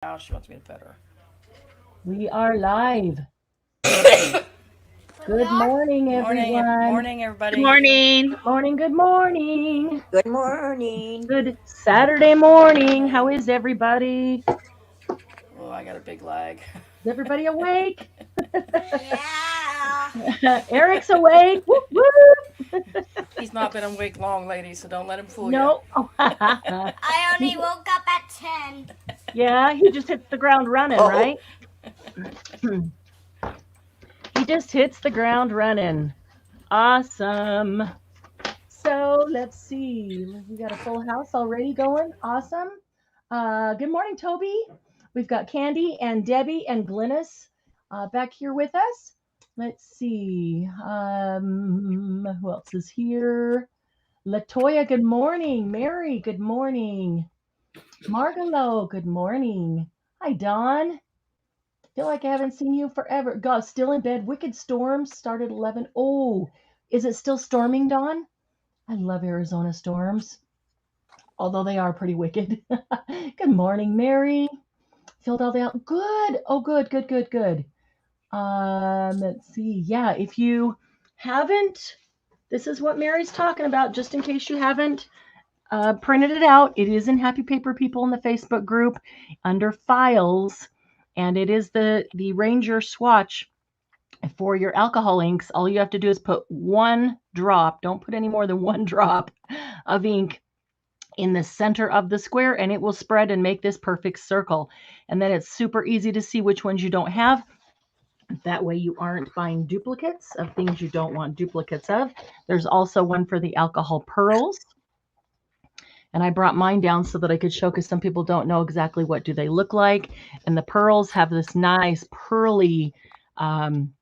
Now she wants me to pet her. We are live. What we Good are? morning, Morning, everyone. morning, Good everybody. morning. Good morning. Good morning. Good morning. Good Saturday morning. How is everybody? Oh, I got a big lag. Is everybody awake? Yeah. Eric's awake. Whoop, whoop. He's not been awake long, ladies, so don't let him fool you. No. I only He- woke up at 10. yeah, he just hits the ground running, Oh, right? He just hits the ground running. Awesome. So let's see. We got a full house already going. Awesome. Good morning, Toby. We've got Candy and Debbie and Glynis back here with us. Let's see. Who else is here? Latoya, good morning. Mary, good morning. Margalo, good morning. Hi, Dawn. Feel like I haven't seen you forever. God, still in bed. Wicked storms started 11. Oh, is it still storming, Dawn? I love Arizona storms, although they are pretty wicked. Good morning, Mary. Filled all that out. Good. Oh, good, good, good, good. Let's see. Yeah, if you haven't, this is what Mary's talking about, just in case you haven't printed it out. It is in Happy Paper People in the Facebook group under files, and it is the Ranger Swatch for your alcohol inks. All you have to do is put one drop, don't put any more than one drop of ink in the center of the square, and it will spread and make this perfect circle. And then it's super easy to see which ones you don't have. That way you aren't buying duplicates of things you don't want duplicates of. There's also one for the alcohol pearls. And I brought mine down so that I could show, because some people don't know exactly what do they look like. And the pearls have this nice pearly um,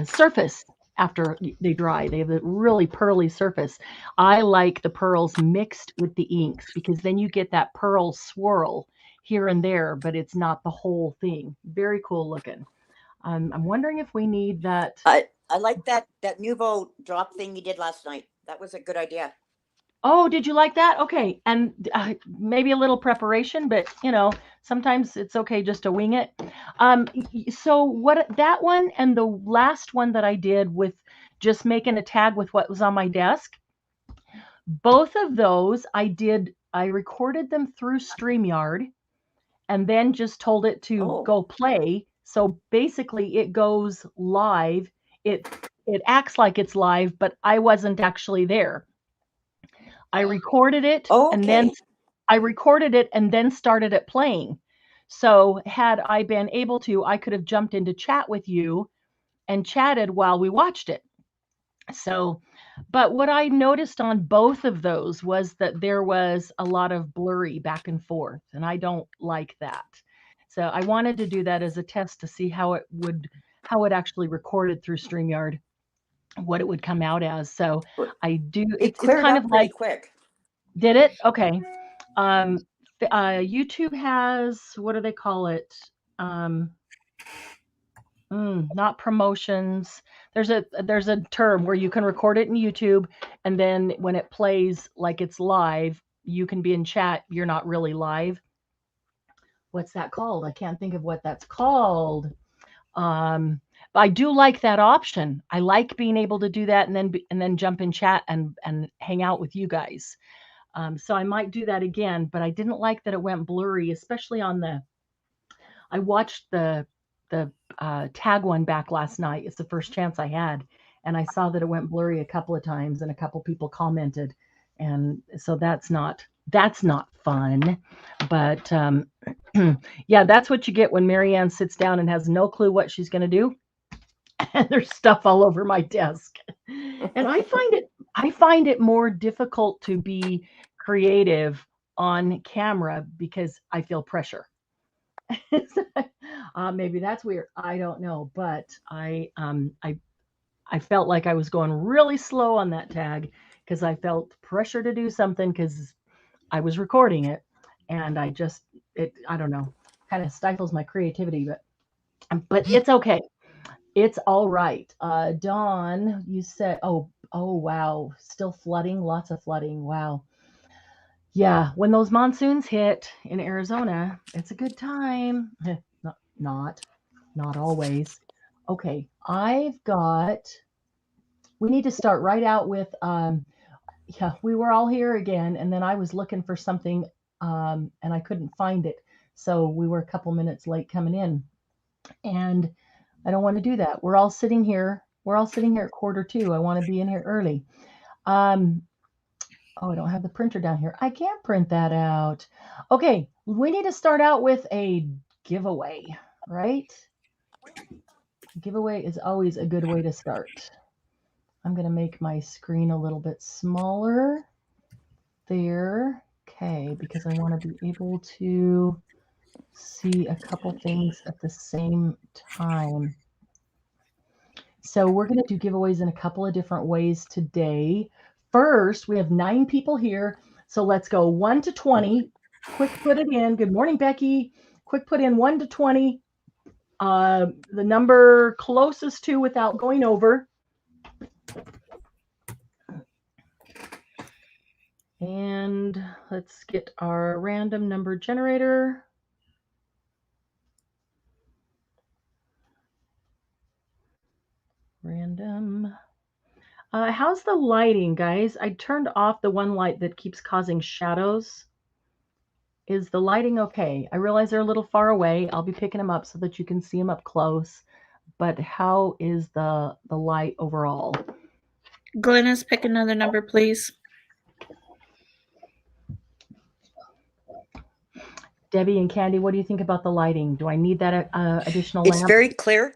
surface after they dry. They have a really pearly surface. I like the pearls mixed with the inks, because then you get that pearl swirl here and there, but it's not the whole thing. Very cool looking. I'm wondering if we need that. I like that Nuvo drop thing you did last night. That was a good idea. Oh, did you like that? Okay. And maybe a little preparation, but sometimes it's okay just to wing it. So what that one and the last one that I did with just making a tag with what was on my desk, both of those I recorded them through StreamYard and then just told it to Oh, go play. So basically it goes live. It it acts like it's live, but I wasn't actually there. I recorded it and then okay. I recorded it and then started it playing. So had I been able to, I could have jumped into chat with you and chatted while we watched it. So, but what I noticed on both of those was that there was a lot of blurry back and forth, and I don't like that. So I wanted to do that as a test to see how it actually recorded through StreamYard, what it would come out as. So I do, It it's cleared kind of up pretty like, quick. did it? Okay. Um, YouTube has, what do they call it? Um, not promotions. There's a term where you can record it in YouTube, and then when it plays like it's live, you can be in chat. You're not really live. What's that called? I can't think of what that's called. Um, but I do like that option. I like being able to do that and then jump in chat and hang out with you guys. So I might do that again, but I didn't like that it went blurry, especially on the. I watched the tag one back last night. It's the first chance I had, and I saw that it went blurry a couple of times, and a couple people commented, and so that's not fun. But yeah, that's what you get when Marianne sits down and has no clue what she's going to do, and there's stuff all over my desk, and I find it more difficult to be creative on camera because I feel pressure. Maybe that's weird. I don't know, but I felt like I was going really slow on that tag because I felt pressure to do something because I was recording it, and I don't know, kind of stifles my creativity, but it's okay. It's all right. Dawn, you said, oh wow, still flooding, lots of flooding. Wow. Yeah, when those monsoons hit in Arizona, it's a good time. Not always. Okay, we need to start right out with, yeah, we were all here again, and then I was looking for something, and I couldn't find it. So we were a couple minutes late coming in. And I don't want to do that. We're all sitting here. We're all sitting here at 1:45. I want to be in here early. Um, oh, I don't have the printer down here. I can't print that out. Okay, we need to start out with a giveaway, right? Giveaway is always a good way to start. I'm going to make my screen a little bit smaller there. Okay, because I want to be able to see a couple things at the same time. So we're going to do giveaways in a couple of different ways today. First, we have 9 people here. So let's go 1 to 20. Quick put it in. Good morning, Becky. Quick put in 1 to 20. The number closest to without going over. And let's get our random number generator. Random. How's the lighting, guys? I turned off the one light that keeps causing shadows. Is the lighting okay? I realize they're a little far away. I'll be picking them up so that you can see them up close. But how is the light overall? Glennis, pick another number, please. Debbie and Candy, what do you think about the lighting? Do I need that additional It's lamp? very clear.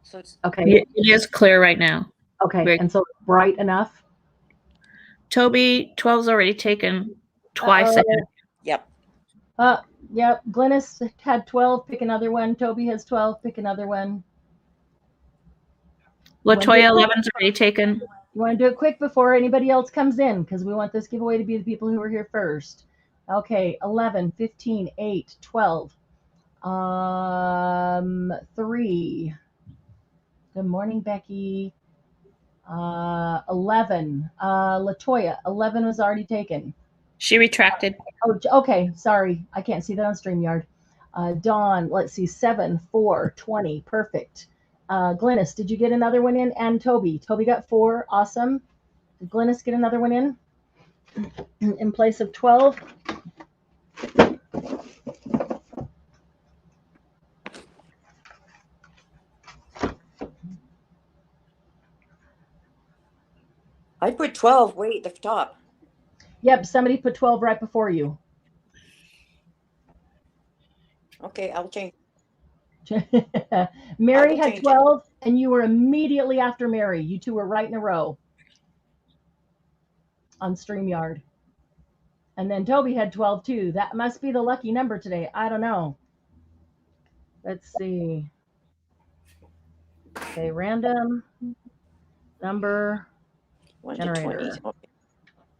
So it's Okay. It is clear right now. Okay. Very- And so bright enough? Toby, 12's already taken twice. yep. Yep. Glennis had 12. Pick another one. Toby has 12. Pick another one. Latoya, 11's already taken. You want to do it quick before anybody else comes in because we want this giveaway to be the people who are here first. Okay, 11, 15, 8, 12. 3. Good morning, Becky. 11. Latoya, 11 was already taken. She retracted. Oh, okay. Sorry. I can't see that on StreamYard. Dawn, let's see. 7, 4, 20. Perfect. Glennis, did you get another one in? And Toby. Toby got 4. Awesome. Did Glennis get another one in place of 12? I put 12 way at the top. Yep, somebody put 12 right before you. Okay, I'll change. Mary I will had change it. 12, and you were immediately after Mary. You two were right in a row on StreamYard. And then Toby had 12 too. That must be the lucky number today. I don't know. Let's see. Okay, random number 1 generator. to 20.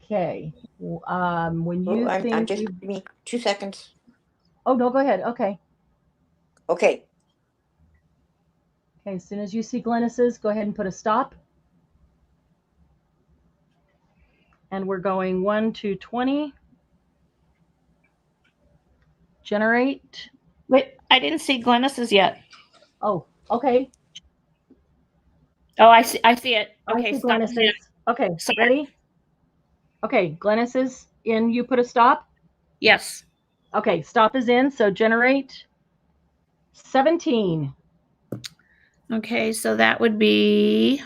Okay. When you I'm think just you... give me 2 seconds. Oh, no, go ahead. Okay. Okay. Okay, as soon as you see Glennis's, go ahead and put a stop. And we're going 1 to 20. Generate. Wait, I didn't see Glennis's yet. Oh, okay. Oh, I see it. I Okay, see stop. Glennis's. Okay, Sorry. ready? Okay, Glennis is in. You put a stop? Yes. Okay, stop is in. So generate 17. Okay, so that would be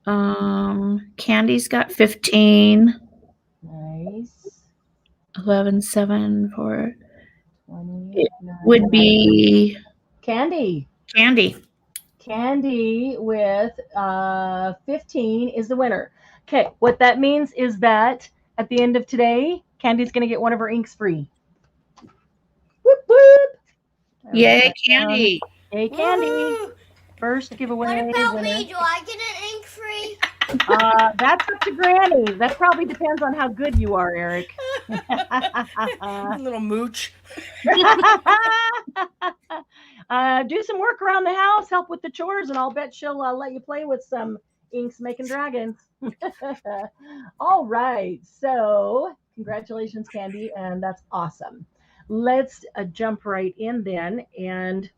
Candy's got 15. Nice. 11, 7, 4. 20. It would be Candy. Candy with 15 is the winner. Okay, what that means is that at the end of today, Candy's going to get one of her inks free. Whoop, whoop. Yay, Candy. Yay, Candy. Woo! First giveaway. What about winner. me? Do I get an ink free? That's up to Granny. That probably depends on how good you are, Eric. Little mooch. Do some work around the house, help with the chores, and I'll bet she'll let you play with some inks making dragons. All right. So Congratulations, Candy, and that's awesome. Let's jump right in then. And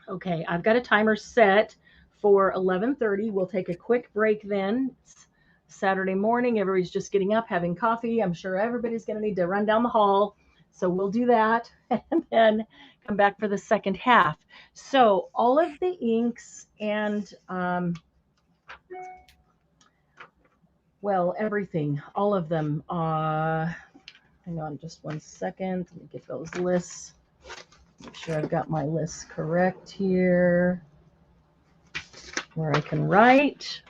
okay, I've got a timer set for 11:30. We'll take a quick break then. It's Saturday morning. Everybody's just getting up, having coffee. I'm sure everybody's going to need to run down the hall. So we'll do that and then come back for the second half. So all of the inks and well, everything, all of them. Hang on just one second. Let me get those lists. Make sure I've got my lists correct here where I can write.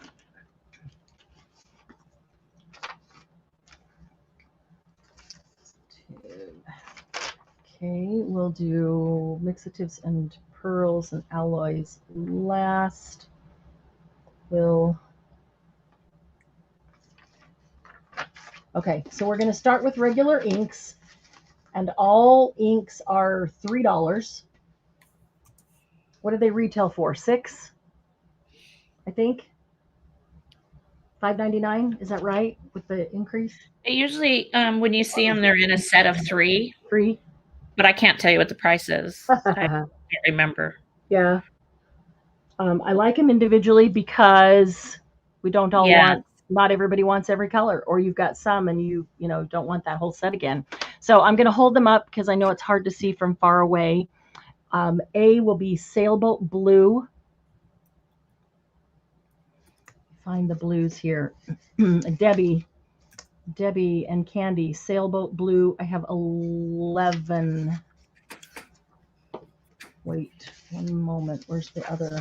Okay, we'll do mixatives and pearls and alloys last. Okay, so we're going to start with regular inks, and all inks are $3. What do they retail for? $6, I think. $5.99, is that right, with the increase? Usually, when you see them, they're in a set of 3. Free. But I can't tell you what the price is. I can't remember. Yeah. I like them individually because we don't all want, not everybody wants every color, or you've got some and you don't want that whole set again. So I'm going to hold them up because I know it's hard to see from far away. A will be Sailboat Blue. Find the blues here. Debbie and Candy, Sailboat Blue. I have 11. Wait one moment. Where's the other?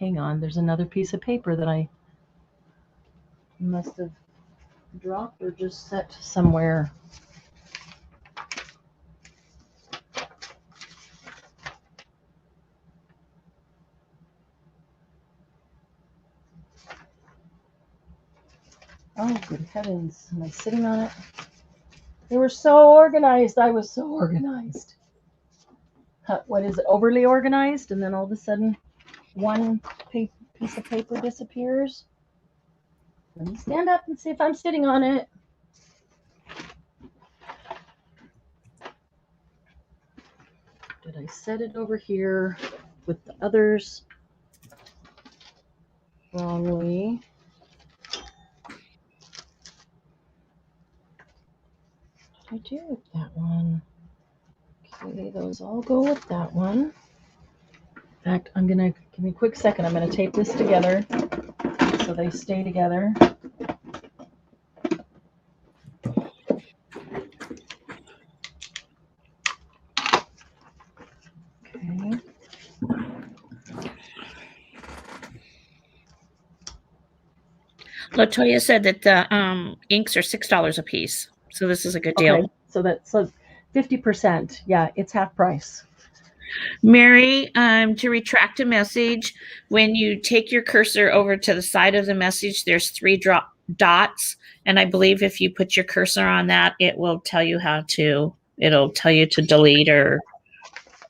Hang on. There's another piece of paper that I must have dropped or just set somewhere. Oh, good heavens. Am I sitting on it? They were so organized. I was so organized. What is it? Overly organized? And then all of a sudden, one piece of paper disappears. Let me stand up and see if I'm sitting on it. Did I set it over here with the others wrongly? What did I do with that one? Okay, those all go with that one. In fact, I'm going to, give me a quick second. I'm going to tape this together so they stay together. Okay. Latoya said that the inks are $6 a piece. So this is a good deal. Okay, so that's 50%. Yeah, it's half price. Mary, to retract a message, when you take your cursor over to the side of the message, there's 3 dots. And I believe if you put your cursor on that, it will tell you it'll tell you to delete or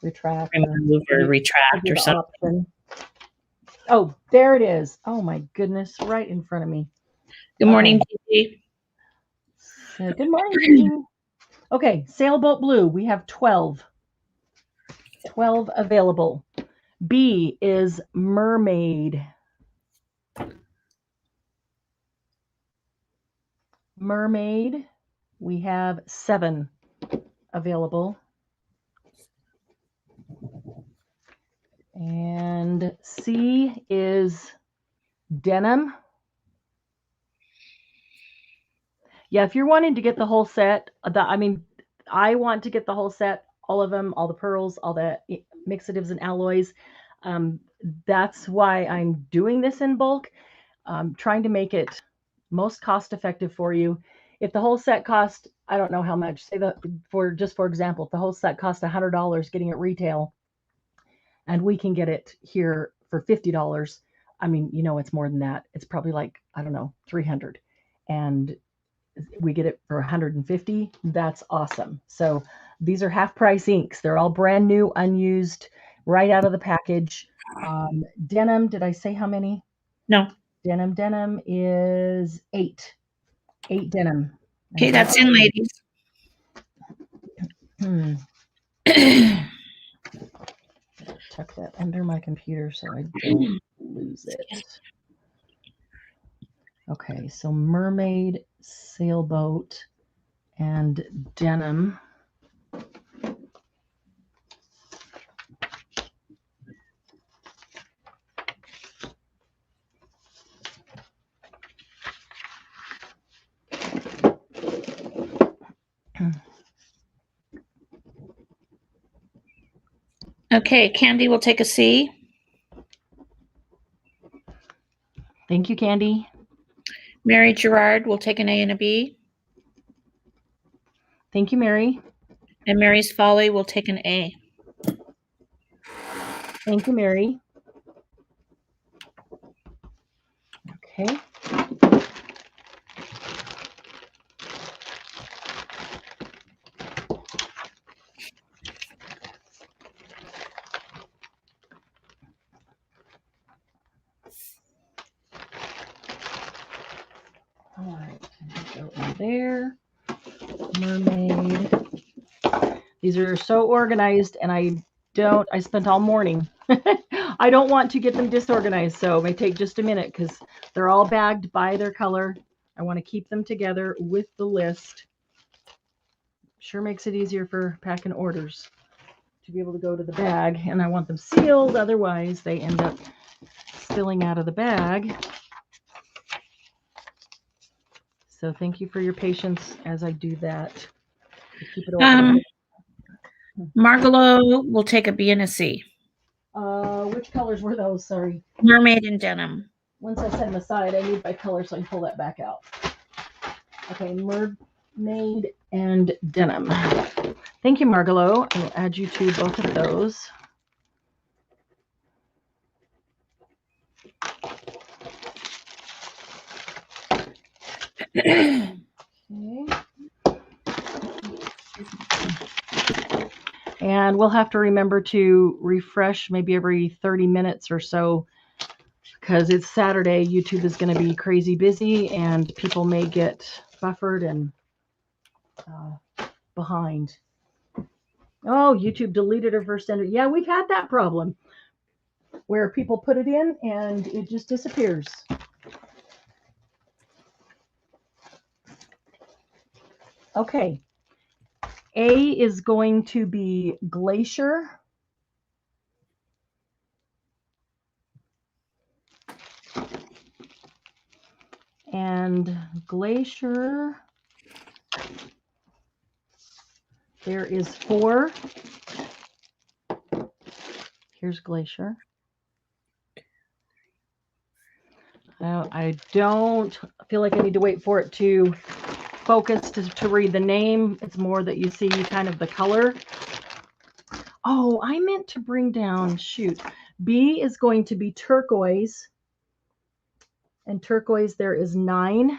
retract, remove or retract or something. Option. Oh, there it is. Oh my goodness, right in front of me. Good morning, Gigi. Good morning, Gigi. Okay, Sailboat Blue, we have 12. 12 available. B is Mermaid. Mermaid, we have 7 available. And C is Denim. Yeah, if you're wanting to get the whole set, I want to get the whole set, all of them, all the pearls, all the mixatives and alloys. That's why I'm doing this in bulk, trying to make it most cost effective for you. If the whole set cost, I don't know how much, say that for example, if the whole set cost $100 getting it retail, and we can get it here for $50, it's more than that. It's probably like, I don't know, $300. And we get it for $150. That's awesome. So these are half price inks. They're all brand new, unused. right out of the package. Denim, did I say how many? No. Denim is 8. 8 denim. Okay, that's in, ladies. Tuck that under my computer so I don't lose it. Okay, so mermaid, sailboat, and denim. Okay, Candy will take a C. Thank you, Candy. Mary Gerard will take an A and a B. Thank you, Mary. And Mary's Folly will take an A. Thank you, Mary. Okay. All right, go in there. Mermaid. These are so organized, and I spent all morning. I don't want to get them disorganized, so it may take just a minute because they're all bagged by their color. I want to keep them together with the list. Sure makes it easier for packing orders to be able to go to the bag, and I want them sealed, otherwise they end up spilling out of the bag. So thank you for your patience as I do that. Keep it organized. Margalo will take a B and a C. Which colors were those? Sorry. Mermaid and denim. Once I set them aside, I need my color so I can pull that back out. Okay, mermaid and denim. Thank you, Margalo. I will add you to both of those. Okay. And we'll have to remember to refresh maybe every 30 minutes or so because it's Saturday. YouTube is going to be crazy busy and people may get buffered and behind. Oh, YouTube deleted her first entry. Yeah, we've had that problem where people put it in and it just disappears. Okay. A is going to be Glacier. And Glacier, there is 4. Here's Glacier. I don't feel like I need to wait for it to focus to read the name. It's more that you see kind of the color. Oh, I meant to bring down, shoot. B is going to be turquoise. And turquoise, there is 9.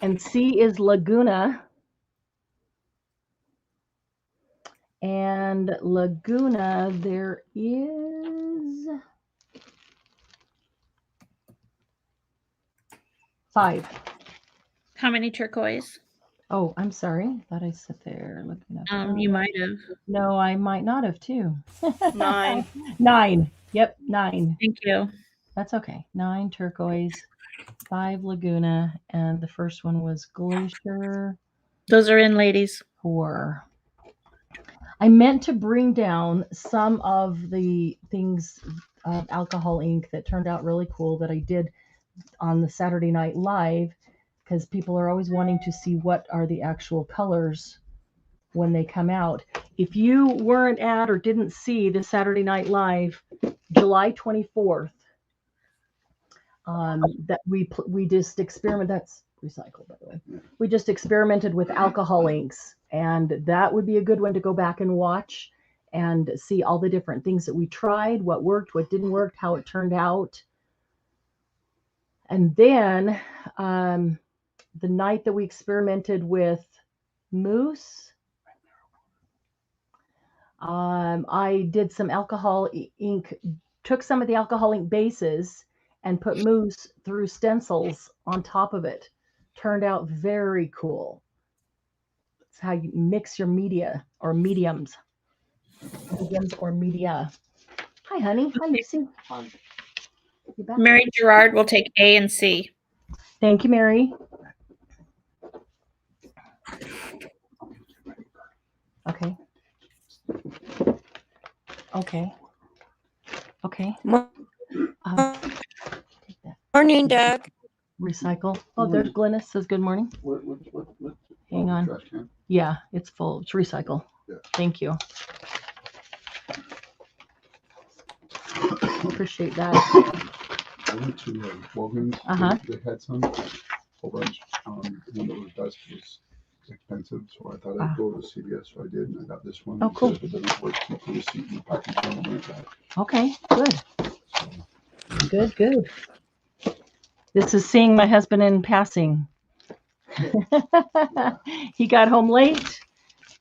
And C is Laguna. And Laguna, there is 5. How many turquoise? Oh, I'm sorry. Thought I sat there looking up. You might have. No, I might not have too. 9. 9. Yep, 9. Thank you. That's okay. 9 turquoise, 5 Laguna, and the first one was Glacier. Those are in, ladies. 4. I meant to bring down some of the things of alcohol ink that turned out really cool that I did on the Saturday Night Live because people are always wanting to see what are the actual colors when they come out. If you weren't at or didn't see the Saturday Night Live, July 24th, that we just experimented. That's recycled, by the way. We just experimented with alcohol inks, and that would be a good one to go back and watch and see all the different things that we tried, what worked, what didn't work, how it turned out. And then the night that we experimented with mousse, I did some alcohol ink, took some of the alcohol ink bases and put mousse through stencils on top of it. Turned out very cool. It's how you mix your media or mediums. Mediums or media. Hi, honey. Hi, Lucy. You back? Mary Gerard will take A and C. Thank you, Mary. Okay. Okay. Okay. Take that. Morning, Doug. Recycle. Oh, there's Glennis says good morning. What? Hang on. Trash can? Yeah, it's full. It's recycle. Yeah. Thank you. Appreciate that. I went to Wogan's. Uh-huh. They had some whole bunch. And the dust was expensive, so I thought I'd go to CVS. So I did, and I got this one. Oh, cool. It doesn't work. Keep the receipt in the package and bring it back. Okay, good. Good, good. This is seeing my husband in passing. He got home late.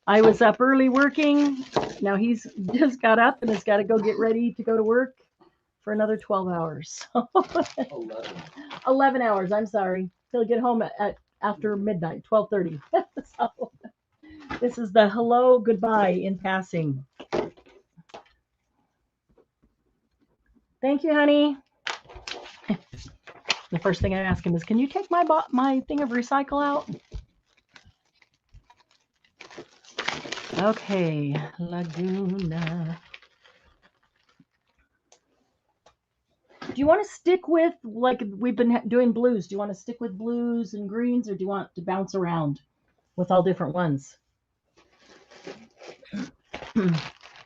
I was up early working. Now he's just got up and has got to go get ready to go to work for another 12 hours. 11 hours, I'm sorry. He'll get home at after midnight, 12:30. So this is the hello, goodbye in passing. Thank you, honey. The first thing I ask him is, can you take my thing of recycle out? Okay, Laguna. Do you want to stick with, like we've been doing blues, do you want to stick with blues and greens, or do you want to bounce around with all different ones?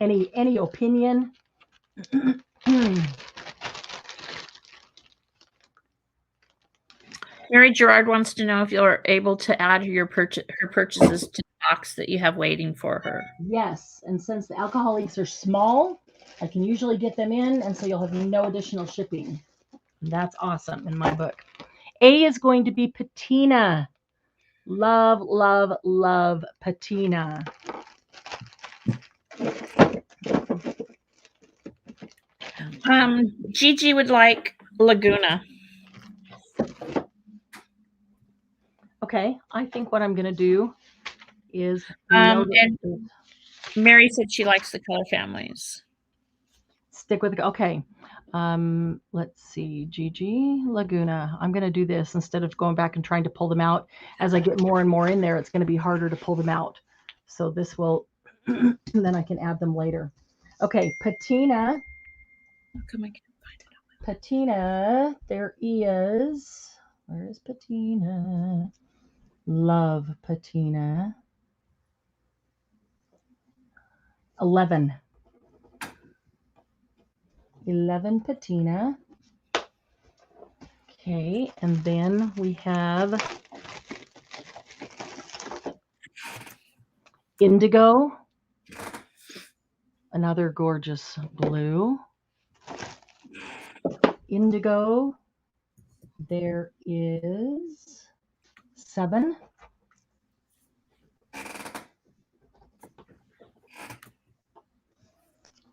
Any opinion? Mary Gerard wants to know if you're able to add her purchases to the box that you have waiting for her. Yes, and since the alcohol inks are small, I can usually get them in, and so you'll have no additional shipping. That's awesome in my book. A is going to be patina. Love, love, love patina. Gigi would like Laguna. Okay, I think what I'm going to do is And Mary said she likes the color families. stick with the, okay. Let's see, Gigi, Laguna. I'm going to do this instead of going back and trying to pull them out. As I get more and more in there, it's going to be harder to pull them out. So this will, then I can add them later. Okay, patina. How come I can't find it? Patina, there is, where is patina? Love patina. 11 patina. Okay, and then we have indigo, another gorgeous blue. Indigo, there is 7.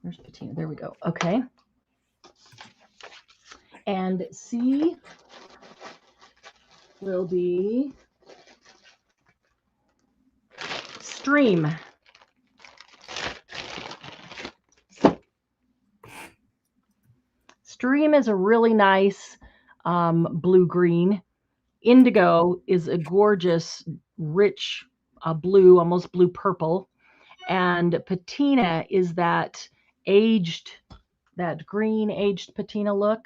Where's patina? There we go. Okay. And C will be stream. Stream is a really nice blue-green. Indigo is a gorgeous, rich blue, almost blue-purple. And patina is that aged, that green aged patina look.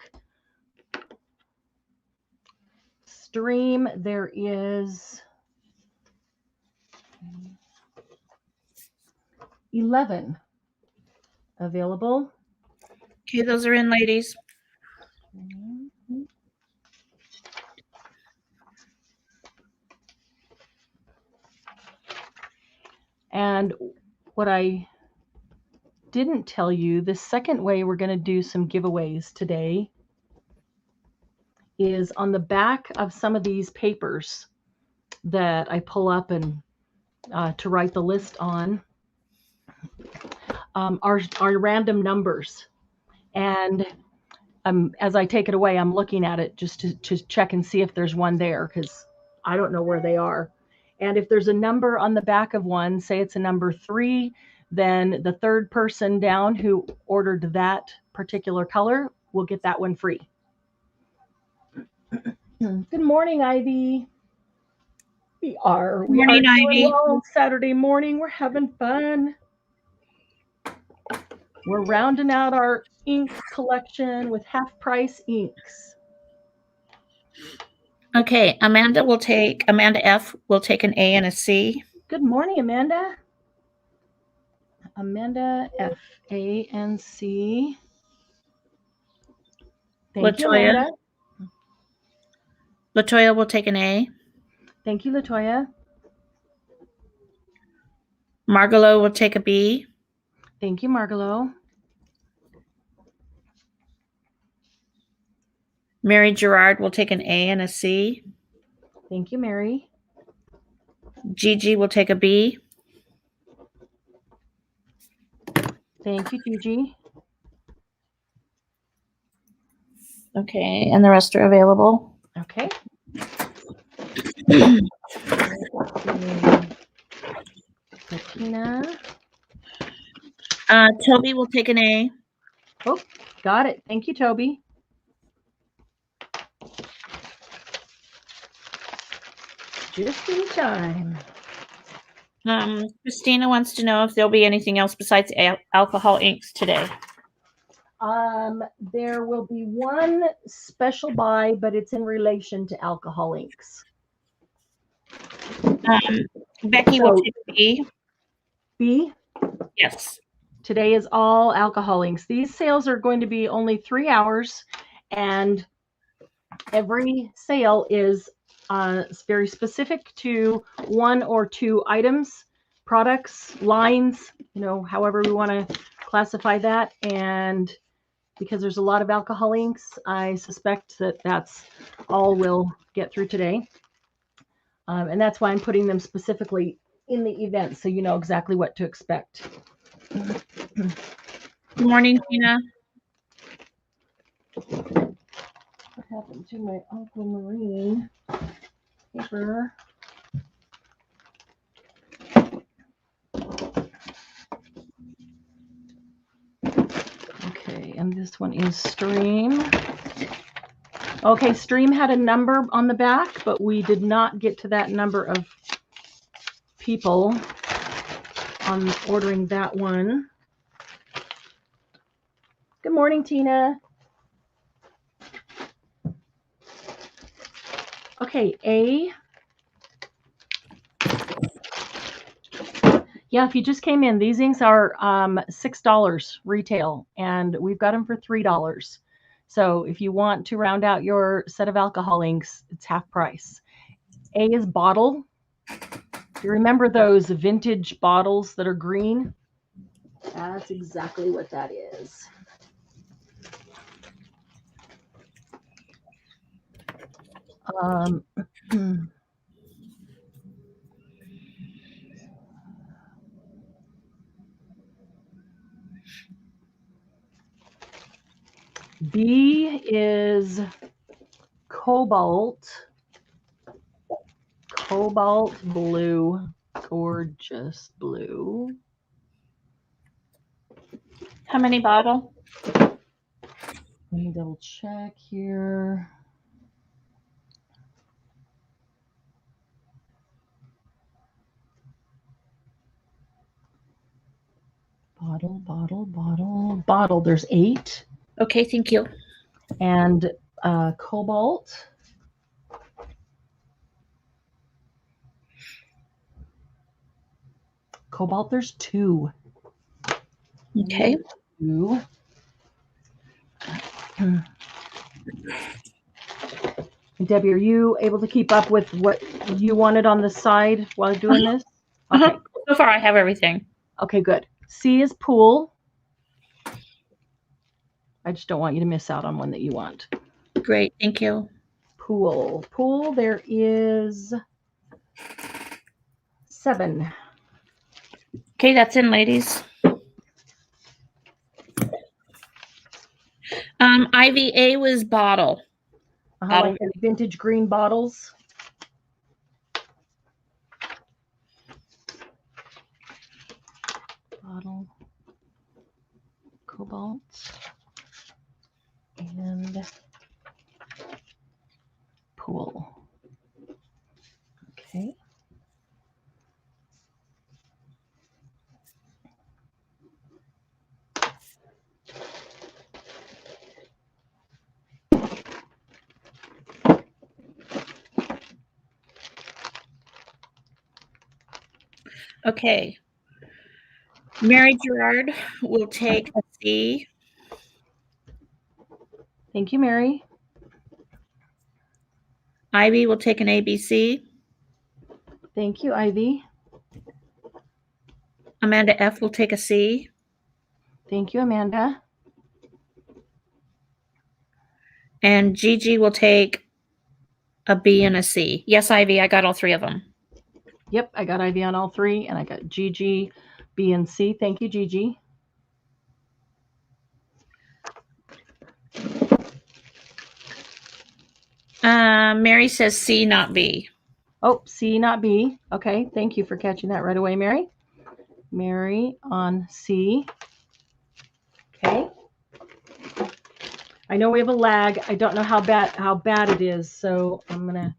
Stream, there is 11 available. Okay, those are in, ladies. And what I didn't tell you, the second way we're going to do some giveaways today is on the back of some of these papers. that I pull up and to write the list on are random numbers. And as I take it away, I'm looking at it just to check and see if there's one there, because I don't know where they are. And if there's a number on the back of one, say it's a number 3, then the third person down who ordered that particular color will get that one free. Good morning, Ivy. We are Morning, doing Ivy. well on Saturday morning. We're having fun. We're rounding out our ink collection with half price inks. Okay, Amanda F will take an A and a C. Good morning, Amanda. Amanda F, A, and C. Thank you, Latoya. Amanda. Latoya will take an A. Thank you, Latoya. Margalo will take a B. Thank you, Margalo. Mary Gerard will take an A and a C. Thank you, Mary. Gigi will take a B. Thank you, Gigi. Okay, and the rest are available. Okay. Bettina. Toby will take an A. Oh, got it. Thank you, Toby. Just in time. Christina wants to know if there'll be anything else besides alcohol inks today. There will be one special buy, but it's in relation to alcohol inks. Becky will take a B. B? Yes. Today is all alcohol inks. These sales are going to be only 3 hours, and every sale is very specific to 1 or 2 items, products, lines, however we want to classify that. And because there's a lot of alcohol inks, I suspect that that's all we'll get through today. And that's why I'm putting them specifically in the event, so you know exactly what to expect. Good morning, Tina. What happened to my aquamarine paper? Okay, and this one is Stream. Okay, Stream had a number on the back, but we did not get to that number of people on ordering that one. Good morning, Tina. Okay, A. Yeah, if you just came in, these inks are $6 retail, and we've got them for $3. So if you want to round out your set of alcohol inks, it's half price. A is bottle. Do you remember those vintage bottles that are green? That's exactly what that is. B is cobalt blue, gorgeous blue. How many bottle? Let me double check here. Bottle. There's 8. Okay, thank you. And cobalt. Cobalt, there's 2. Okay. 2. Debbie, are you able to keep up with what you wanted on the side while doing this? Okay. So far, I have everything. Okay, good. C is pool. I just don't want you to miss out on one that you want. Great, thank you. Pool. There is 7. Okay, that's in, ladies. IVA was bottle. Like the vintage green bottles. Bottle. Cobalt. And pool. Okay. Okay. Mary Gerard will take a C. Thank you, Mary. Ivy will take an ABC. Thank you, Ivy. Amanda F will take a C. Thank you, Amanda. And Gigi will take a B and a C. Yes, Ivy, I got all 3 of them. Yep, I got Ivy on all 3, and I got Gigi, B, and C. Thank you, Gigi. Mary says C, not B. Oh, C, not B. Okay, thank you for catching that right away, Mary. Mary on C. Okay. I know we have a lag. I don't know how bad it is, so I'm gonna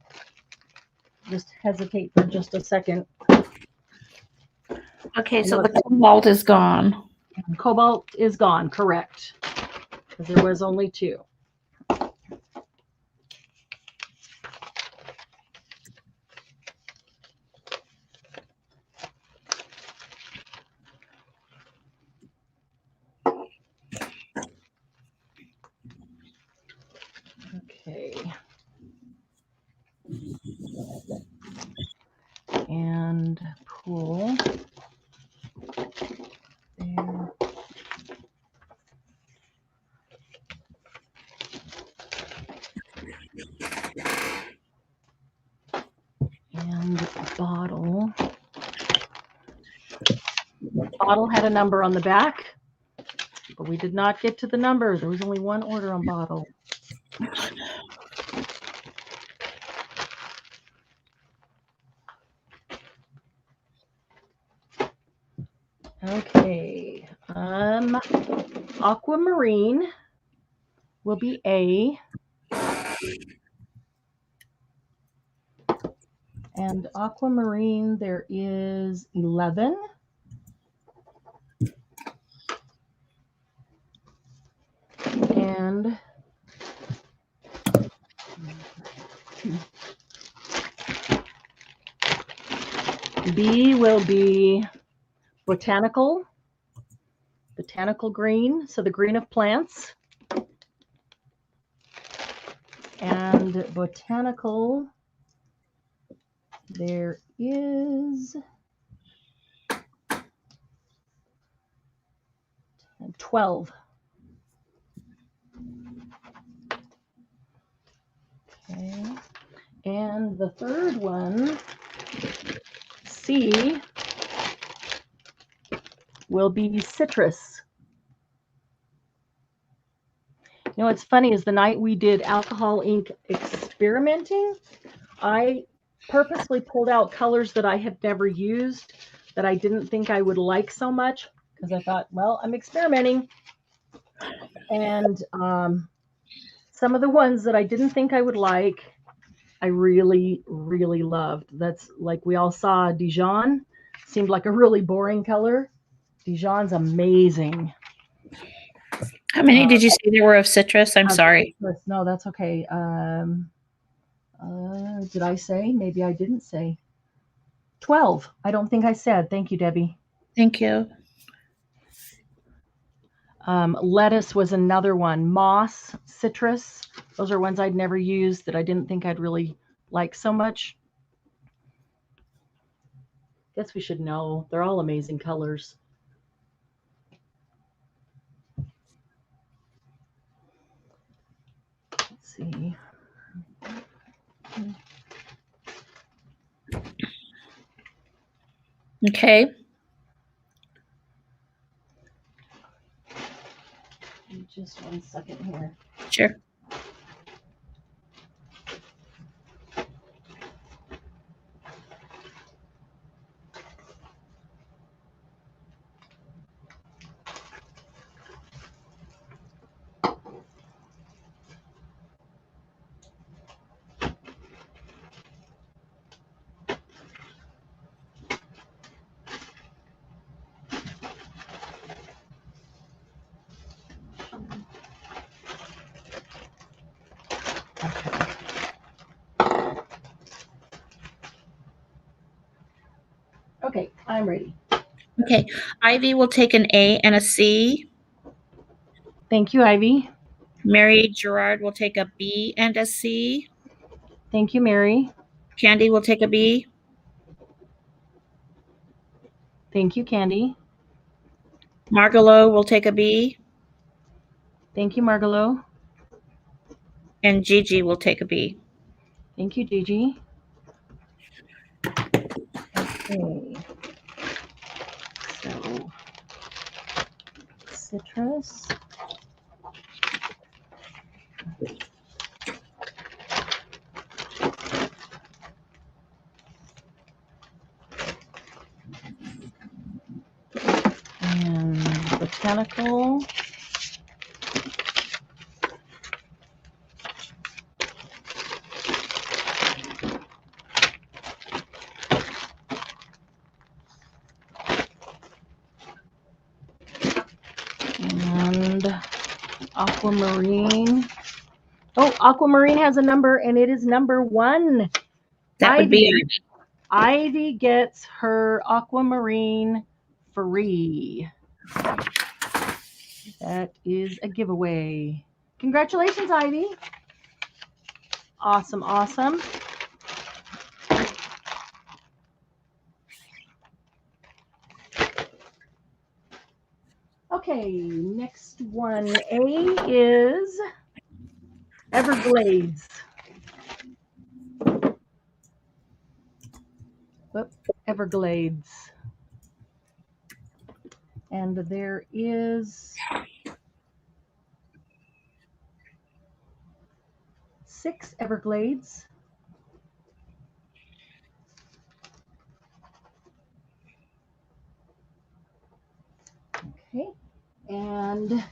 just hesitate for just a second. Okay, so the cobalt is gone. Cobalt is gone, correct? Because there was only 2. Okay. And pool. There. And bottle. Bottle had a number on the back, but we did not get to the number. There was only 1 order on bottle. Okay. Aquamarine will be A. And aquamarine, there is 11. And B will be botanical green, so the green of plants. And botanical, there is 12. Okay. And the third one, C, will be citrus. You know what's funny is the night we did alcohol ink experimenting, I purposely pulled out colors that I had never used that I didn't think I would like so much because I thought, well, I'm experimenting. And some of the ones that I didn't think I would like, I really, really loved. That's like we all saw Dijon. Seemed like a really boring color. Dijon's amazing. How many did you say there were of citrus? I'm sorry. Citrus. No, that's okay. Did I say? Maybe I didn't say. 12. I don't think I said. Thank you, Debbie. Thank you. Lettuce was another one. Moss, citrus. Those are ones I'd never used that I didn't think I'd really like so much. Guess we should know. They're all amazing colors. Let's see. Okay. Just 1 second here. Sure. Okay, I'm ready. Okay. Ivy will take an A and a C. Thank you, Ivy. Mary Gerard will take a B and a C. Thank you, Mary. Candy will take a B. Thank you, Candy. Margalo will take a B. Thank you, Margalo. And Gigi will take a B. Thank you, Gigi. Okay. So, citrus. And botanical. And aquamarine. Oh, aquamarine has a number, and it is number 1. That would be Ivy. Ivy gets her aquamarine free. That is a giveaway. Congratulations, Ivy. Awesome, awesome. Okay, next one. A is Everglades. Whoop, Everglades. And there is 6 Everglades. Okay, and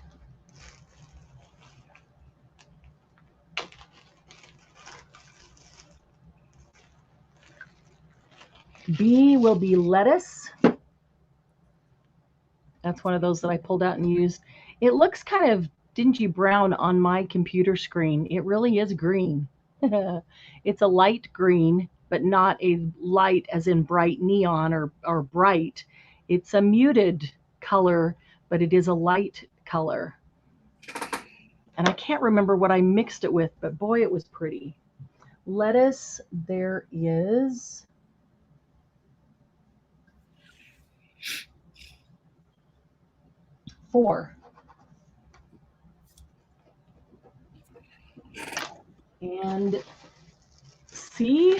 B will be lettuce. That's one of those that I pulled out and used. It looks kind of dingy brown on my computer screen. It really is green. It's a light green, but not a light as in bright neon or bright. It's a muted color, but it is a light color. And I can't remember what I mixed it with, but boy, it was pretty. Lettuce, there is 4. And C,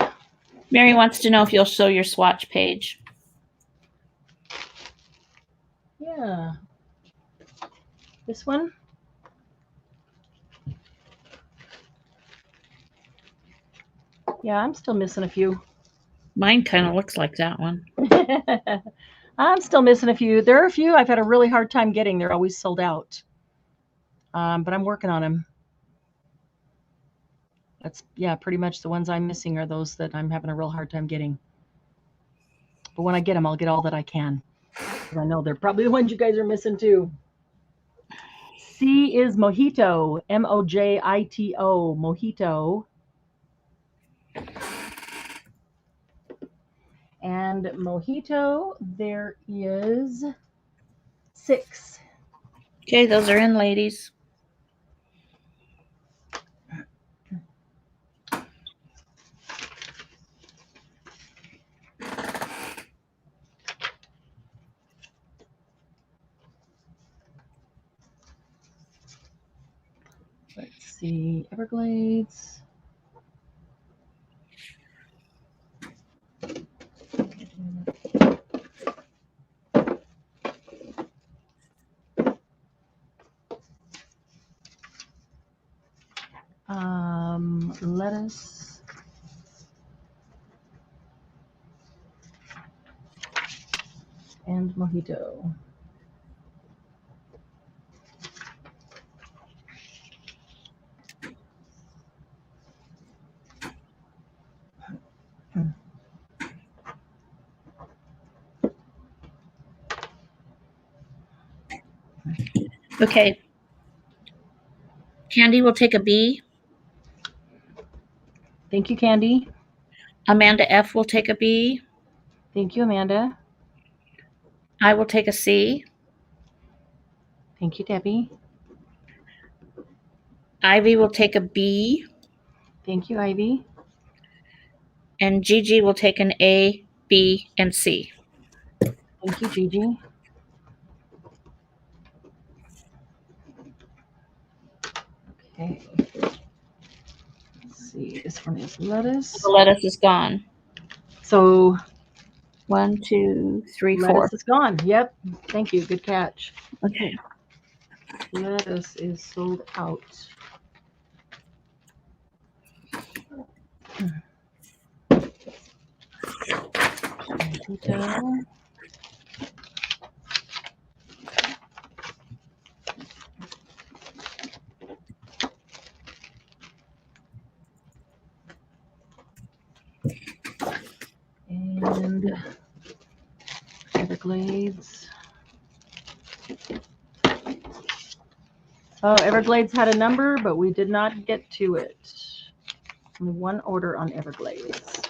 Mary wants to know if you'll show your swatch page. yeah. This one? Yeah, I'm still missing a few. Mine kind of looks like that one. I'm still missing a few. There are a few I've had a really hard time getting. They're always sold out. But I'm working on them. That's, yeah, pretty much the ones I'm missing are those that I'm having a real hard time getting. But when I get them, I'll get all that I can. Because I know they're probably the ones you guys are missing too. C is Mojito. Mojito. Mojito. And Mojito, there is 6. Okay, those are in, ladies. Let's see, Everglades. lettuce. And mojito. Okay. Candy will take a B. Thank you, Candy. Amanda F will take a B. Thank you, Amanda. I will take a C. Thank you, Debbie. Ivy will take a B. Thank you, Ivy. And Gigi will take an A, B, and C. Thank you, Gigi. Okay. Let's see. This one is lettuce. The lettuce is gone. So 1, 2, 3, 4. lettuce is gone. Yep. Thank you. Good catch. Okay. Lettuce is sold out. Mojito. And Everglades. Oh, Everglades had a number, but we did not get to it. Only one order on Everglades.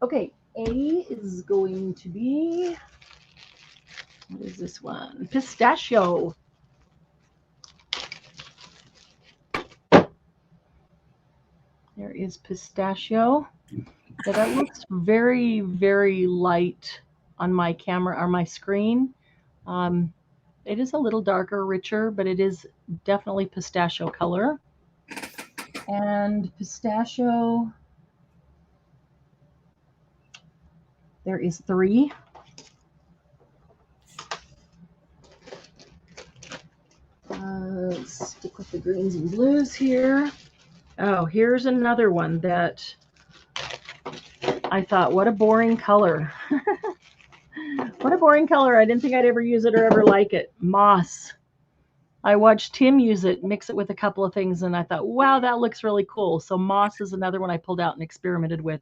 Okay, A is going to be, what is this one? Pistachio. There is pistachio. So that looks very, very light on my camera or my screen. It is a little darker, richer, but it is definitely pistachio color. And pistachio, there is 3. Let's stick with the greens and blues here. Oh, here's another one that I thought, what a boring color. What a boring color. I didn't think I'd ever use it or ever like it. Moss. I watched Tim use it, mix it with a couple of things, and I thought, wow, that looks really cool. So moss is another one I pulled out and experimented with.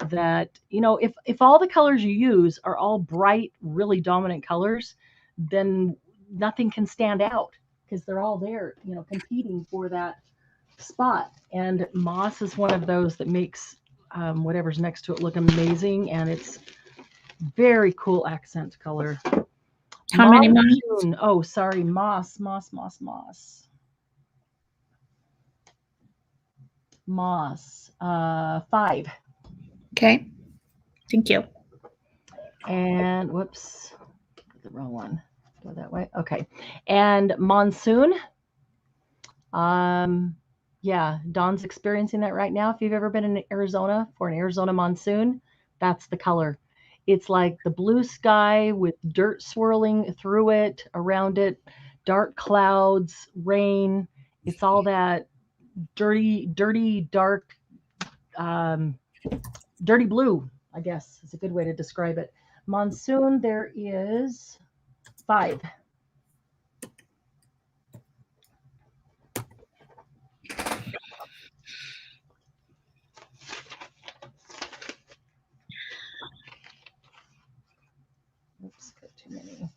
That, you know, if all the colors you use are all bright, really dominant colors, then nothing can stand out because they're all there, you know, competing for that spot. And moss is one of those that makes whatever's next to it look amazing, and it's very cool accent color. How many moss? Oh, sorry, moss. Moss. 5. Okay. Thank you. And whoops, the wrong one. Go that way. Okay. And monsoon. Yeah, Dawn's experiencing that right now. If you've ever been in Arizona for an Arizona monsoon, that's the color. It's like the blue sky with dirt swirling through it, around it, dark clouds, rain. It's all that dirty, dark, dirty blue, I guess is a good way to describe it. Monsoon, there is 5. Oops, got too many.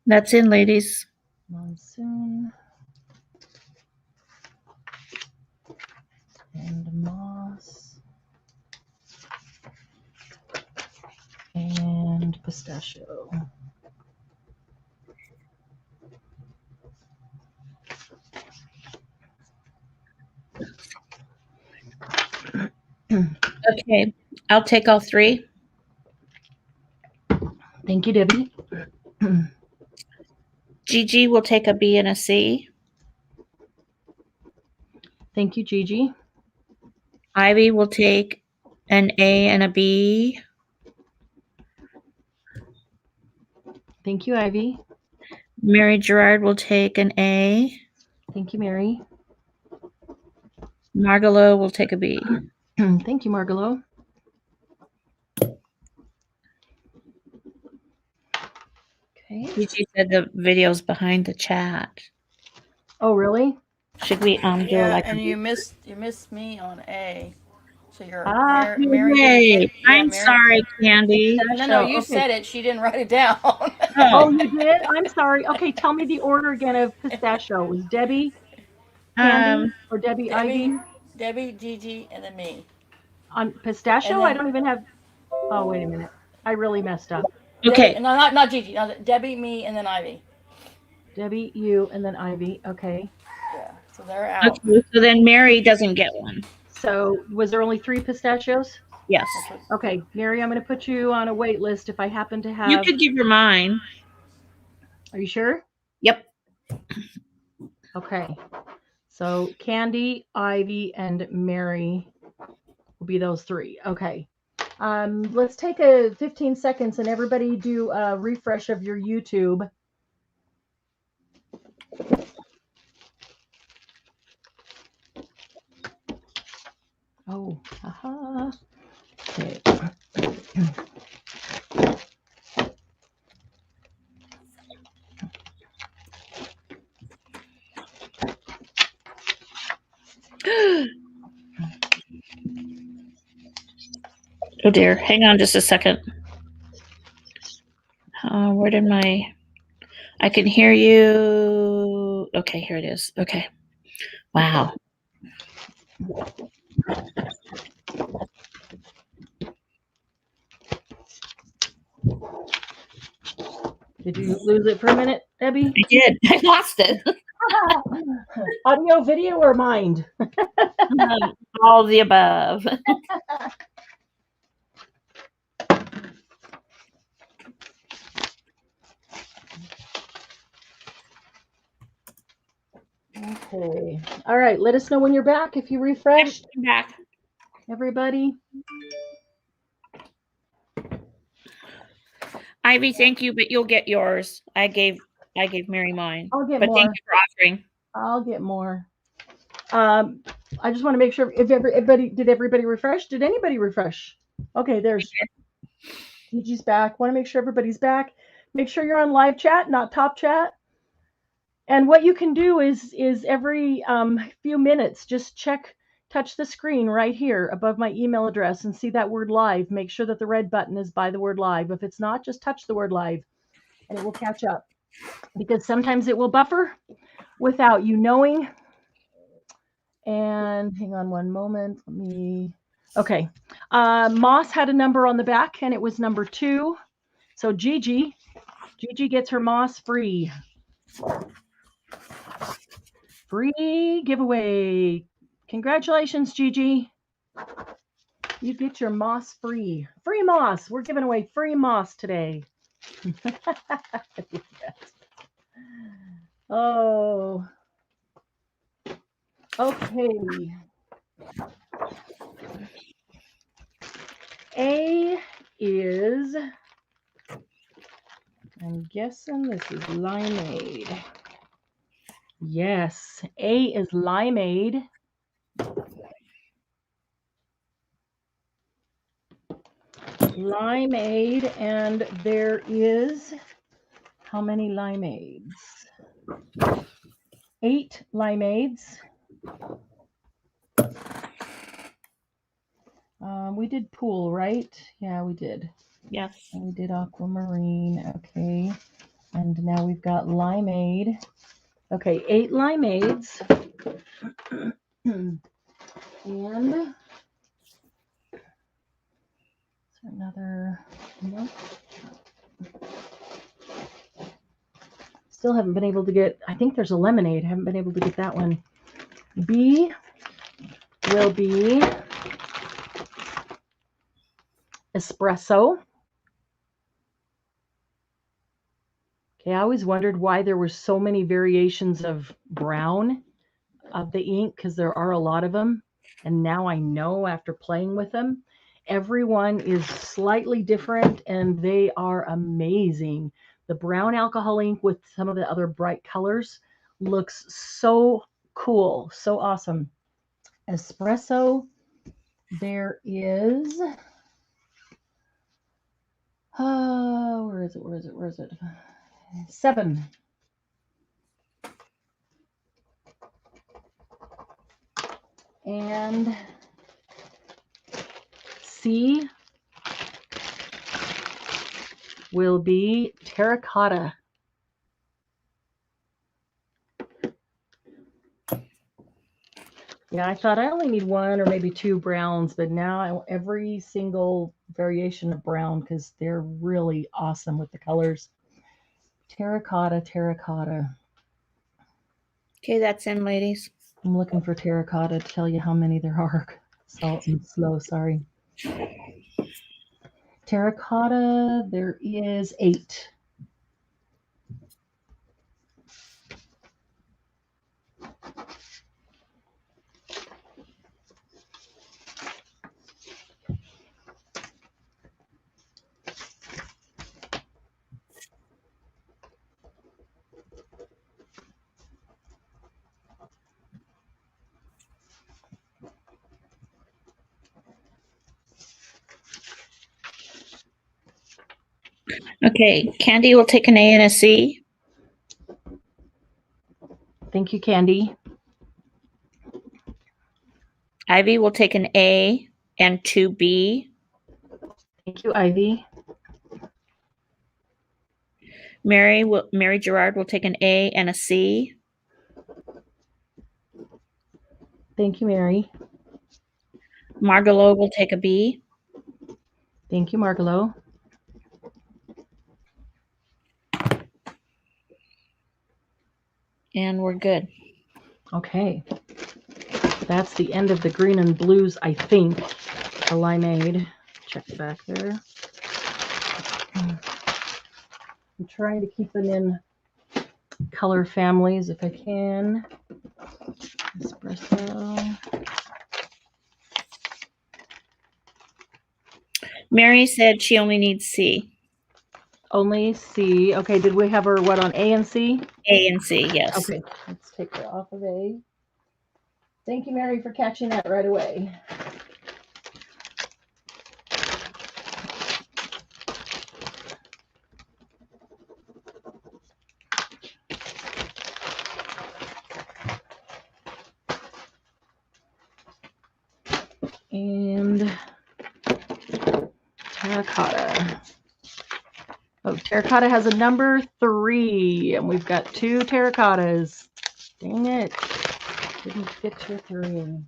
That's in, ladies. Monsoon. And moss. And pistachio. Okay. I'll take all 3. Thank you, Debbie. Gigi will take a B and a C. Thank you, Gigi. Ivy will take an A and a B. Thank you, Ivy. Mary Gerard will take an A. Thank you, Mary. Margalo will take a B. Thank you, Margalo. Okay. Gigi said the video's behind the chat. Oh, really? Should we do Yeah, like and you missed me on A. So you're Ah, Mary didn't Yay. get. Yeah, I'm Mary. sorry, Candy. No, you Okay. said it. She didn't write it down. Oh, Oh, you did? I'm sorry. Okay, tell me the order again of pistachio. It was Debbie, Candy, or Debbie, Ivy? Debbie, Gigi, and then me. On pistachio? And then- I don't even have. Oh, wait a minute. I really messed up. okay. Debbie, no, not Gigi. No, Debbie, me, and then Ivy. Debbie, you, and then Ivy. Okay. Yeah, so they're out. Okay, so then Mary doesn't get one. So was there only 3 pistachios? Yes. Okay, Mary, I'm going to put you on a wait list if I happen to have. You could give her mine. Are you sure? Yep. Okay. So Candy, Ivy, and Mary will be those 3. Okay. Let's take a 15 seconds and everybody do a refresh of your YouTube. Oh, haha. Okay. Oh dear. Hang on just a second. Where did I can hear you. Okay, here it is. Okay. Wow. Did you lose it for a minute, Debbie? I did. I lost it. Audio, video, or mind? All the above. Okay. All right. Let us know when you're back if you refreshed. I'm back. Everybody. Ivy, thank you, but you'll get yours. I gave Mary mine. I'll get But more. thank you for offering. I'll get more. I just want to make sure if everybody did everybody refresh? Did anybody refresh? Okay, there's Gigi's back. Want to make sure everybody's back. Make sure you're on live chat, not top chat. And what you can do is every few minutes, just touch the screen right here above my email address and see that word live. Make sure that the red button is by the word live. If it's not, just touch the word live and it will catch up, because sometimes it will buffer without you knowing. And hang on one moment. Okay. Moss had a number on the back and it was number 2. So Gigi gets her Moss free. Free giveaway. Congratulations, Gigi. You get your Moss free. Free Moss. We're giving away free Moss today. Oh. Okay. A is, I'm guessing this is limeade. Yes, A is limeade. Limeade, and there is how many limeades? 8 limeades. We did pool, right? Yeah, we did. Yes. And we did aquamarine. Okay. And now we've got limeade. Okay, 8 limeades. And another, nope. Still haven't been able to get, I think there's a lemonade. I haven't been able to get that one. B will be espresso. Okay, I always wondered why there were so many variations of brown of the ink, because there are a lot of them. And now I know after playing with them, everyone is slightly different and they are amazing. The brown alcohol ink with some of the other bright colors looks so cool, so awesome. Espresso, there is, where is it? 7. And C will be terracotta. Yeah, I thought I only need 1 or maybe 2 browns, but now I want every single variation of brown because they're really awesome with the colors. Terracotta, terracotta. Okay, that's in, ladies. I'm looking for terracotta to tell you how many there are. So I'm slow, sorry. Terracotta, there is 8. Okay, Candy will take an A and a C. Thank you, Candy. Ivy will take an A and 2 B. Thank you, Ivy. Mary Gerard will take an A and a C. Thank you, Mary. Margalo will take a B. Thank you, Margalo. And we're good. Okay. That's the end of the green and blues, I think, the limeade. Check back there. I'm trying to keep them in color families if I can. Espresso. Mary said she only needs C. Only C. Okay, did we have her, what, on A and C? A and C, yes. Okay, let's take her off of A. Thank you, Mary, for catching that right away. And terracotta. Oh, terracotta has a number 3, and we've got 2 terracottas. Dang it. Didn't fit your 3.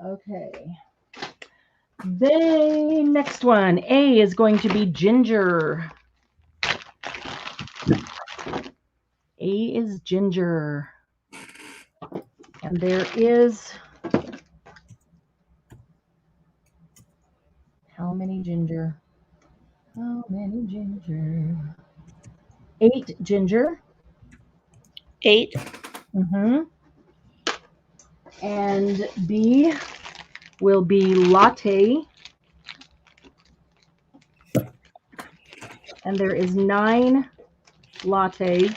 Okay. The next one, A, is going to be ginger. A is ginger. And there is, how many ginger? How many ginger? 8 ginger. 8. Mm-hmm. And B will be latte. And there is 9 latte.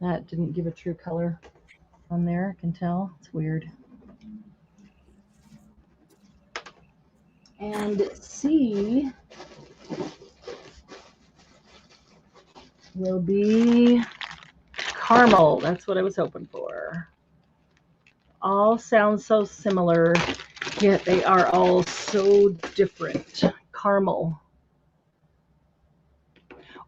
That didn't give a true color on there, I can tell. It's weird. And C will be caramel. That's what I was hoping for. All sound so similar, yet they are all so different. Caramel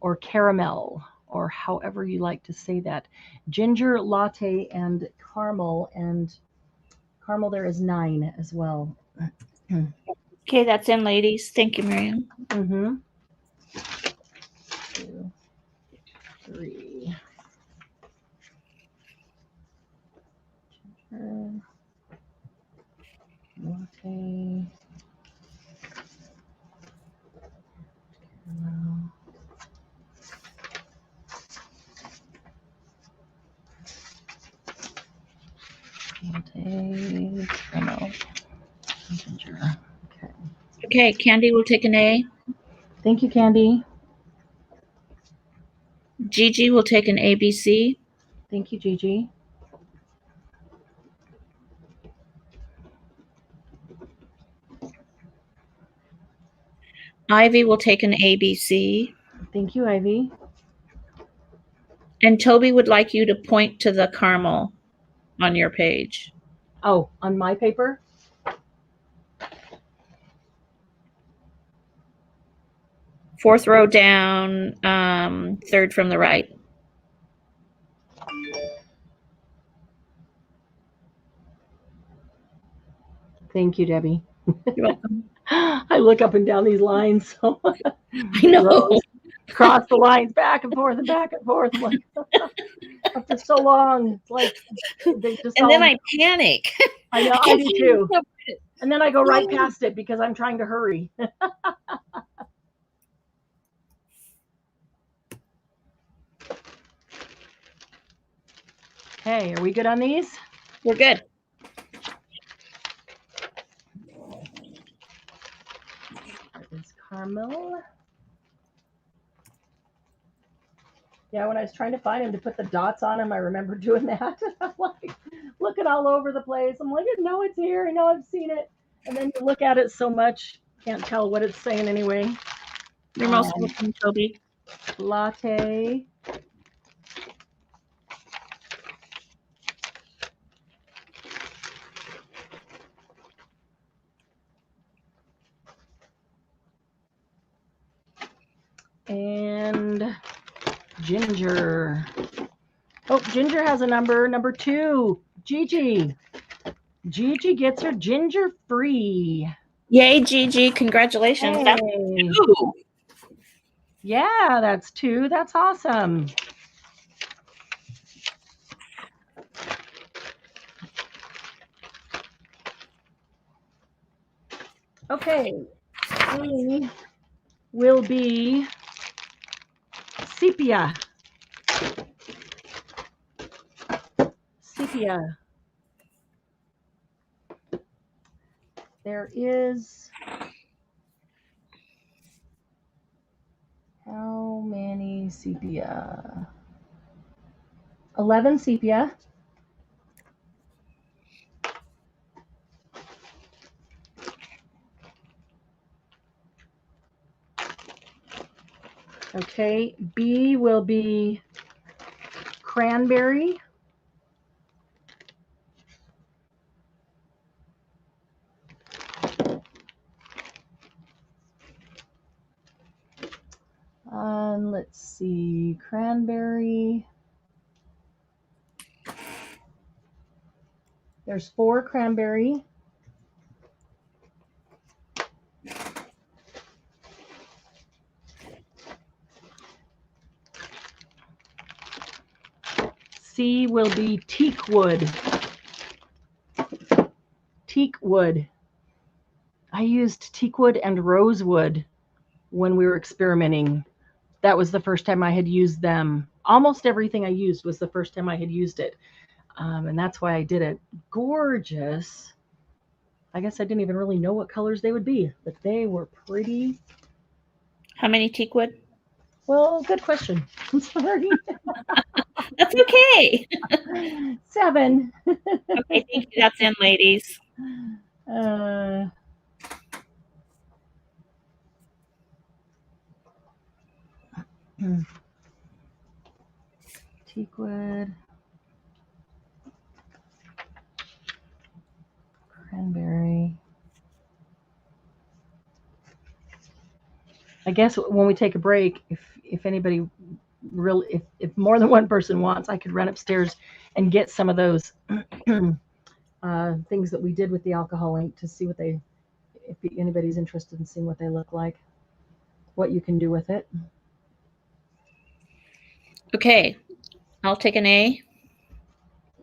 or caramel, or however you like to say that. Ginger, latte, and caramel there is 9 as well. Okay, that's in, ladies. Thank you, Miriam. Mm-hmm. 2, 3. Ginger, latte, caramel. Latte, caramel, ginger. Okay. Okay, Candy will take an A. Thank you, Candy. Gigi will take an ABC. Thank you, Gigi. Ivy will take an ABC. Thank you, Ivy. And Toby would like you to point to the caramel on your page. Oh, on my paper? Fourth row down, third from the right. Thank you, Debbie. You're welcome. I look up and down these lines. So I know. rows, cross the lines back and forth and back and forth. I'm like, after so long, it's like they just And all, then I panic. I know, I do too. And then I go right past it because I'm trying to hurry. Okay, are we good on these? We're good. There is caramel. Yeah, when I was trying to find him to put the dots on him, I remember doing that. I'm like looking all over the place. I'm like, I know it's here. I know I've seen it. And then you look at it so much, can't tell what it's saying anyway. You're most welcome, Toby. Latte. And Ginger. Oh, Ginger has a number 2. Gigi. Gigi gets her ginger free. Yay, Gigi. Congratulations. That's Hey. 2. Yeah, that's 2. That's awesome. Okay. We will be sepia. Sepia. There is how many sepia? 11 sepia. Okay, B will be cranberry. Let's see, cranberry. There's 4 cranberry. C will be teak wood. Teak wood. I used teak wood and rosewood when we were experimenting. That was the first time I had used them. Almost everything I used was the first time I had used it. And that's why I did it. Gorgeous. I guess I didn't even really know what colors they would be, but they were pretty. How many teakwood? Well, good question. I'm sorry. That's okay. 7. Okay, thank you. That's in, ladies. Teakwood. Cranberry. I guess when we take a break, if anybody really, if more than one person wants, I could run upstairs and get some of those things that we did with the alcohol ink to see what they, if anybody's interested in seeing what they look like, what you can do with it. Okay, I'll take an A.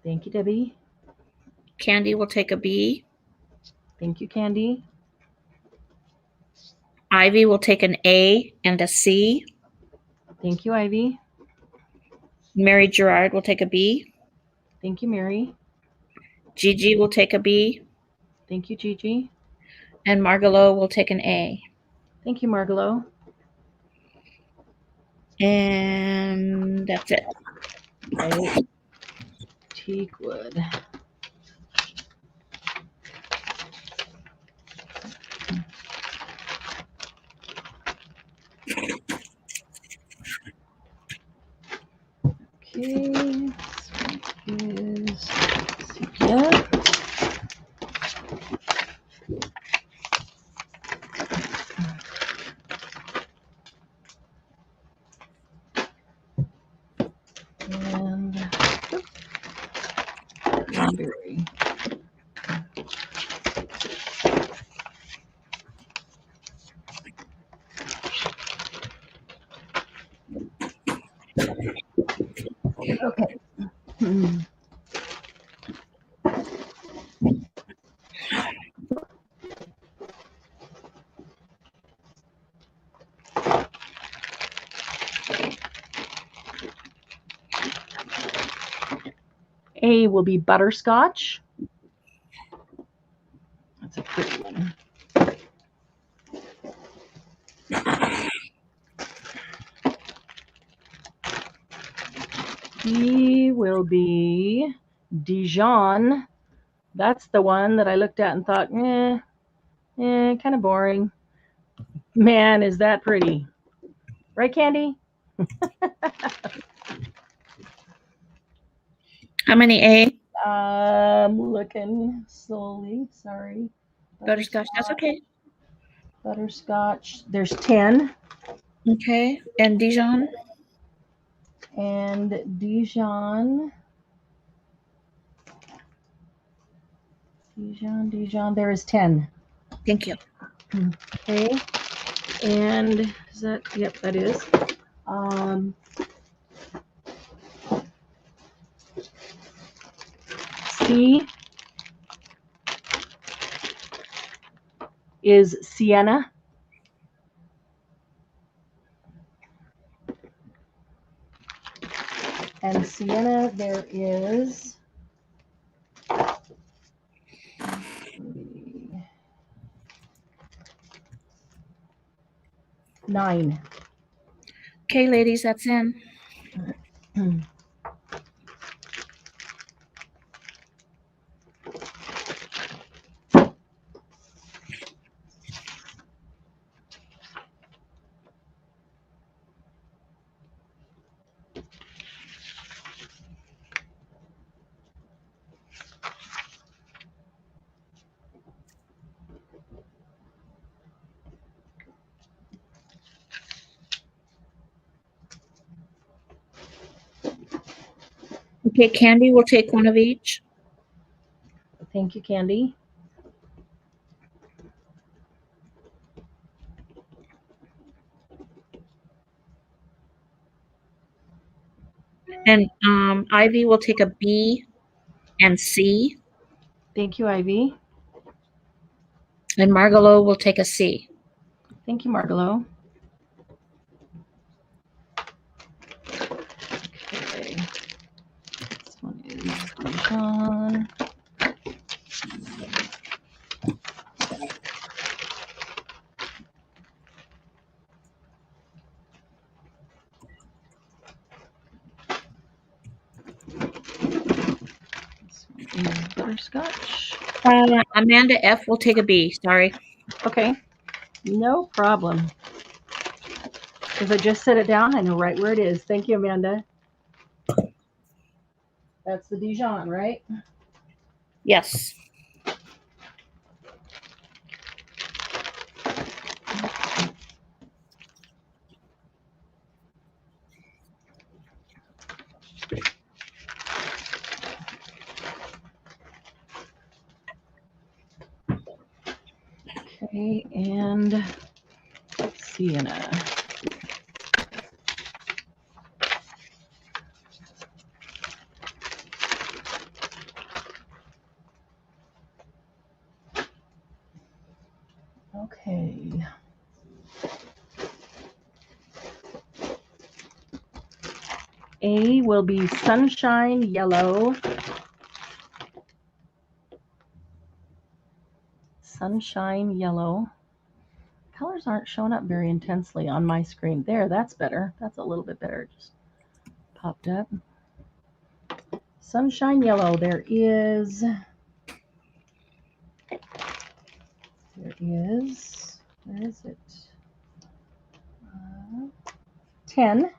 Thank you, Debbie. Candy will take a B. Thank you, Candy. Ivy will take an A and a C. Thank you, Ivy. Mary Gerard will take a B. Thank you, Mary. Gigi will take a B. Thank you, Gigi. And Margalo will take an A. Thank you, Margalo. And that's it. Right. Teakwood. Okay, this one is sepia. And cranberry. Okay. A will be butterscotch. That's a pretty one. B will be Dijon. That's the one that I looked at and thought, kind of boring. Man, is that pretty. Right, Candy? How many A? Looking slowly. Sorry. Butterscotch. That's okay. Butterscotch. There's 10. Okay. And Dijon? And Dijon. Dijon. There is 10. Thank you. Okay. And is that? Yep, that is. C is sienna. And sienna, there is 9. Okay, ladies, that's in. Okay, Candy will take one of each. Thank you, Candy. And Ivy will take a B and C. Thank you, Ivy. And Margalo will take a C. Thank you, Margalo. Okay. This one is Dijon. This one is butterscotch. Amanda F will take a B. Sorry. Okay. No problem. Because I just set it down, I know right where it is. Thank you, Amanda. That's the Dijon, right? Yes. Okay, and sienna. Okay. A will be sunshine yellow. Sunshine Yellow. Colors aren't showing up very intensely on my screen. There, that's better. That's a little bit better. Just popped up. Sunshine Yellow. There is. Where is it? 10.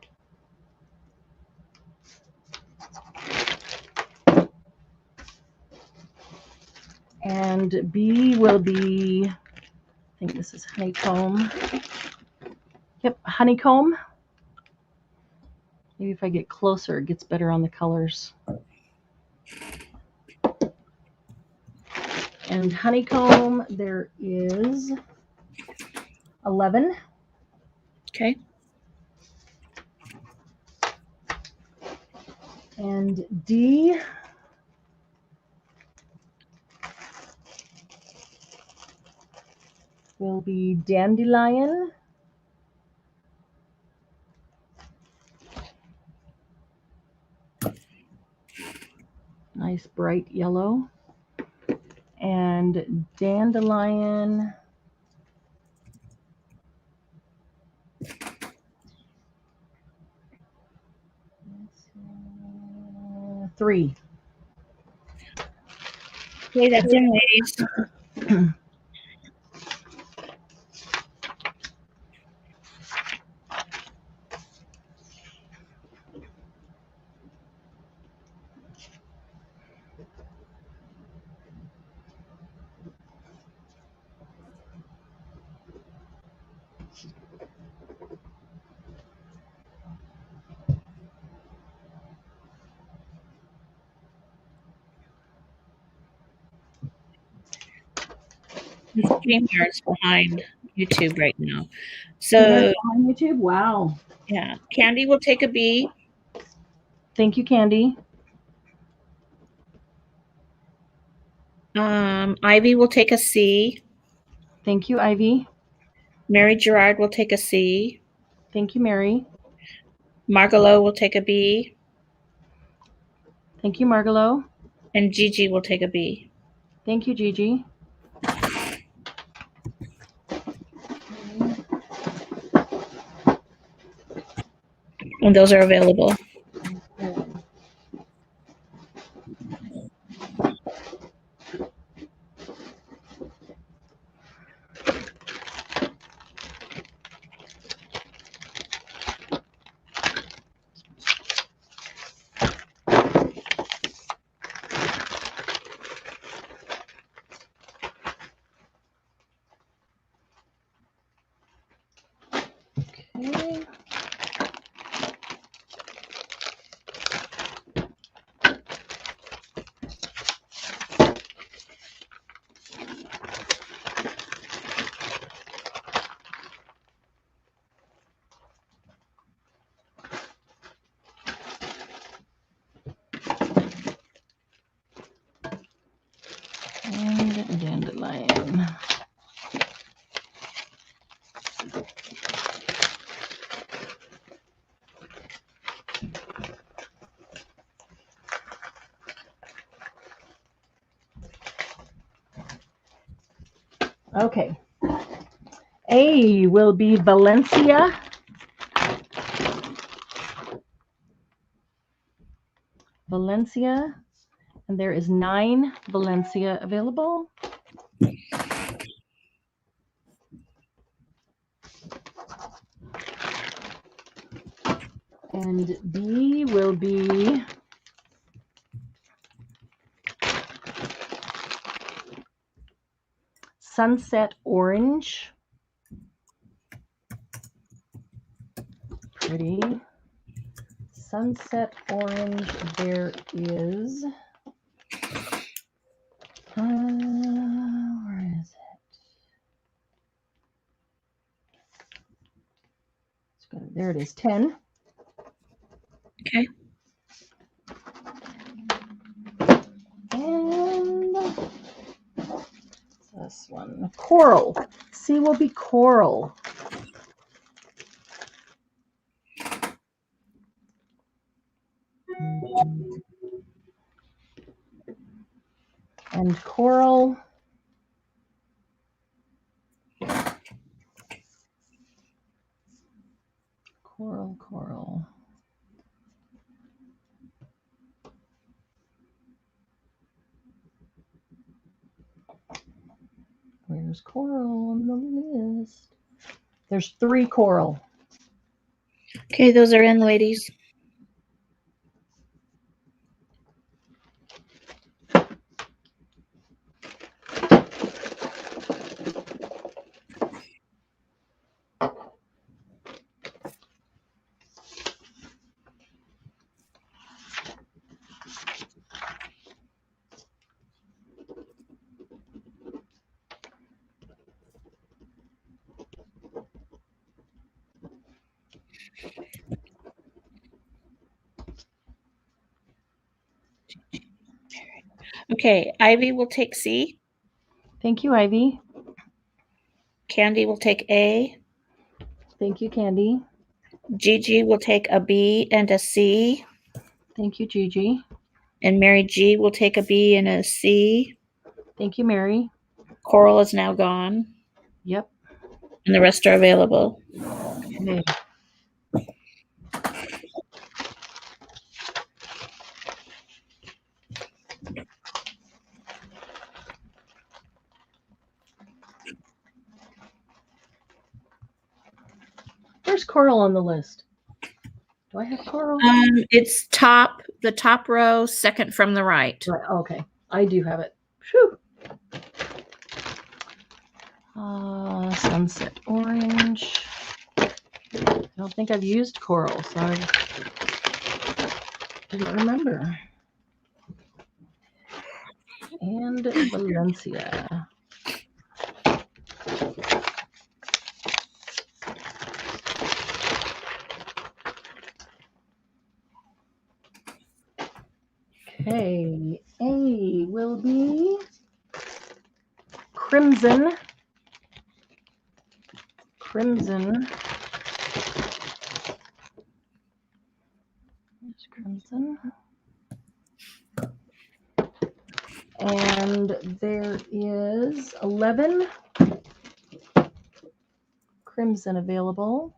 And B will be, I think this is honeycomb. Yep, honeycomb. Maybe if I get closer, it gets better on the colors. And honeycomb, there is 11. Okay. And D will be dandelion. Nice bright yellow. And dandelion. Three. Okay, that's in, ladies. The StreamYard is behind YouTube right now. So, on YouTube? Wow. yeah, Candy will take a B. Thank you, Candy. Ivy will take a C. Thank you, Ivy. Mary Gerard will take a C. Thank you, Mary. Margalo will take a B. Thank you, Margalo. And Gigi will take a B. Thank you, Gigi. And those are available. Okay. And dandelion. Okay. A will be Valencia. Valencia. And there is 9 Valencia available. And B will be Sunset Orange. Pretty. Sunset Orange, there is, where is it? Let's go, there it is, 10. Okay. And this one, coral. C will be coral. And coral Coral. Where's coral on the list? There's 3 coral. Okay, those are in, ladies. Okay, Ivy will take C. Thank you, Ivy. Candy will take A. Thank you, Candy. Gigi will take a B and a C. Thank you, Gigi. And Mary G will take a B and a C. Thank you, Mary. Coral is now gone. Yep. And the rest are available. Okay. Where's coral on the list? Do I have coral? It's the top row, second from the right. Right, okay, I do have it. Phew. Sunset orange. I don't think I've used coral, so I didn't remember. And Valencia. Okay, A will be crimson. Crimson. There's crimson. And there is 11 crimson available.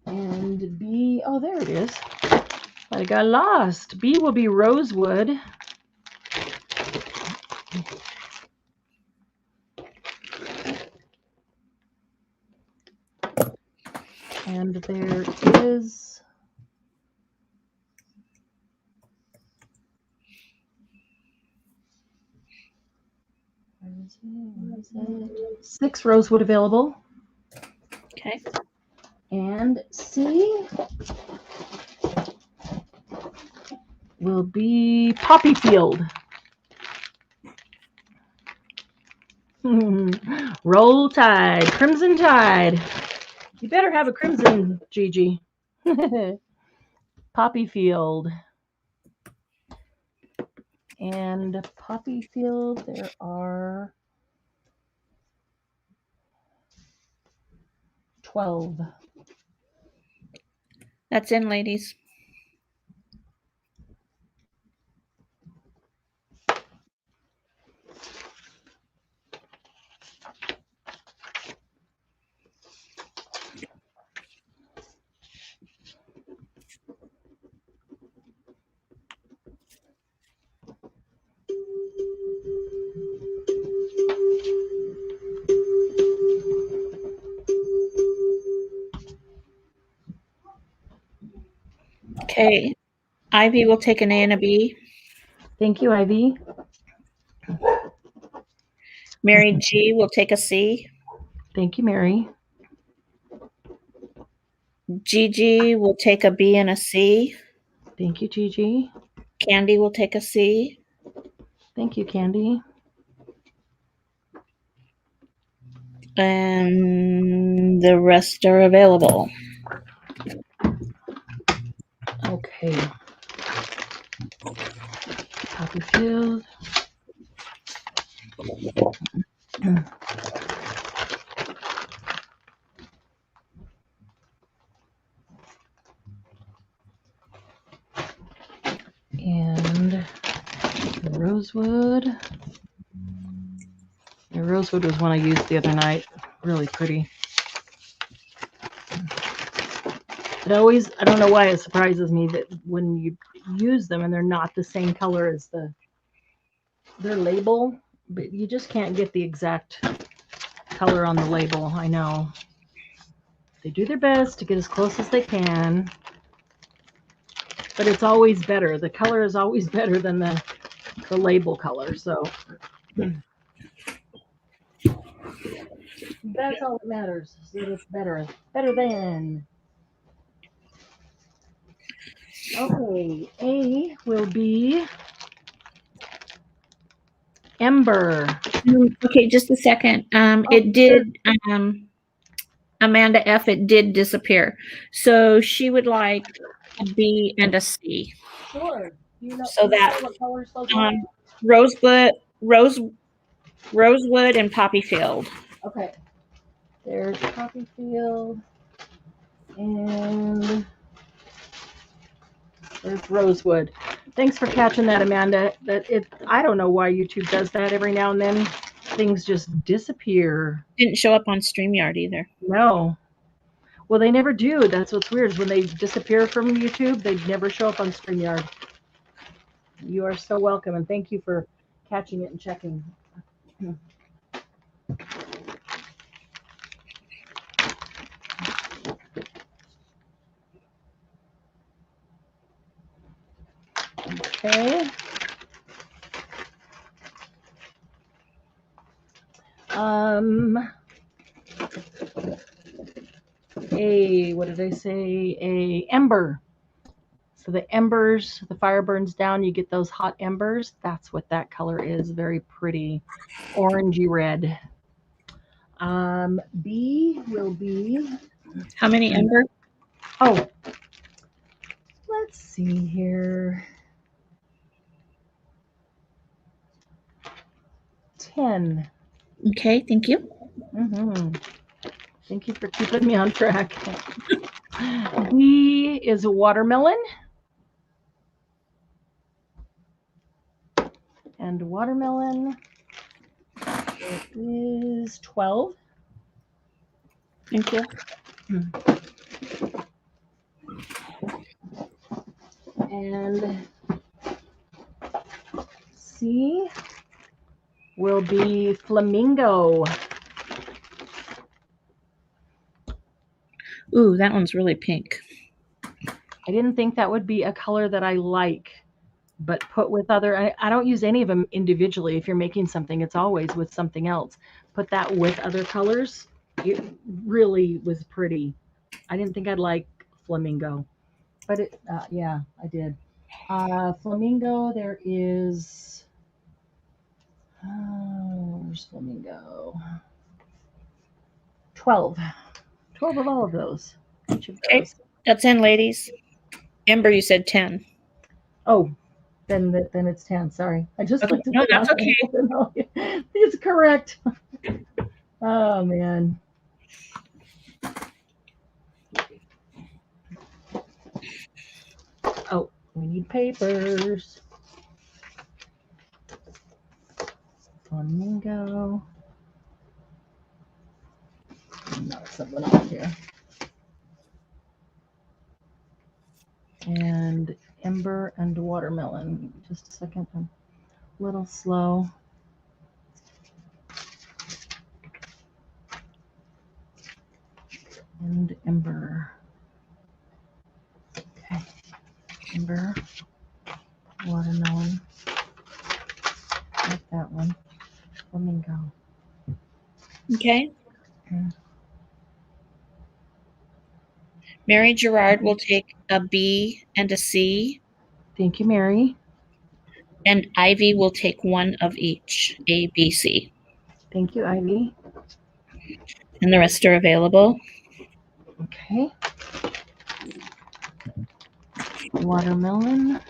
And B, oh, there it is. I got lost. B will be rosewood. And there is where is it? 6 rosewood available. Okay. And C will be poppy field. Roll tide, crimson tide. You better have a crimson, Gigi. Poppy field. And poppy field, there are 12. That's in, ladies. Okay. Ivy will take an A and a B. Thank you, Ivy. Mary G will take a C. Thank you, Mary. Gigi will take a B and a C. Thank you, Gigi. Candy will take a C. Thank you, Candy. And the rest are available. Okay. Poppy field. And Rosewood. Yeah, rosewood was one I used the other night. Really pretty. It always, I don't know why it surprises me that when you use them and they're not the same color as their label, but you just can't get the exact color on the label. I know. They do their best to get as close as they can, but it's always better. The color is always better than the label color. So that's all that matters. Is that it's better than. Okay, A will be Ember. Okay, just a second. It did, Amanda F., it did disappear. So she would like a B and a C. Sure. You know, So that what colors those are? rosewood and poppy field. Okay. There's Poppy Field and there's Rosewood. Thanks for catching that, Amanda. I don't know why YouTube does that every now and then. Things just disappear. Didn't show up on StreamYard either. No. Well, they never do. That's what's weird. When they disappear from YouTube, they never show up on StreamYard. You are so welcome, and thank you for catching it and checking. Okay. What did I say? A ember. So the embers, the fire burns down, you get those hot embers. That's what that color is. Very pretty, orangey red. B will be. How many ember? Oh, let's see here. 10. Okay, thank you. Mm-hmm. Thank you for keeping me on track. D is a watermelon. And watermelon is 12. Thank you. And C will be flamingo. Ooh, that one's really pink. I didn't think that would be a color that I like, but put with other, I don't use any of them individually. If you're making something, it's always with something else. Put that with other colors. It really was pretty. I didn't think I'd like flamingo, but it, yeah, I did. Flamingo, there is, where's flamingo? 12. 12 of all of those. Each of Okay, those. that's in, ladies. Ember, you said 10. Oh, then it's 10. Sorry. I just Okay. looked at No, the that's okay. No, it's correct. Oh, man. Oh, we need papers. Flamingo. Knock something off here. And ember and watermelon. Just a second. I'm a little slow. And ember. Okay. Ember. Watermelon. Like that one. Flamingo. Okay. Okay. Mary Gerard will take a B and a C, Thank you, Mary. and Ivy will take one of each, A, B, C. Thank you, Ivy. And the rest are available. Okay. Watermelon.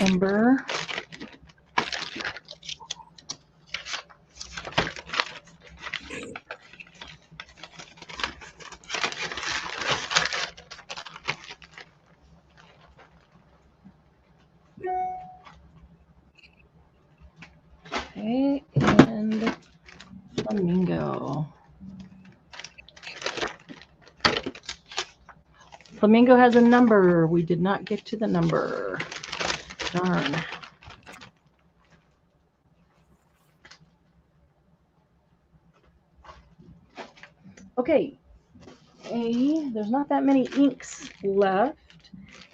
Ember. Okay, and Flamingo. Flamingo has a number. We did not get to the number. Darn. Okay. A, there's not that many inks left.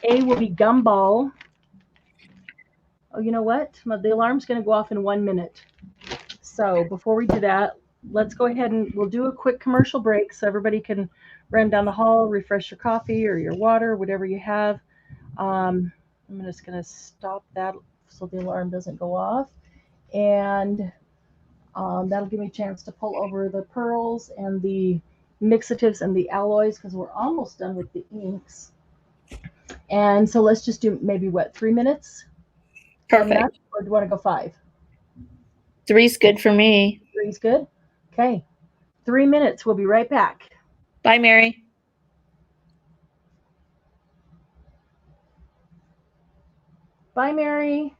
A will be Gumball. Oh, you know what? The alarm's going to go off in 1 minute. So before we do that, let's go ahead and we'll do a quick commercial break so everybody can run down the hall, refresh your coffee or your water, whatever you have. I'm just going to stop that so the alarm doesn't go off. And that'll give me a chance to pull over the pearls and the mixatives and the alloys because we're almost done with the inks. And so let's just do maybe what, 3 minutes? Perfect. Or do you want to go 5? 3's good for me. 3's good? Okay. 3 minutes. We'll be right back. Bye, Mary. Bye, Mary.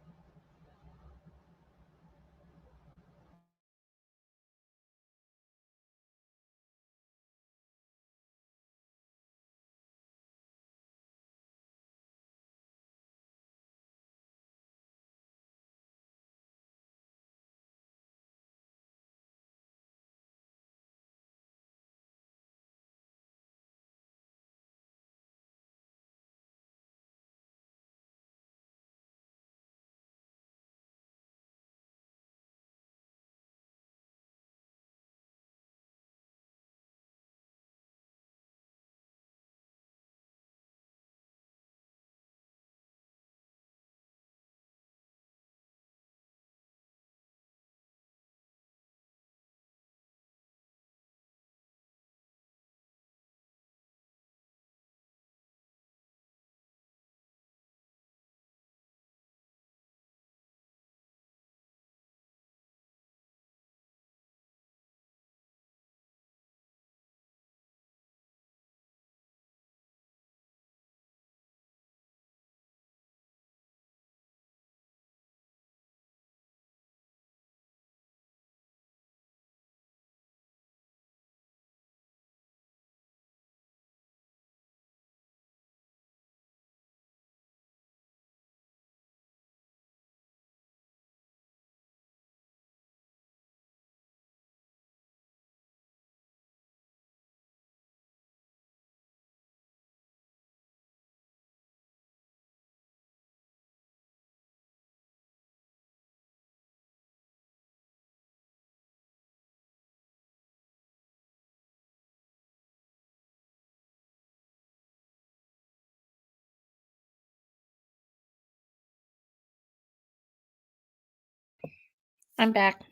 I'm back.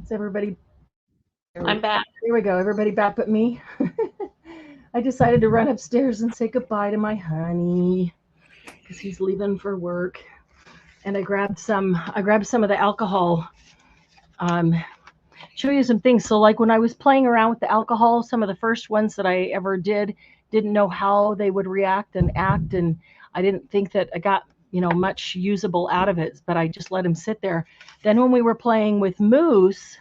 Is everybody? I'm back. Here we go. Everybody back but me. I decided to run upstairs and say goodbye to my honey because he's leaving for work. And I grabbed some of the alcohol. Show you some things. So like when I was playing around with the alcohol, some of the first ones that I ever didn't know how they would react and act, and I didn't think that I got much usable out of it, but I just let them sit there. Then when we were playing with mousse,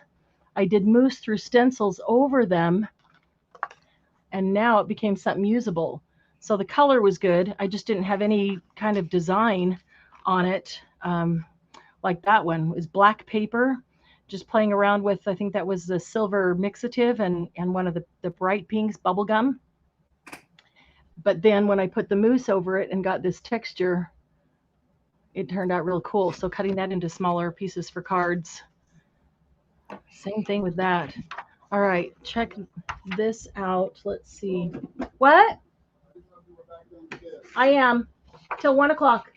I did mousse through stencils over them, and now it became something usable. So the color was good. I just didn't have any kind of design on it. Like that one was black paper, just playing around with, I think that was the silver mixative and one of the bright pinks bubble gum. But then when I put the mousse over it and got this texture, it turned out real cool. So cutting that into smaller pieces for cards. Same thing with that. All right, check this out. Let's see. What? I am till 1 o'clock.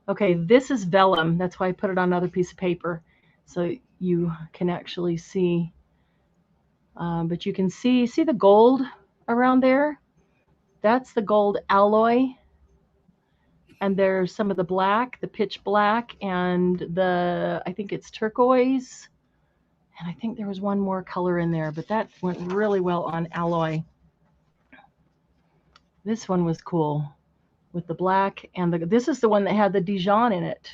Okay, this is vellum. That's why I put it on another piece of paper, so you can actually see. But you can see the gold around there. That's the gold alloy. And there's some of the black, the pitch black, and I think it's turquoise. And I think there was one more color in there, but that went really well on alloy. This one was cool with the black, and this is the one that had the Dijon in it.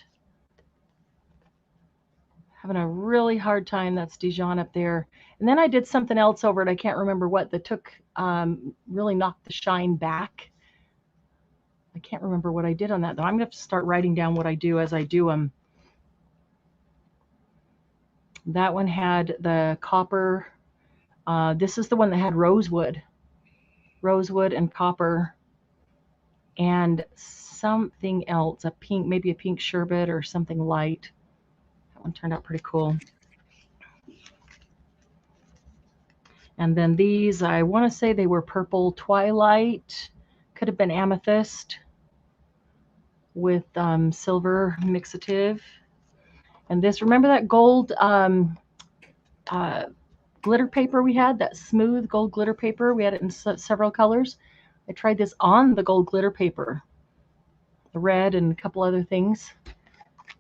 Having a really hard time. That's Dijon up there. And then I did something else over it. I can't remember what, that took, really knocked the shine back. I can't remember what I did on that, though. I'm going to have to start writing down what I do as I do them. That one had the copper. This is the one that had rosewood and copper and something else, a pink, maybe a pink sherbet or something light. That one turned out pretty cool. And then these, I want to say they were purple twilight, could have been amethyst with silver mixative. And this, remember that gold glitter paper we had, that smooth gold glitter paper? We had it in several colors. I tried this on the gold glitter paper, the red and a couple other things.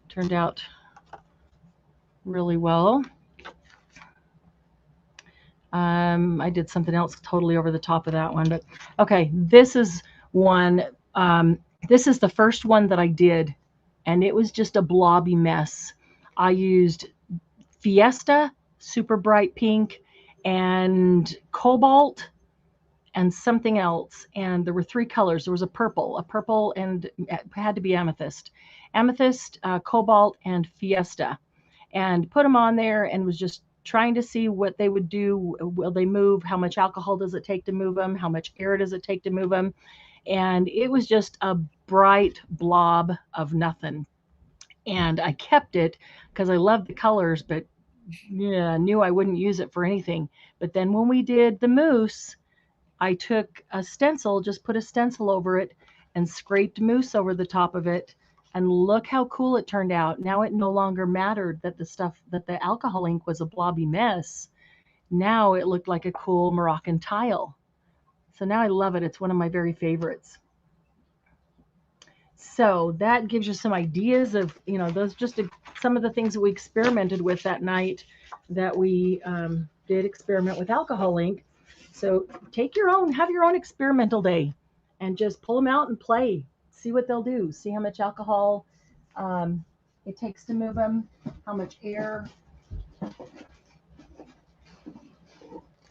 Turned out really well. I did something else totally over the top of that one, but okay, this is one. This is the first one that I did, and it was just a blobby mess. I used Fiesta, super bright pink, and cobalt, and something else. And there were 3 colors. There was a purple, and it had to be amethyst, cobalt, and Fiesta. And put them on there and was just trying to see what they would do. Will they move? How much alcohol does it take to move them? How much air does it take to move them? And it was just a bright blob of nothing. And I kept it because I loved the colors, but yeah, knew I wouldn't use it for anything. But then when we did the mousse, I took a stencil, just put a stencil over it and scraped mousse over the top of it. And look how cool it turned out. Now it no longer mattered that the alcohol ink was a blobby mess. Now it looked like a cool Moroccan tile. So now I love it. It's one of my very favorites. So that gives you some ideas of, those just some of the things that we experimented with that night that we did experiment with alcohol ink. So have your own experimental day and just pull them out and play. See what they'll do. See how much alcohol it takes to move them, how much air.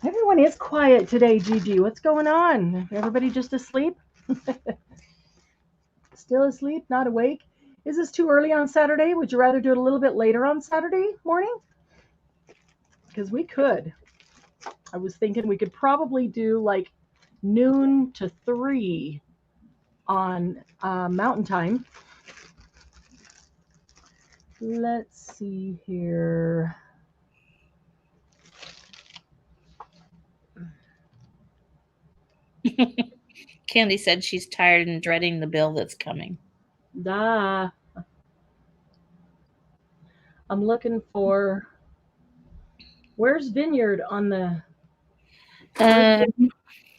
Everyone is quiet today, Gigi. What's going on? Everybody just asleep? Still asleep? Not awake? Is this too early on Saturday? Would you rather do it a little bit later on Saturday morning? Because we could. I was thinking we could probably do like noon to 3 on Mountain Time. Let's see here. Candy said she's tired and dreading the bill that's coming. Ah, I'm looking for, where's vineyard on the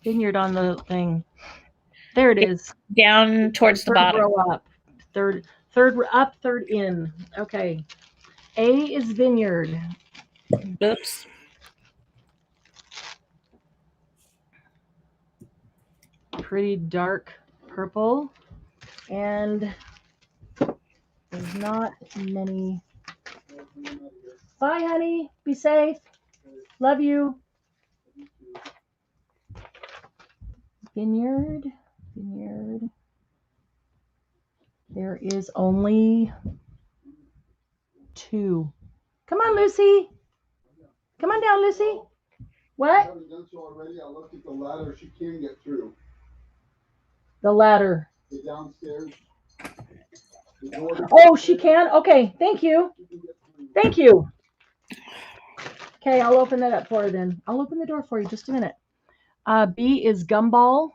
vineyard on the thing? There it is. Down towards the Third bottom. row up. Third up, third in. Okay. A is vineyard. Oops. Pretty dark purple. And there's not many. Bye, honey. Be safe. Love you. Vineyard. There is only 2. Come on, Lucy. Come on down, Lucy. I What? haven't done so already. I looked at the ladder. She can get through. The ladder. The downstairs. The door. Oh, she can? Okay. Thank you. She can get through. Thank you. Okay, I'll open that up for her then. I'll open the door for you. Just a minute. B is gumball.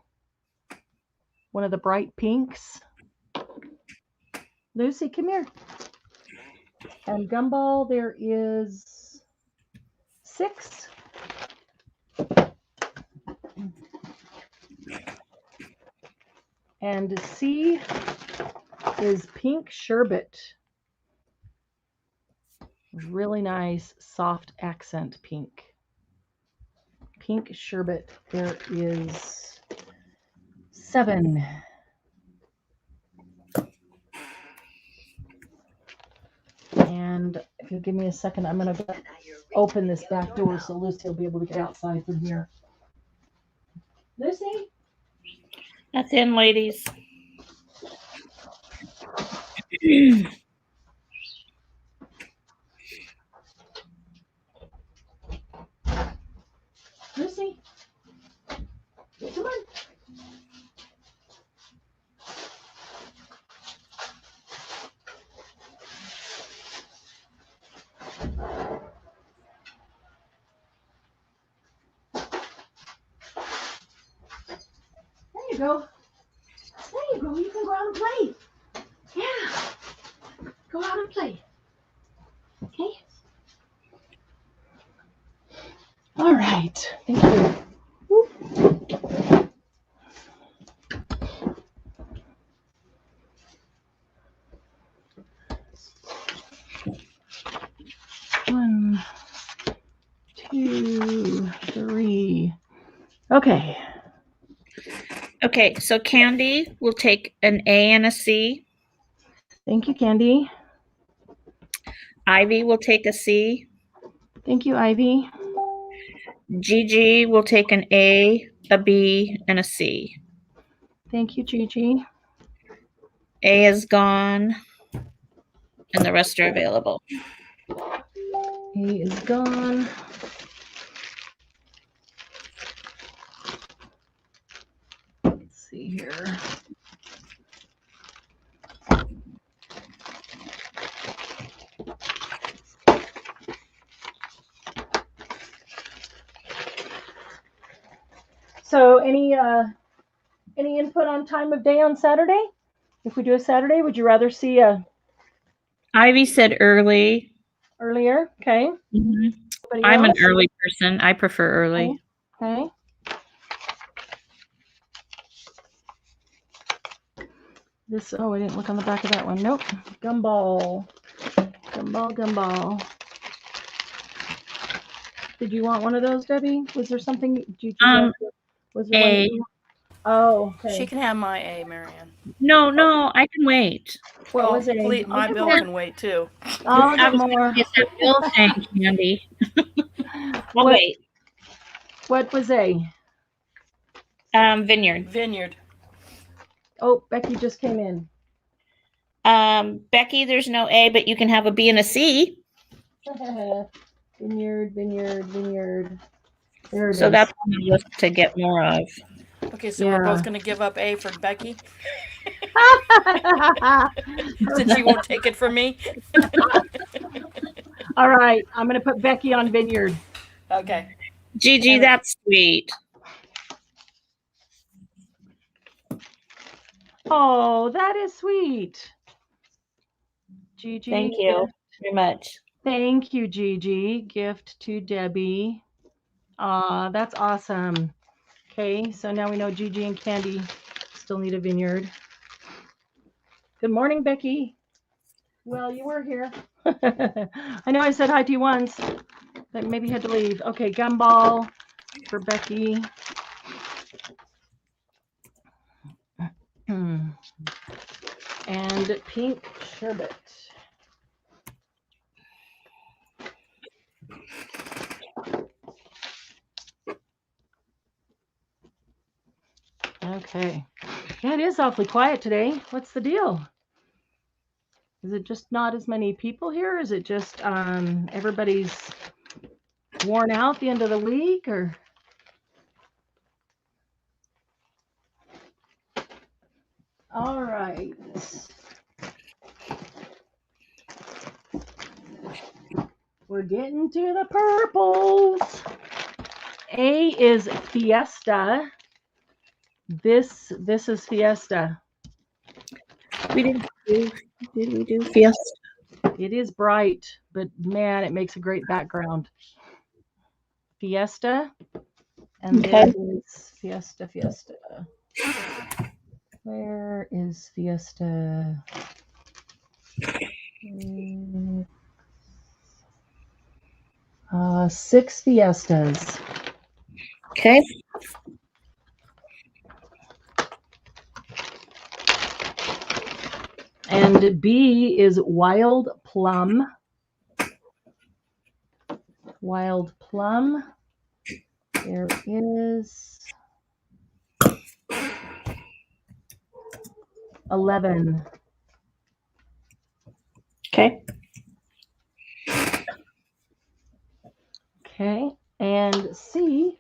One of the bright pinks. Lucy, come here. And gumball, there is 6. And C is pink sherbet. Really nice, soft accent pink. Pink sherbet, there is 7. And if you'll give me a second, I'm going to open this back door so Lucy will be able to get outside from here. Lucy? That's in, ladies. Lucy? Come on. There you go. There you go. You can go out and play. Yeah. Go out and play. Okay. All right. Thank you. Whoop. One, 2, 3. Okay. Okay, so Candy will take an A and a C. Thank you, Candy. Ivy will take a C. Thank you, Ivy. Gigi will take an A, a B, and a C. Thank you, Gigi. A is gone, and the rest are available. A is gone. Let's see here. So any input on time of day on Saturday? If we do a Saturday, would you rather see a Ivy said early. earlier? Okay. Mhm. Anybody I'm an else? early person. I prefer early. Okay. This, oh, I didn't look on the back of that one. Nope. Gumball. Gumball. Did you want one of those, Debbie? Was there something? Was there A. one? Oh, okay. She can have my A, Marianne. No, I can wait. What was it? Please, my Okay, bill more. can wait too. I'll I get was more. Get that bill thing, Candy. I'll What- wait. What was A? Vineyard. Vineyard. Oh, Becky just came in. Becky, there's no A, but you can have a B and a C. Vineyard. There it So is. that's on the list to get more of. Okay, so Yeah. we're both going to give up A for Becky since she won't take it from me. All right, I'm going to put Becky on Vineyard. Okay. Gigi, that's sweet. Oh, that is sweet. Gigi. Thank you very much. Thank you, Gigi. Gift to Debbie. That's awesome. Okay, so now we know Gigi and Candy still need a vineyard. Good morning, Becky. Well, you were here. I know I said hi to you once, but maybe you had to leave. Okay, gumball for Becky. And pink sherbet. Okay. Yeah, it is awfully quiet today. What's the deal? Is it just not as many people here? Is it just everybody's worn out the end of the week, or? All right. We're getting to the purples. A is Fiesta. This is Fiesta. Did we do Fiesta? It is bright, but man, it makes a great background. Fiesta. And Okay. there is Fiesta. Where is Fiesta? 6 Fiestas. Okay. And B is Wild Plum. Wild Plum. There is 11. Okay. Okay. And C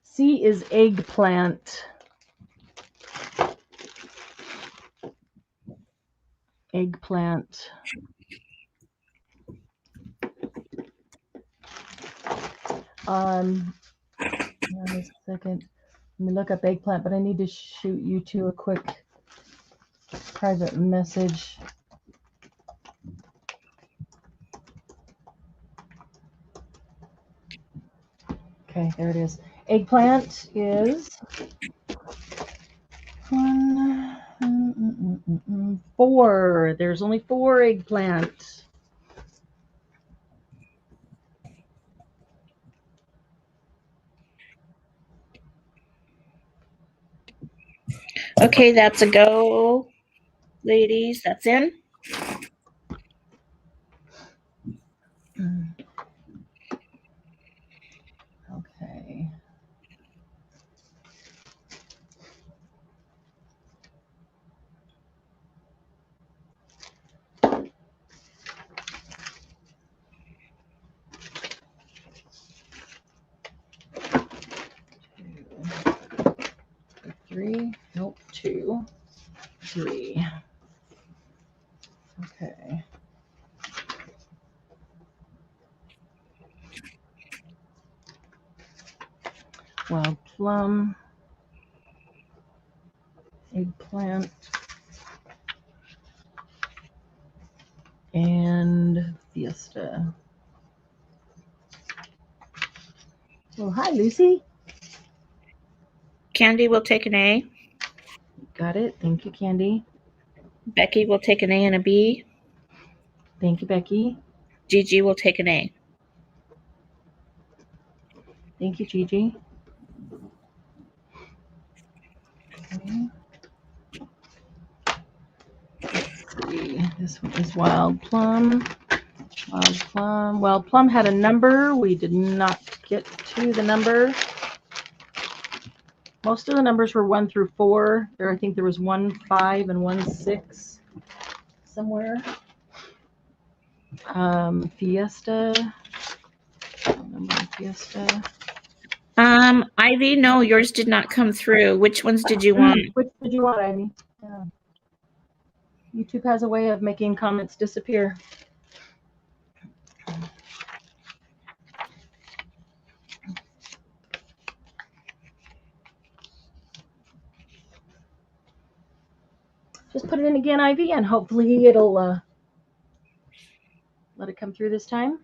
C is eggplant. Eggplant. A second. Let me look up eggplant, but I need to shoot you two a quick private message. Okay, there it is. Eggplant is 4. There's only 4 eggplant. Okay, that's a go, ladies. That's in. Okay. Three. Nope. 2. 3. Okay. Wild plum. Eggplant. And Fiesta. Well, hi, Lucy. Candy will take an A. Got it. Thank you, Candy. Becky will take an A and a B. Thank you, Becky. Gigi will take an A. Thank you, Gigi. Okay. Let's see. This one is wild plum. Wild plum. Wild plum had a number. We did not get to the number. Most of the numbers were 1 through 4. I think there was 1, 5, and 1, 6 somewhere. Fiesta. Fiesta. Ivy, no, yours did not come through. Which ones did you want? Which did you want, Ivy? Yeah. YouTube has a way of making comments disappear. Just put it in again, Ivy, and hopefully it'll let it come through this time.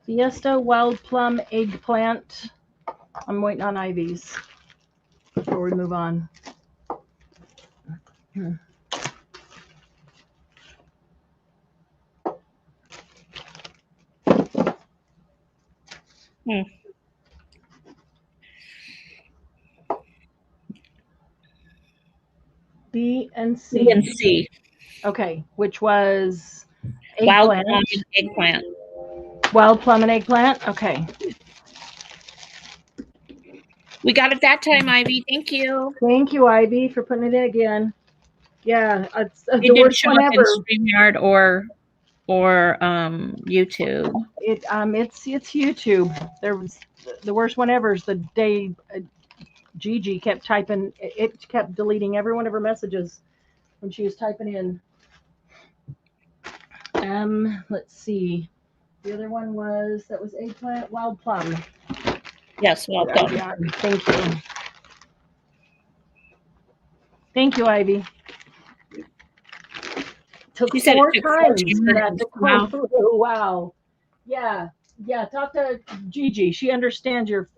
Fiesta, wild plum, eggplant. I'm waiting on Ivy's before we move on. B and C. B and C. Okay, which was Wild eggplant. plum and eggplant. Wild plum and eggplant. Okay. We got it that time, Ivy. Thank you. Thank you, Ivy, for putting it in again. Yeah, it's It the didn't worst show one up ever. in StreamYard or YouTube. It's YouTube. There was the worst one ever is the day Gigi kept typing. It kept deleting every one of her messages when she was typing in. Let's see. The other one was eggplant, wild plum. Yes, welcome. Yeah, thank you. Thank you, Ivy. Took She said it 4 took times 14 for that minutes. to come through. Wow. Yeah. Talk to Gigi. She understands your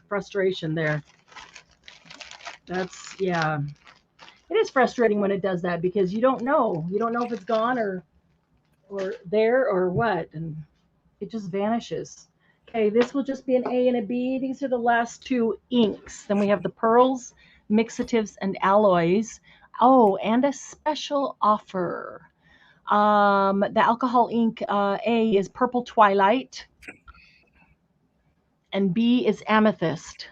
frustration there. Yeah. It is frustrating when it does that because you don't know. You don't know if it's gone or there or what, and it just vanishes. Okay, this will just be an A and a B. These are the last 2 inks. Then we have the pearls, mixatives, and alloys. Oh, and a special offer. The alcohol ink A is Purple Twilight, and B is Amethyst.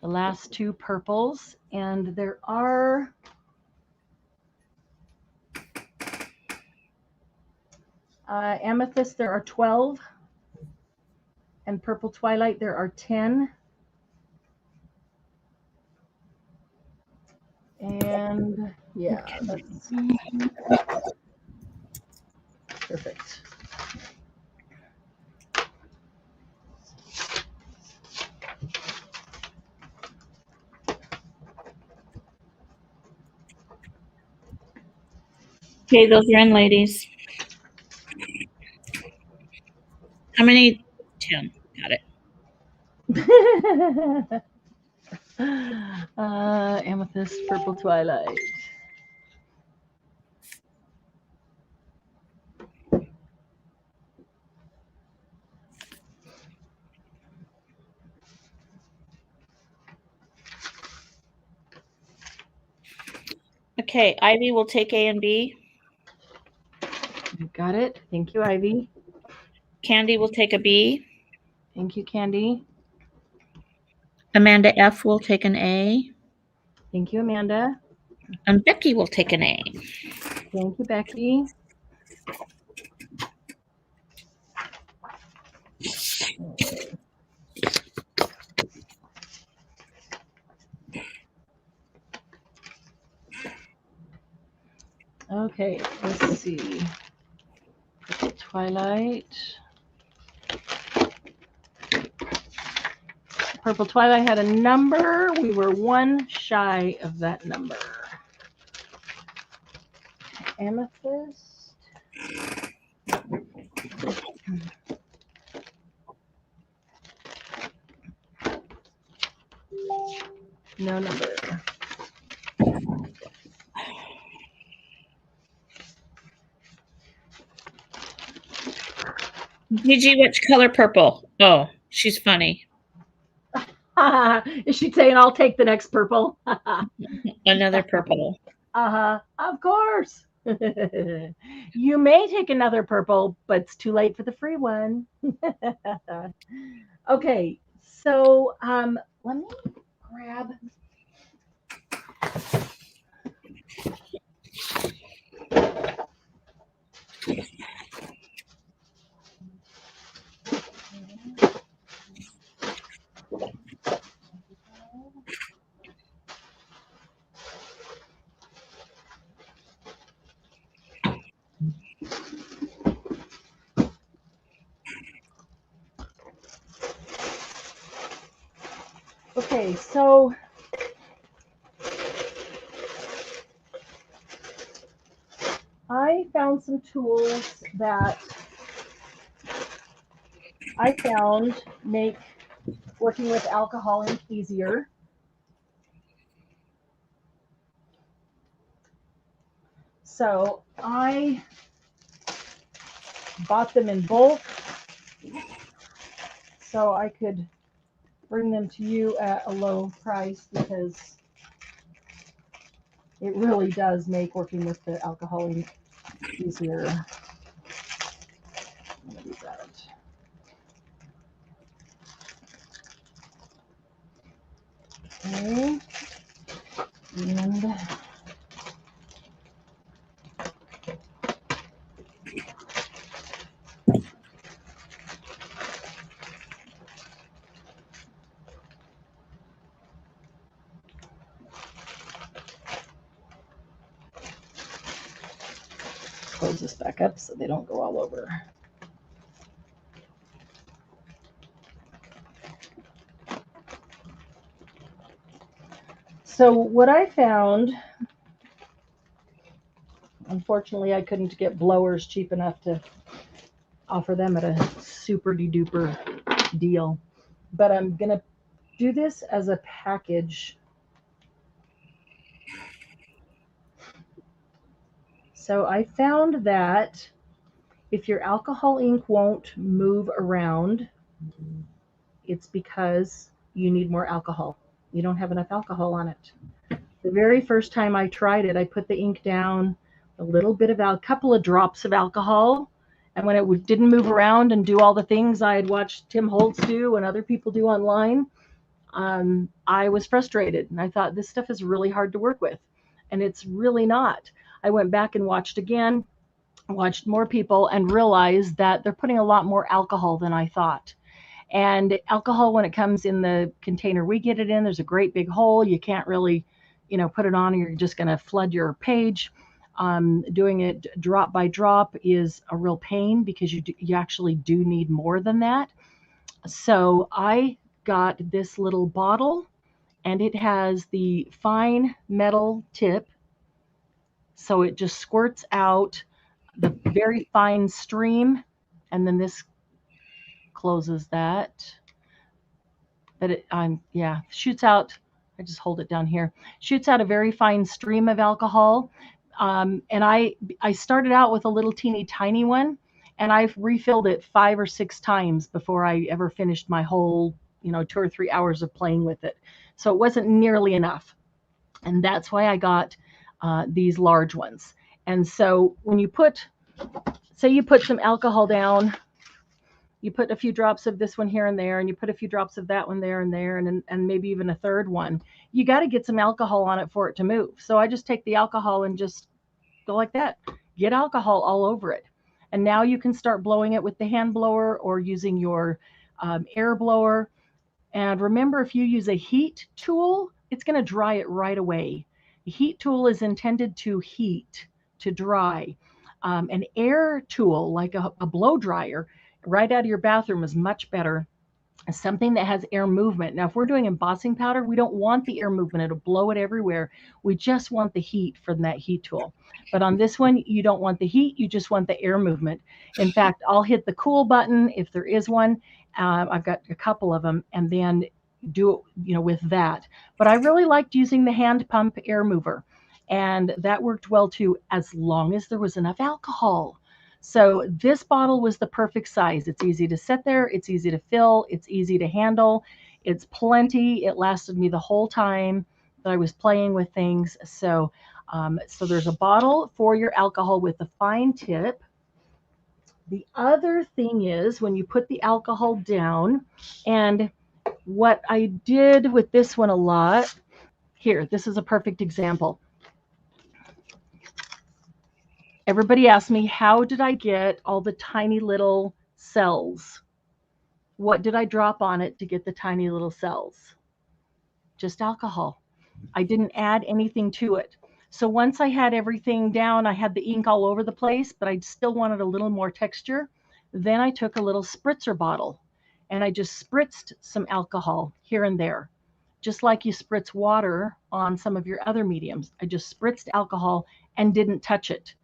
The last 2 purples, and there are Amethyst, there are 12, and Purple Twilight, there are 10. And yeah, let's see. Perfect. Okay, those are in, ladies. How many? 10. Got it. Amethyst, Purple Twilight. Okay, Ivy will take A and B. Got it. Thank you, Ivy. Candy will take a B. Thank you, Candy. Amanda F will take an A. Thank you, Amanda. And Becky will take an A. Thank you, Becky. Okay, let's see. Purple Twilight. Purple Twilight had a number. We were 1 shy of that number. Amethyst. No number. Gigi, which color purple? Oh, she's funny. Is she saying I'll take the next purple? Another purple. Of course. You may take another purple, but it's too late for the free one. Okay, so let me grab. Okay, so I found some tools that I found make working with alcohol ink easier. So I bought them in bulk so I could bring them to you at a low price, because it really does make working with the alcohol ink easier. I'm gonna do that. Okay. And close this back up so they don't go all over. So what I found, unfortunately, I couldn't get blowers cheap enough to offer them at a super duper deal, but I'm gonna do this as a package. So I found that if your alcohol ink won't move around, it's because you need more alcohol. You don't have enough alcohol on it. The very first time I tried it, I put the ink down, a little bit of a couple of drops of alcohol, and when it didn't move around and do all the things I had watched Tim Holtz do and other people do online, I was frustrated, and I thought, this stuff is really hard to work with, and it's really not. I went back and watched again, watched more people, and realized that they're putting a lot more alcohol than I thought. And alcohol, when it comes in the container we get it in, there's a great big hole. You can't really, put it on, and you're just going to flood your page. Doing it drop by drop is a real pain, because you actually do need more than that. So I got this little bottle, and it has the fine metal tip. So it just squirts out the very fine stream, and then this closes that. But it shoots out. I just hold it down here. Shoots out a very fine stream of alcohol. And I started out with a little teeny tiny one, and I've refilled it 5 or 6 times before I ever finished my whole 2 or 3 hours of playing with it. So it wasn't nearly enough, and that's why I got these large ones. And so when you say you put some alcohol down, you put a few drops of this one here and there, and you put a few drops of that one there and there, and maybe even a third one. You got to get some alcohol on it for it to move. So I just take the alcohol and just go like that. Get alcohol all over it. And now you can start blowing it with the hand blower or using your air blower. And remember, if you use a heat tool, it's going to dry it right away. The heat tool is intended to heat, to dry. An air tool, like a blow dryer, right out of your bathroom, is much better. Something that has air movement. Now, if we're doing embossing powder, we don't want the air movement. It'll blow it everywhere. We just want the heat from that heat tool. But on this one, you don't want the heat. You just want the air movement. In fact, I'll hit the cool button if there is one. I've got a couple of them, and then do it, with that. But I really liked using the hand pump air mover, and that worked well too, as long as there was enough alcohol. So this bottle was the perfect size. It's easy to set there. It's easy to fill. It's easy to handle. It's plenty. It lasted me the whole time that I was playing with things. So there's a bottle for your alcohol with a fine tip. The other thing is, when you put the alcohol down, and what I did with this one a lot, here, this is a perfect example. Everybody asked me, how did I get all the tiny little cells? What did I drop on it to get the tiny little cells? Just alcohol. I didn't add anything to it. So once I had everything down, I had the ink all over the place, but I still wanted a little more texture. Then I took a little spritzer bottle, and I just spritzed some alcohol here and there. just like you spritz water on some of your other mediums. I just spritzed alcohol and didn't touch it.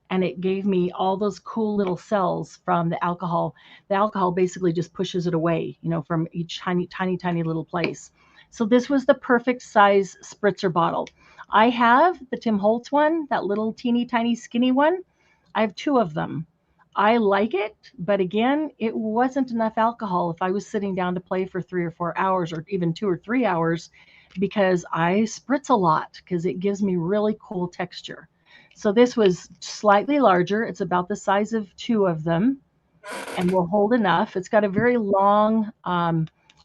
And it gave me all those cool little cells from the alcohol. The alcohol basically just pushes it away, from each tiny, tiny, tiny little place. So this was the perfect size spritzer bottle. I have the Tim Holtz one, that little teeny tiny skinny one. I have 2 of them. I like it, but again, it wasn't enough alcohol if I was sitting down to play for 3 or 4 hours, or even 2 or 3 hours, because I spritz a lot because it gives me really cool texture. So this was slightly larger. It's about the size of 2 of them and will hold enough. It's got a very long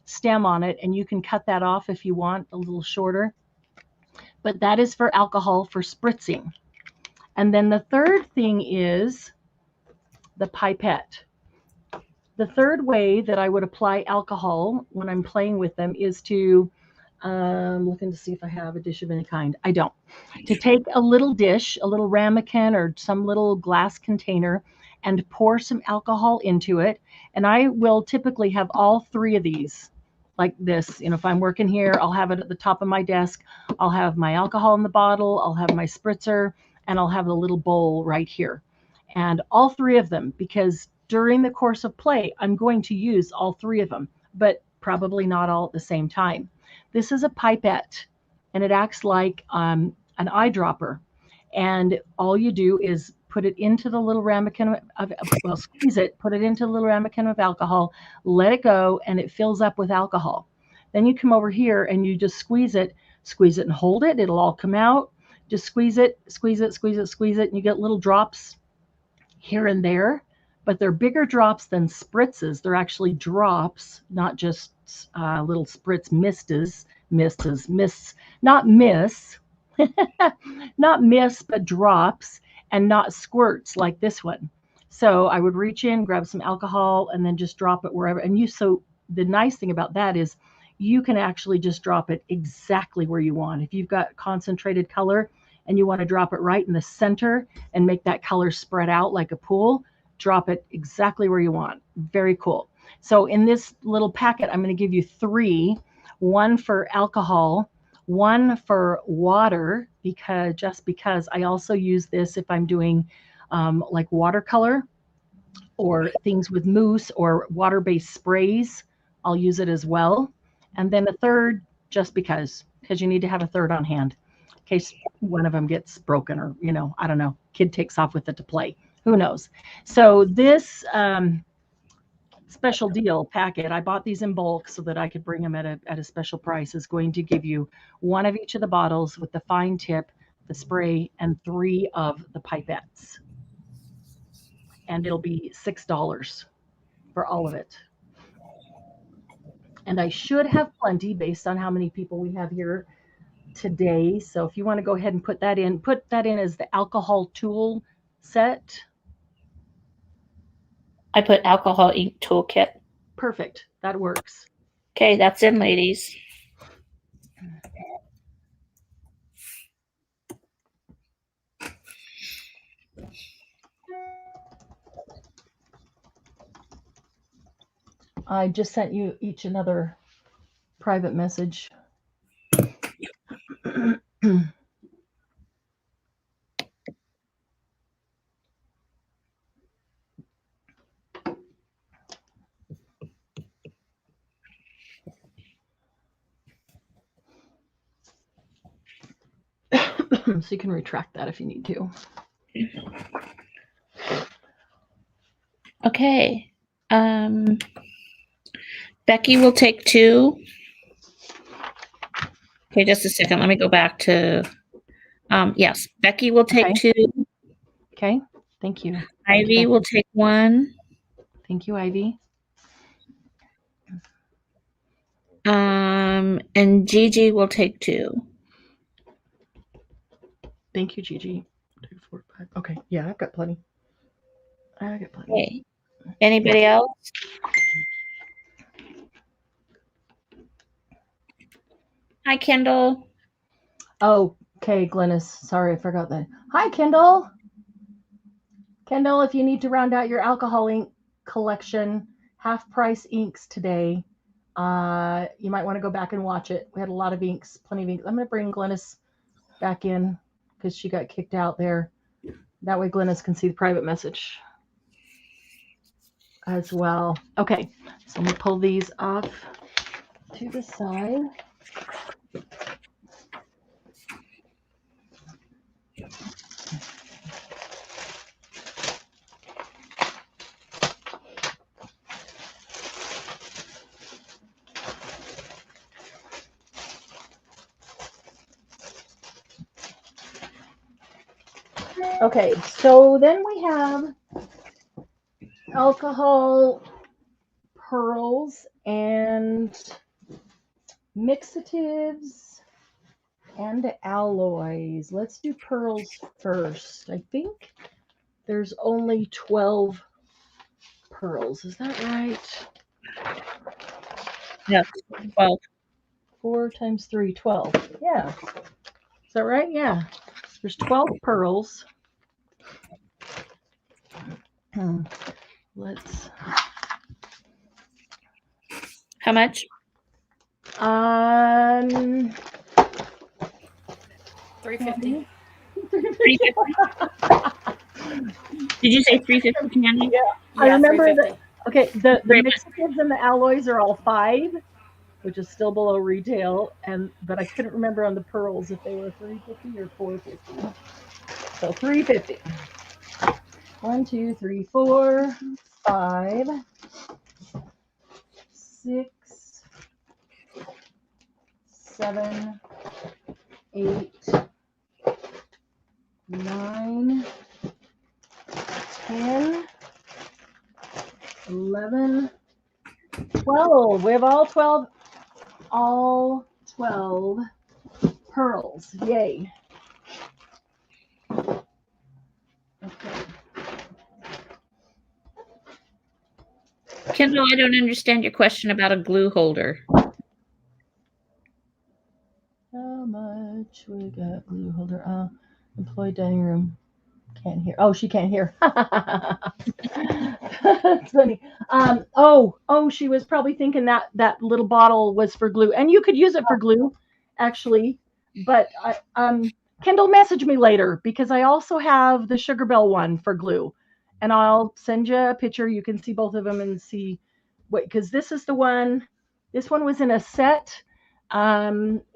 stem on it, and you can cut that off if you want a little shorter. But that is for alcohol for spritzing. And then the third thing is the pipette. The third way that I would apply alcohol when I'm playing with them is to, looking to see if I have a dish of any kind. I don't. To take a little dish, a little ramekin or some little glass container, and pour some alcohol into it. And I will typically have all 3 of these like this. If I'm working here, I'll have it at the top of my desk. I'll have my alcohol in the bottle. I'll have my spritzer, and I'll have a little bowl right here. And all 3 of them, because during the course of play, I'm going to use all 3 of them, but probably not all at the same time. This is a pipette, and it acts like an eyedropper. And all you do is put it into the little ramekin squeeze it, put it into the little ramekin of alcohol, let it go, and it fills up with alcohol. Then you come over here and you just squeeze it and hold it. It'll all come out. Just squeeze it, squeeze it, squeeze it, squeeze it, and you get little drops here and there, but they're bigger drops than spritzes. They're actually drops, not just little spritz mists, not miss, not miss, but drops, and not squirts like this one. So I would reach in, grab some alcohol, and then just drop it wherever. And so the nice thing about that is you can actually just drop it exactly where you want. If you've got concentrated color and you want to drop it right in the center and make that color spread out like a pool, drop it exactly where you want. Very cool. So in this little packet, I'm going to give you 3, 1 for alcohol, 1 for water, because I also use this if I'm doing like watercolor or things with mousse or water-based sprays. I'll use it as well. And then a third, just because you need to have a third on hand in case one of them gets broken, or, I don't know, kid takes off with it to play. Who knows? So this special deal packet, I bought these in bulk so that I could bring them at a special price, is going to give you 1 of each of the bottles with the fine tip, the spray, and 3 of the pipettes. And it'll be $6 for all of it. And I should have plenty based on how many people we have here today. So if you want to go ahead and put that in as the alcohol tool set. I put alcohol ink toolkit. Perfect. That works. Okay, that's in, ladies. I just sent you each another private message. So you can retract that if you need to. Okay. Becky will take 2. Okay, just a second. Let me go back to, yes, Becky will take 2. Okay, thank you. Ivy will take 1. Thank you, Ivy. And Gigi will take 2. Thank you, Gigi. 2, 4, 5. Okay, yeah, I've got plenty. Okay. Anybody else? Hi, Kendall. Oh, okay, Glennis. Sorry, I forgot that. Hi, Kendall. Kendall, if you need to round out your alcohol ink collection, half price inks today You might want to go back and watch it. We had a lot of inks, plenty of inks. I'm going to bring Glennis back in because she got kicked out there. That way Glennis can see the private message as well. Okay, so I'm going to pull these off to the side. Okay, so then we have alcohol, pearls, and mixatives and alloys. Let's do pearls first. I think there's only 12 pearls. Is that right? Yes. 12. 4 times 3, 12. Yeah. Is that right? Yeah. There's 12 pearls. Let's. How much? 350. 350. Did you say 350, Candy? Yeah, I Yeah, remember 350. that. Okay, the Great. mixatives and the alloys are all 5, which is still below retail, but I couldn't remember on the pearls if they were 350 or 450. So 350. 1, 2, 3, 4, 5, 6, 7, 8, 9, 10, 11, 12. We have all 12 pearls. Yay. Okay. Kendall, I don't understand your question about a glue holder. How much we got glue holder? Employee dining room. Can't hear. Oh, she can't hear. That's funny. She was probably thinking that little bottle was for glue, and you could use it for glue, actually. But Kendall, message me later because I also have the Sugar Bell one for glue, and I'll send you a picture. You can see both of them and see what, because this is the one. This one was in a set,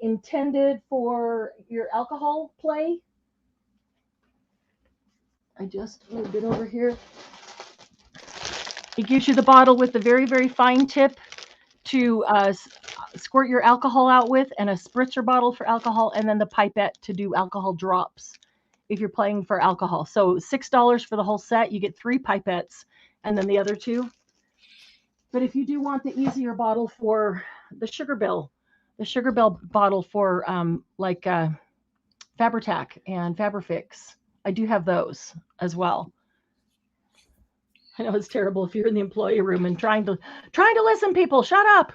intended for your alcohol play. I just moved it over here. It gives you the bottle with the very, very fine tip to squirt your alcohol out with, and a spritzer bottle for alcohol, and then the pipette to do alcohol drops if you're playing for alcohol. So $6 for the whole set. You get 3 pipettes and then the other 2. But if you do want the easier bottle for the Sugar Bell bottle for Fabri-Tac and Fabrifix, I do have those as well. I know it's terrible if you're in the employee room and trying to listen, people. Shut up.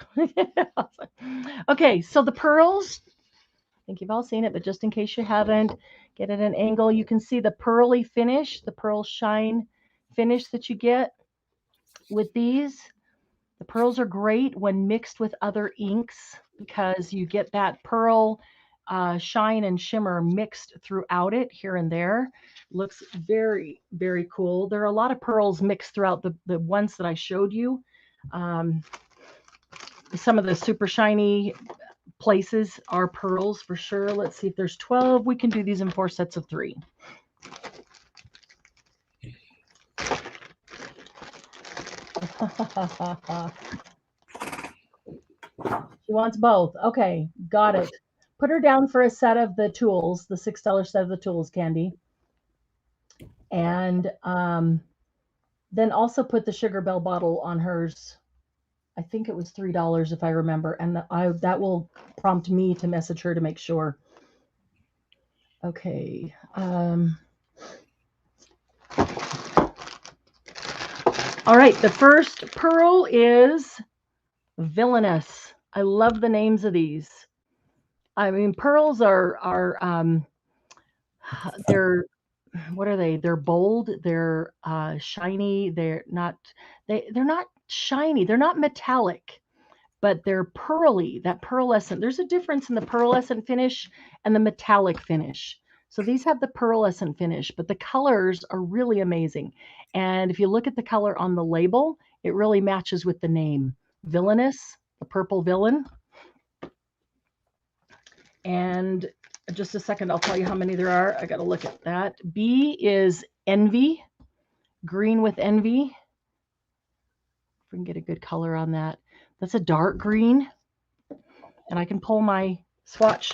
Okay, so the pearls, I think you've all seen it, but just in case you haven't, get at an angle. You can see the pearly finish, the pearl shine finish that you get with these. The pearls are great when mixed with other inks because you get that pearl shine and shimmer mixed throughout it here and there. Looks very, very cool. There are a lot of pearls mixed throughout the ones that I showed you. Some of the super shiny places are pearls for sure. Let's see if there's 12. We can do these in 4 sets of 3. She wants both. Okay, got it. Put her down for a set of the tools, the $6 set of the tools, Candy. And then also put the Sugar Bell bottle on hers. I think it was $3 if I remember. And that will prompt me to message her to make sure. Okay. All right, the first pearl is Villainous. I love the names of these. I mean, pearls are they're, what are they? They're bold. They're shiny. They're not shiny. They're not metallic, but they're pearly, that pearlescent. There's a difference in the pearlescent finish and the metallic finish. So these have the pearlescent finish, but the colors are really amazing. And if you look at the color on the label, it really matches with the name. Villainous, the purple villain. And just a second, I'll tell you how many there are. I got to look at that. B is envy, green with envy. If we can get a good color on that. That's a dark green. And I can pull my swatch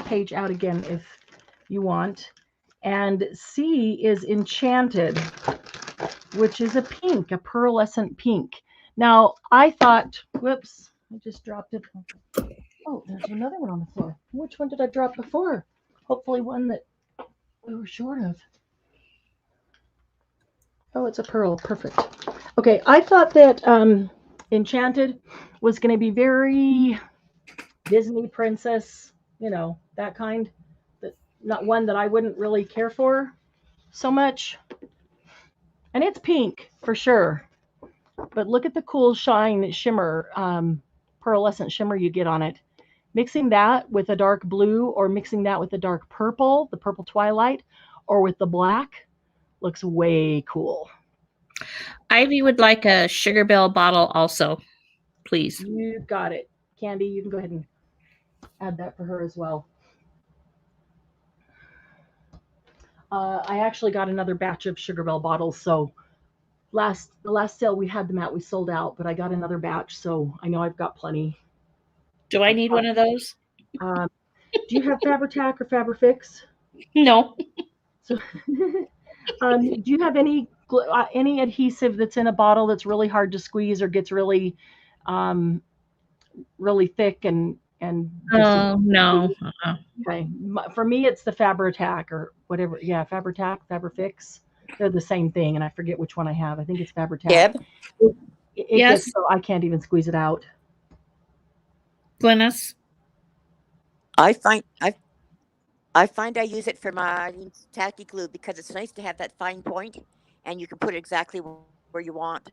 page out again if you want. And C is enchanted, which is a pink, a pearlescent pink. Now, I thought, whoops, I just dropped it. Oh, there's another one on the floor. Which one did I drop before? Hopefully one that we were short of. Oh, it's a pearl. Perfect. Okay, I thought that Enchanted was going to be very Disney princess, you know, that kind. But not one that I wouldn't really care for so much. And it's pink for sure. But look at the cool shine shimmer, pearlescent shimmer you get on it. Mixing that with a dark blue or mixing that with a dark purple, the purple twilight, or with the black, looks way cool. Ivy would like a Sugar Bell bottle also, please. You got it. Candy, you can go ahead and add that for her as well. I actually got another batch of Sugar Bell bottles, so the last sale we had them at, we sold out, but I got another batch, so I know I've got plenty. Do I need one of those? Do you have Fabri-Tac or Fabri-Fix? No. So, do you have any adhesive that's in a bottle that's really hard to squeeze or gets really, really thick and Oh, no. Okay. For me, it's the Fabri-Tac or whatever. Yeah, Fabri-Tac, Fabri-Fix. They're the same thing, and I forget which one I have. I think it's Fabri-Tac. Deb, It Yes. gets so I can't even squeeze it out. Glynis? I find I use it for my tacky glue because it's nice to have that fine point, and you can put it exactly where you want.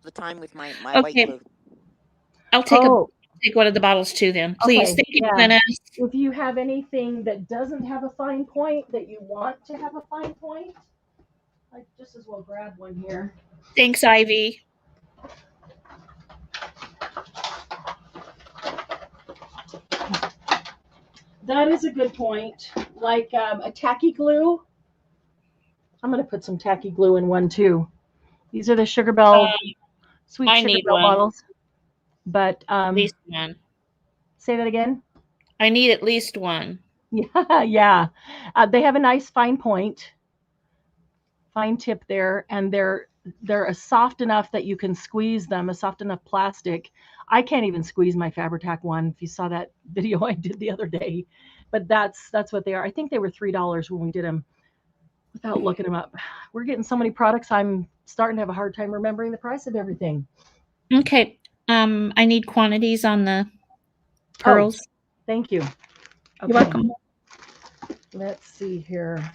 The time with my white Okay. glue. I'll take Oh, take one of the bottles too then. Please. okay, Thank you, yeah. Glynis. If you have anything that doesn't have a fine point that you want to have a fine point, I just as well grab one here. Thanks, Ivy. That is a good point. Like a tacky glue. I'm going to put some tacky glue in one too. These are the Sugar Bell, sweet I Sugar need Bell one. bottles. But At least one. say that again. I need at least one. Yeah, yeah. They have a nice fine point, fine tip there, and they're soft enough that you can squeeze them. A soft enough plastic. I can't even squeeze my Fabri-Tac one. If you saw that video I did the other day, but that's what they are. I think they were $3 when we did them. Without looking them up, we're getting so many products. I'm starting to have a hard time remembering the price of everything. Okay. I need quantities on the pearls. Oh, thank you. Okay. You're welcome. Let's see here.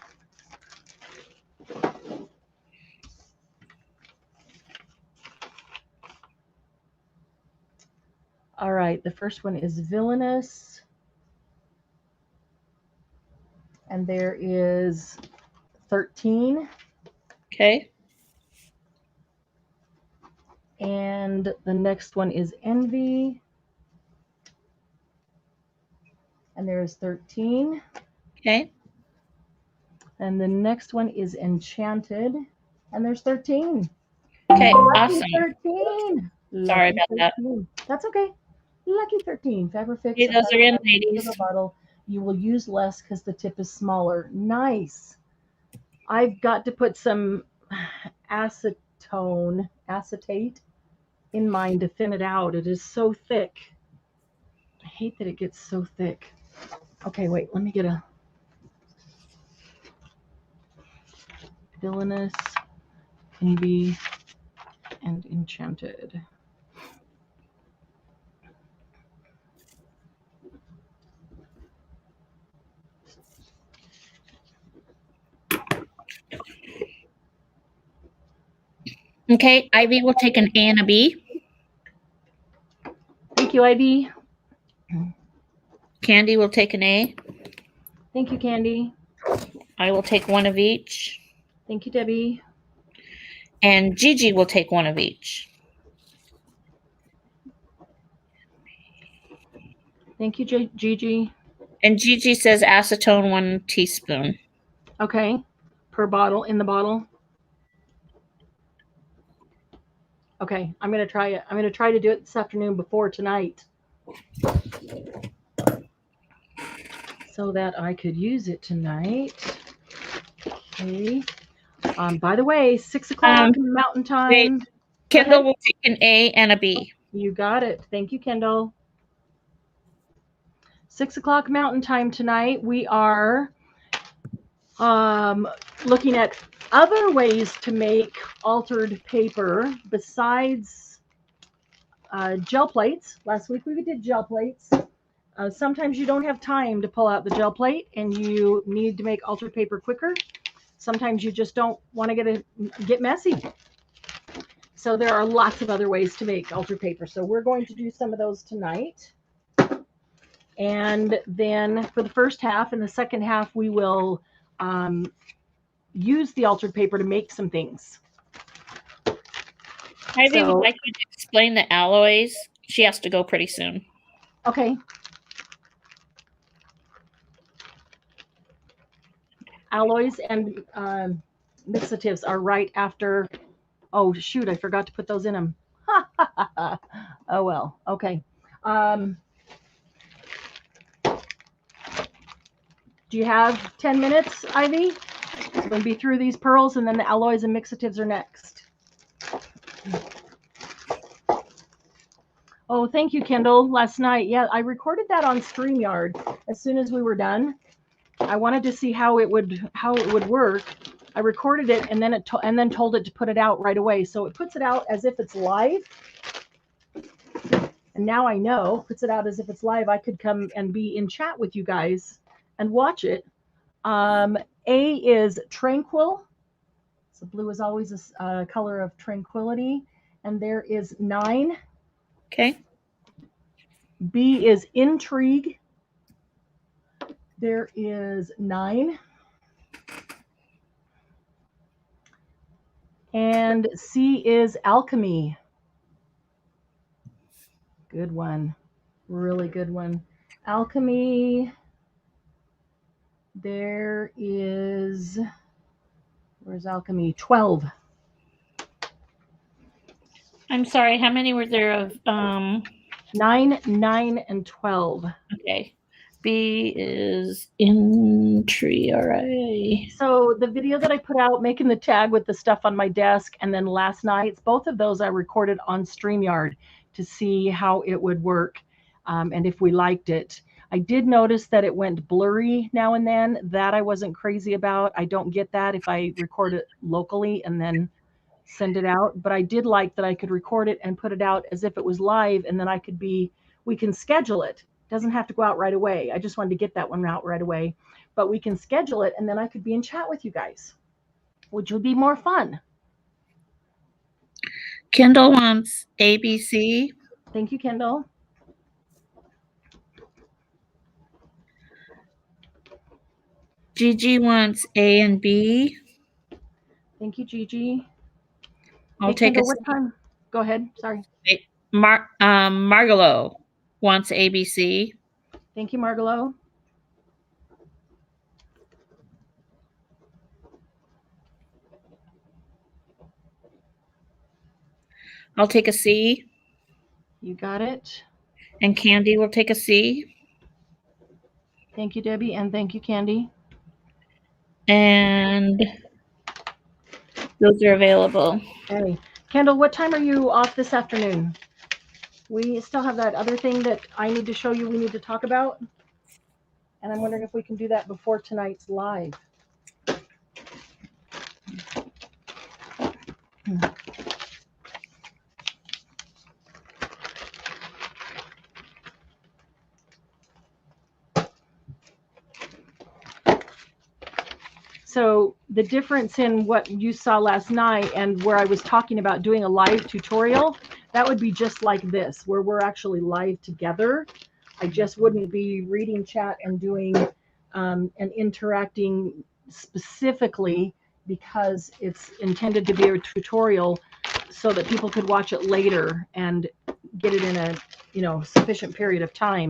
All right, the first one is Villainous. And there is 13. Okay. And the next one is Envy. And there's 13. Okay. And the next one is Enchanted. And there's 13. Okay. Lucky Awesome. 13. Sorry Lucky about that. 13. That's okay. Lucky 13. Fabri-Fix. Okay, those are in, ladies. Bottle. You will use less because the tip is smaller. Nice. I've got to put some acetate in mine to thin it out. It is so thick. I hate that it gets so thick. Okay, wait. Let me get a Villainous, Envy, and Enchanted. Okay. Ivy will take an A and a B. Thank you, Ivy. Candy will take an A. Thank you, Candy. I will take one of each. Thank you, Debbie. And Gigi will take one of each. Thank you, Gigi. And Gigi says acetone 1 teaspoon. Okay. Per bottle, in the bottle. Okay, I'm going to try it. I'm going to try to do it this afternoon before tonight, so that I could use it tonight. Okay. By the way, 6 o'clock Mountain Time. Wait. Kendall will take an A and a B. You got it. Thank you, Kendall. 6 o'clock Mountain Time tonight. We are looking at other ways to make altered paper besides gel plates. Last week we did gel plates. Sometimes you don't have time to pull out the gel plate and you need to make altered paper quicker. Sometimes you just don't want to get messy. So there are lots of other ways to make altered paper. So we're going to do some of those tonight. And then for the first half and the second half, we will use the altered paper to make some things. Ivy would like you to explain the alloys. She has to go pretty soon. Okay. Alloys and mixatives are right after. Oh, shoot, I forgot to put those in them. Oh, well, okay. Do you have 10 minutes, Ivy? So we'll be through these pearls, and then the alloys and mixatives are next. Oh, thank you, Kendall. Last night, yeah, I recorded that on StreamYard as soon as we were done. I wanted to see how it would work. I recorded it and then told it to put it out right away. So it puts it out as if it's live. And now I know, puts it out as if it's live. I could come and be in chat with you guys and watch it. A is tranquil. So blue is always a color of tranquility. And there is 9. Okay. B is intrigue. There is 9. And C is alchemy. Good one. Really good one. Alchemy. There is, where's alchemy? 12. I'm sorry, how many were there of 9, 9, and 12. Okay. B is intrigue. All right. So the video that I put out making the tag with the stuff on my desk, and then last night's, both of those I recorded on StreamYard to see how it would work and if we liked it. I did notice that it went blurry now and then. That I wasn't crazy about. I don't get that if I record it locally and then send it out. But I did like that I could record it and put it out as if it was live, and then we can schedule it. It doesn't have to go out right away. I just wanted to get that one out right away. But we can schedule it, and then I could be in chat with you guys, which would be more fun. Kendall wants ABC. Thank you, Kendall. Gigi wants A and B. Thank you, Gigi. I'll take Kendall, what time? Go ahead. Sorry. Margalo wants ABC. Thank you, Margalo. I'll take a C. You got it. And Candy will take a C. Thank you, Debbie, and thank you, Candy. And those are available. Okay. Kendall, what time are you off this afternoon? We still have that other thing that I need to show you we need to talk about. And I'm wondering if we can do that before tonight's live. So the difference in what you saw last night and where I was talking about doing a live tutorial, that would be just like this, where we're actually live together. I just wouldn't be reading chat and doing and interacting specifically because it's intended to be a tutorial so that people could watch it later and get it in a sufficient period of time.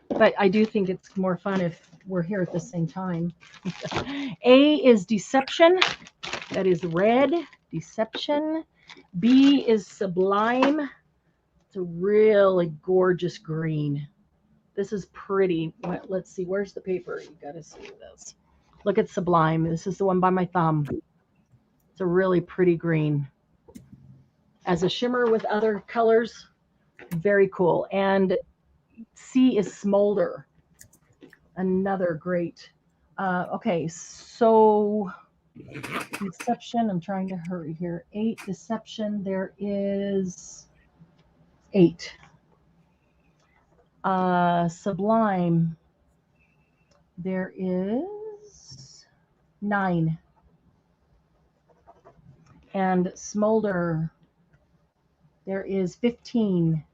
But I do think it's more fun if we're here at the same time. A is deception. That is red, deception. B is sublime. It's a really gorgeous green. This is pretty. Let's see, where's the paper? You got to see this. Look at sublime. This is the one by my thumb. It's a really pretty green. As a shimmer with other colors, very cool. And C is smolder. Another great. Okay, so deception. I'm trying to hurry here. 8 deception. There is 8. Sublime. There is 9. And smolder. There is 15.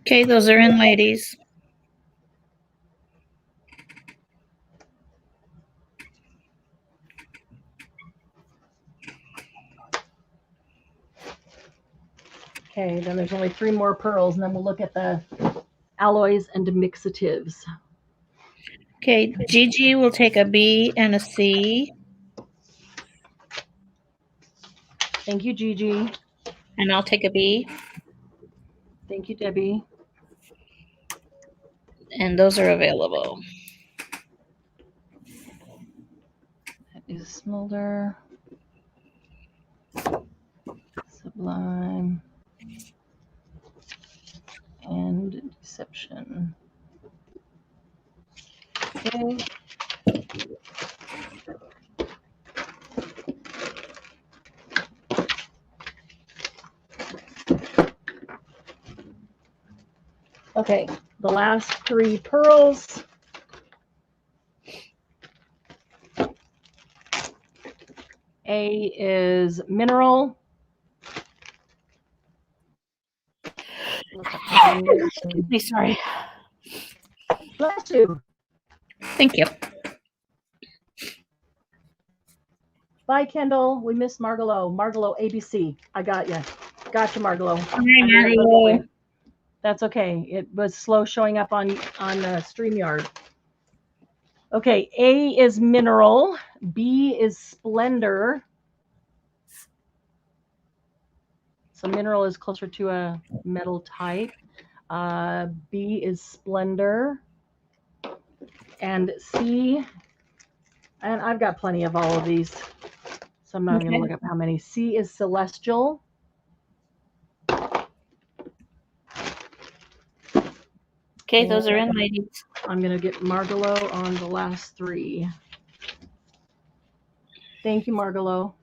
Okay, those are in, ladies. Okay, then there's only 3 more pearls, and then we'll look at the alloys and mixatives. Okay, Gigi will take a B and a C. Thank you, Gigi. And I'll take a B. Thank you, Debbie. And those are available. That is smolder. Sublime. And deception. Okay. Okay, the last 3 pearls. A is mineral. Excuse me, sorry. Bless you. Thank you. Bye, Kendall. We miss Margalo. Margalo, ABC. I got you. Gotcha, Margalo. Margalo. That's okay. It was slow showing up on StreamYard. Okay, A is mineral. B is splendor. So mineral is closer to a metal type. B is splendor. And C, and I've got plenty of all of these, so I'm not going to look up how many. C is celestial. Okay, those are in, ladies. I'm going to get Margalo on the last 3. Thank you, Margalo.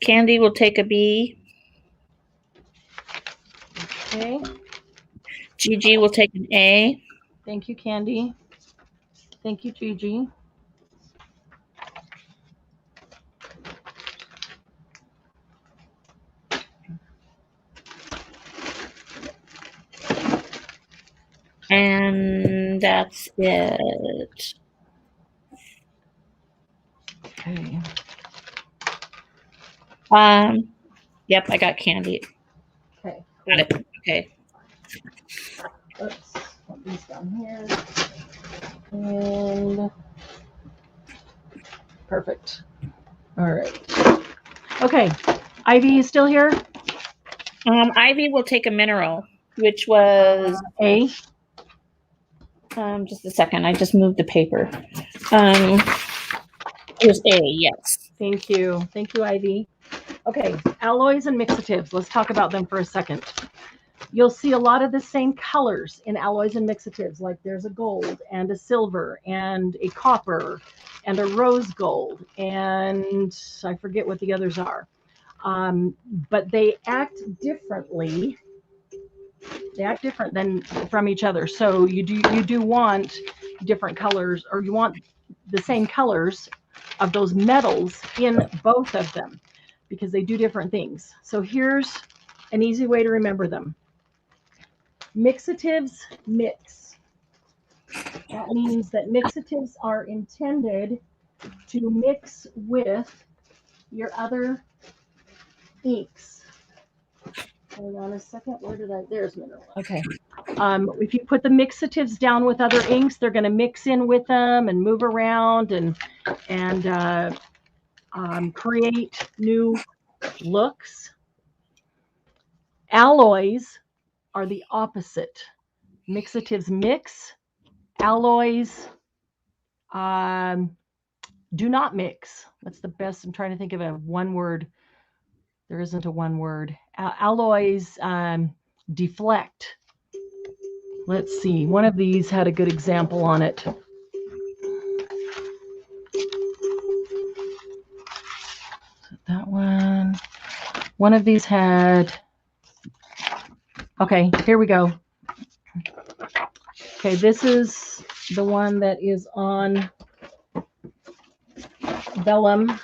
Candy will take a B. Okay. Gigi will take an A. Thank you, Candy. Thank you, Gigi. And that's it. Okay. Yep, I got Candy. Okay. Got it. Okay. Oops. Put these down here. And perfect. All right. Okay. Ivy is still here? Ivy will take a mineral, which was A. Just a second. I just moved the paper. It was A, yes. Thank you. Thank you, Ivy. Okay, alloys and mixatives. Let's talk about them for a second. You'll see a lot of the same colors in alloys and mixatives, like there's a gold and a silver and a copper and a rose gold, and I forget what the others are. But they act differently. They act different than from each other. So you do want different colors, or you want the same colors of those metals in both of them, because they do different things. So here's an easy way to remember them. Mixatives mix. That means that mixatives are intended to mix with your other inks. Hold on a second. Where did I? There's mineral. Okay. If you put the mixatives down with other inks, they're going to mix in with them and move around and create new looks. Alloys are the opposite. Mixatives mix. Alloys do not mix. That's the best. I'm trying to think of a one word. There isn't a one word. Alloys deflect. Let's see. One of these had a good example on it. That one. One of these had. Okay, here we go. Okay, this is the one that is on vellum.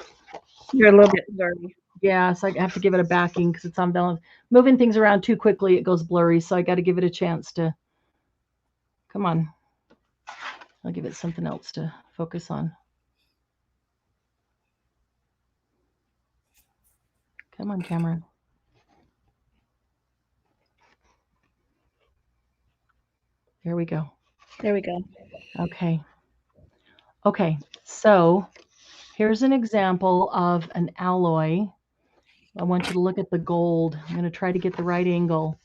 You're a little bit blurry. Yeah, so I have to give it a backing because it's on vellum. Moving things around too quickly, it goes blurry, so I got to give it a chance to. Come on. I'll give it something else to focus on. Come on, camera. There we go. There we go. Okay. Okay, so here's an example of an alloy. I want you to look at the gold. I'm going to try to get the right angle.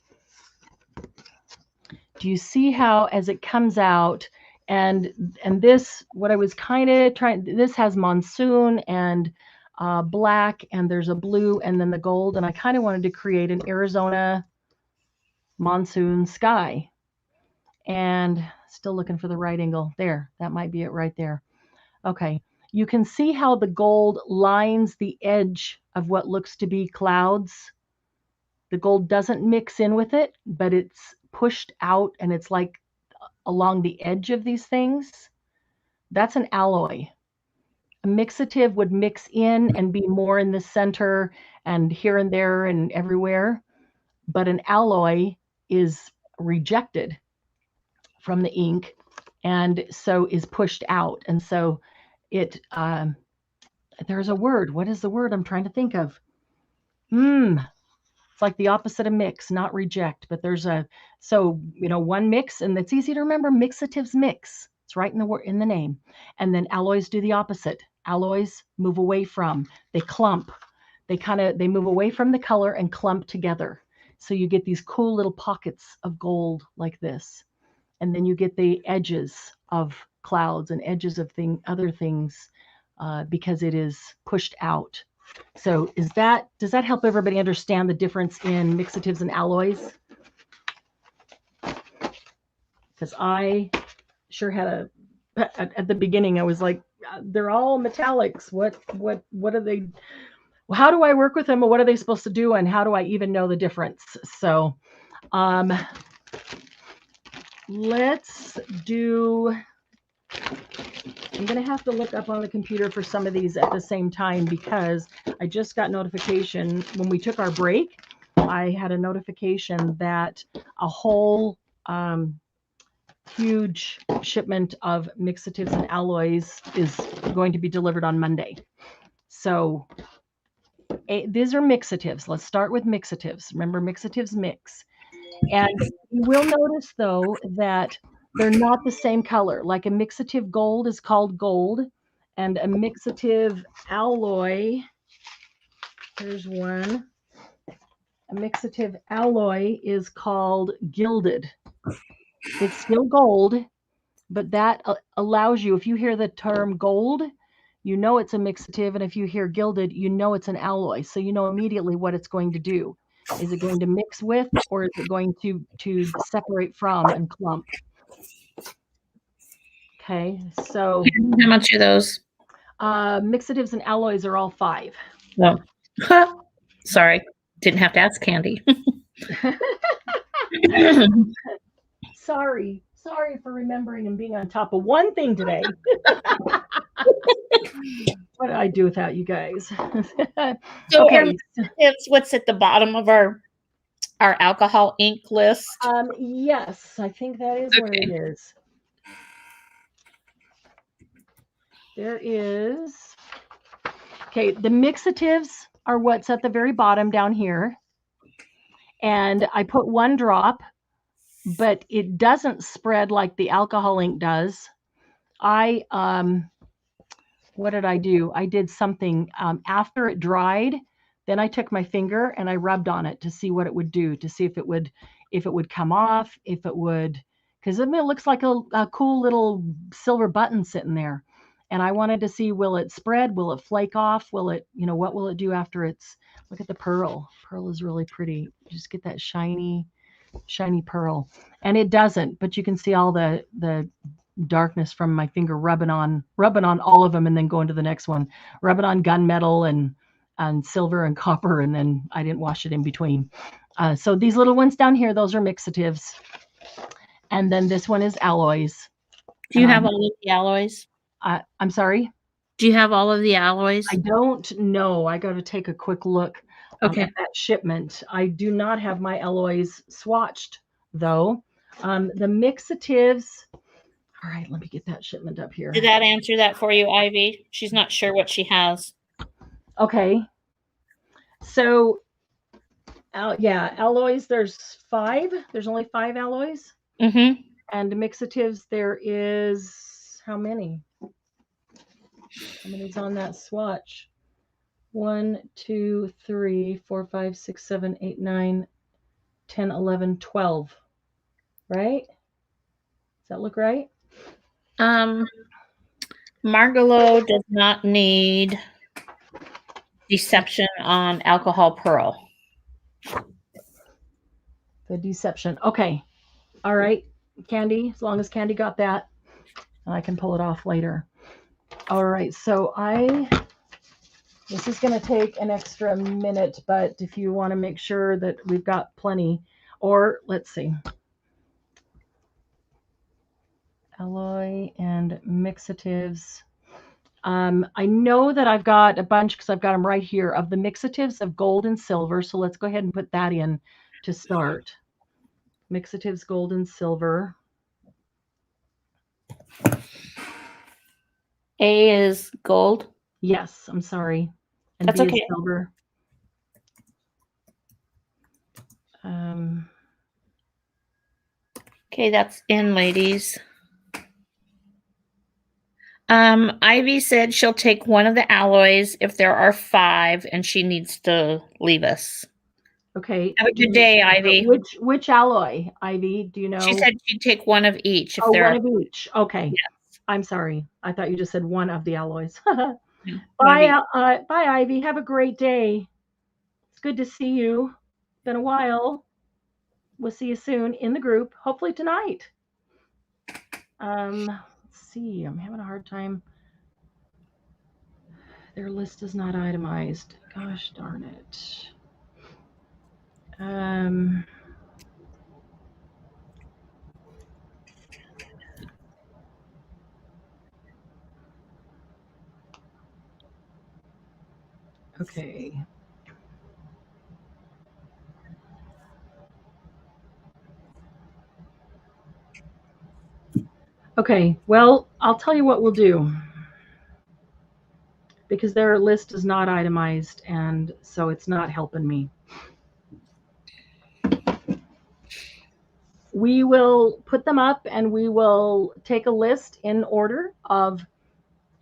Do you see how as it comes out, and this, what I was kind of trying, this has monsoon and black, and there's a blue, and then the gold, and I kind of wanted to create an Arizona monsoon sky. And still looking for the right angle. There, that might be it right there. Okay, you can see how the gold lines the edge of what looks to be clouds. The gold doesn't mix in with it, but it's pushed out and it's like along the edge of these things. That's an alloy. A mixative would mix in and be more in the center and here and there and everywhere, but an alloy is rejected from the ink and so is pushed out. And so it, there's a word. What is the word I'm trying to think of? It's like the opposite of mix, not reject, but there's a, so, you know, one mix, and it's easy to remember, mixatives mix. It's right in the word, in the name. And then alloys do the opposite. Alloys move away from, they clump. They move away from the color and clump together. So you get these cool little pockets of gold like this. And then you get the edges of clouds and edges of other things because it is pushed out. So does that help everybody understand the difference in mixatives and alloys? Because I sure had at the beginning, I was like, they're all metallics. What are they? How do I work with them? Or what are they supposed to do? And how do I even know the difference? So let's do, I'm going to have to look up on the computer for some of these at the same time because I just got notification when we took our break. I had a notification that a whole huge shipment of mixatives and alloys is going to be delivered on Monday. So these are mixatives. Let's start with mixatives. Remember, mixatives mix. And you will notice, though, that they're not the same color. Like a mixative gold is called gold, and a mixative alloy, here's one. A mixative alloy is called gilded. It's still gold, but that allows you, if you hear the term gold, you know it's a mixative, and if you hear gilded, you know it's an alloy. So you know immediately what it's going to do. Is it going to mix with, or is it going to separate from and clump? Okay, so how much are those? Mixatives and alloys are all 5. No. Sorry. Didn't have to ask Candy. Sorry for remembering and being on top of one thing today. What did I do without you guys? So Okay. it's what's at the bottom of our alcohol ink list. Yes, I think that is what it is. There is. Okay, the mixatives are what's at the very bottom down here. And I put 1 drop, but it doesn't spread like the alcohol ink does. What did I do? I did something after it dried. Then I took my finger and I rubbed on it to see what it would do, to see if it would come off, if it would, because it looks like a cool little silver button sitting there. And I wanted to see, will it spread? Will it flake off? Will it, what will it do after it's, look at the pearl. Pearl is really pretty. You just get that shiny pearl. And it doesn't, but you can see all the darkness from my finger rubbing on all of them and then going to the next one, rubbing on gunmetal and silver and copper, and then I didn't wash it in between. So these little ones down here, those are mixatives, and then this one is alloys. Do you have all of the alloys? I'm sorry? Do you have all of the alloys? I don't know. I got to take a quick look at that shipment. I do not have my alloys swatched, though. The mixatives. All right, let me get that shipment up here. Did that answer that for you, Ivy? She's not sure what she has. Okay. So, alloys, there's 5. There's only 5 alloys. Mm-hmm. And mixatives, there is how many? How many's on that swatch? 1, 2, 3, 4, 5, 6, 7, 8, 9, 10, 11, 12. Right? Does that look right? Margalo does not need deception on alcohol pearl. The deception. Okay. All right, Candy, as long as Candy got that, and I can pull it off later. All right, so this is going to take an extra minute, but if you want to make sure that we've got plenty, or let's see. Alloy and mixatives. I know that I've got a bunch because I've got them right here of the mixatives of gold and silver. So let's go ahead and put that in to start. Mixatives, gold and silver. A is gold. Yes, I'm sorry. And That's B okay. is silver. Okay, that's in, ladies. Ivy said she'll take one of the alloys if there are 5 and she needs to leave us. Okay. Have a good day, Ivy. Which alloy, Ivy? Do you know? She said she'd take one of each. One of each. Okay. Yes. I'm sorry. I thought you just said one of the alloys. No, Bye, Ivy. Have a great day. It's good to see you. Been a while. We'll see you soon in the group, hopefully tonight. Let's see. I'm having a hard time. Their list is not itemized. Gosh darn it. Okay. Okay, well, I'll tell you what we'll do. Because their list is not itemized, and so it's not helping me. We will put them up, and we will take a list in order of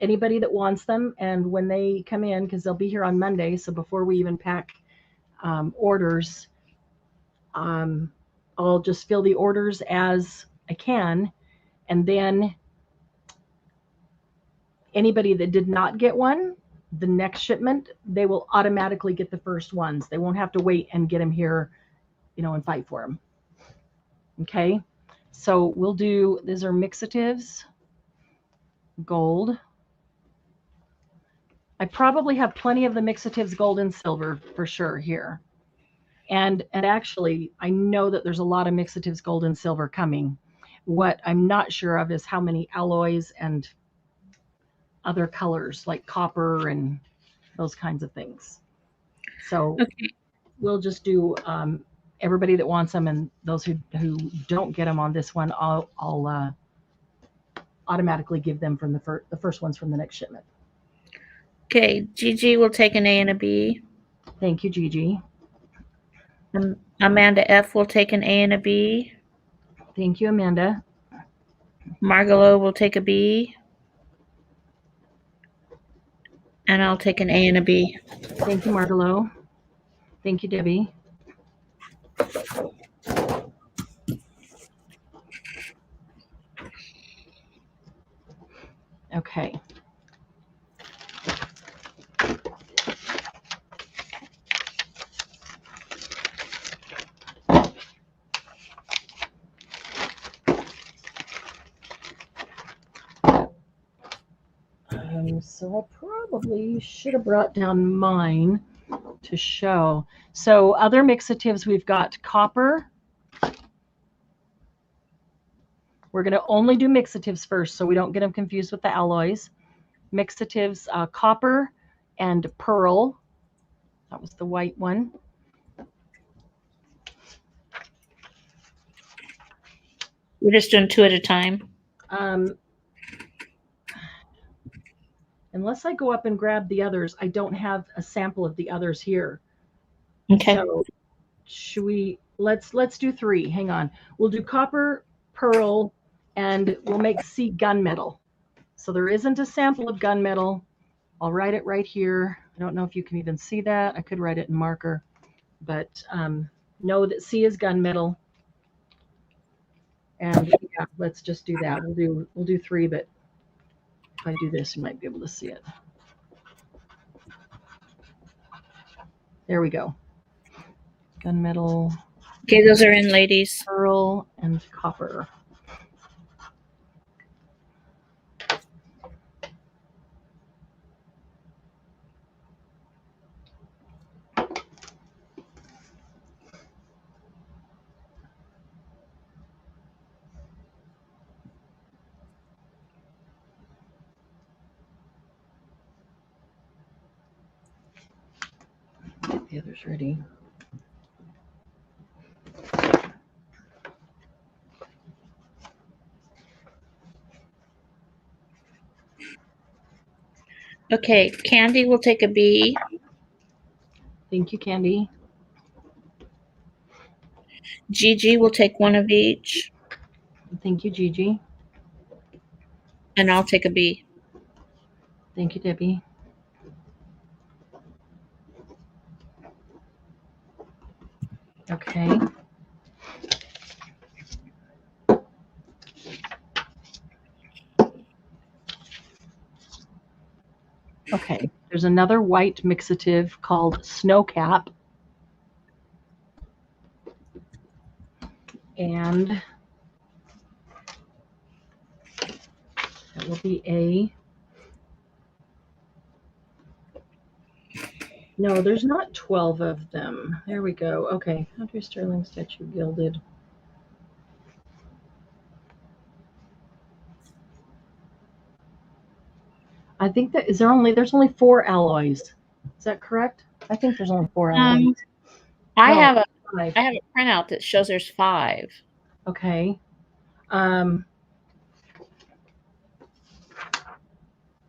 anybody that wants them, and when they come in, because they'll be here on Monday, so before we even pack orders, I'll just fill the orders as I can, and then anybody that did not get one, the next shipment, they will automatically get the first ones. They won't have to wait and get them here, and fight for them. Okay, so we'll do, these are mixatives, gold, I probably have plenty of the mixatives gold and silver for sure here. And actually, I know that there's a lot of mixatives gold and silver coming. What I'm not sure of is how many alloys and other colors like copper and those kinds of things. So Okay. we'll just do everybody that wants them, and those who don't get them on this one, I'll automatically give them from the first ones from the next shipment. Okay, Gigi will take an A and a B. Thank you, Gigi. Amanda F will take an A and a B. Thank you, Amanda. Margalo will take a B. And I'll take an A and a B. Thank you, Margalo. Thank you, Debbie. Okay. So I probably should have brought down mine to show. So other mixatives, we've got copper. We're going to only do mixatives first so we don't get them confused with the alloys. Mixatives, copper and pearl. That was the white one. We're just doing 2 at a time. Unless I go up and grab the others, I don't have a sample of the others here. Okay. So should we, let's do 3. Hang on. We'll do copper, pearl, and we'll make C gunmetal. So there isn't a sample of gunmetal. I'll write it right here. I don't know if you can even see that. I could write it in marker, but know that C is gunmetal. And yeah, let's just do that. We'll do 3, but if I do this, you might be able to see it. There we go. Gunmetal. Okay, those are in, ladies. Pearl and copper. Get the others ready. Okay, Candy will take a B. Thank you, Candy. Gigi will take 1 of each. Thank you, Gigi. And I'll take a B. Thank you, Debbie. Okay. Okay, there's another white mixative called Snowcap. And that will be A. No, there's not 12 of them. There we go. Okay, Country Sterling Statue Gilded. I think that there's only 4 alloys. Is that correct? I think there's only 4 alloys. I No, have a 5. printout that shows there's 5. Okay.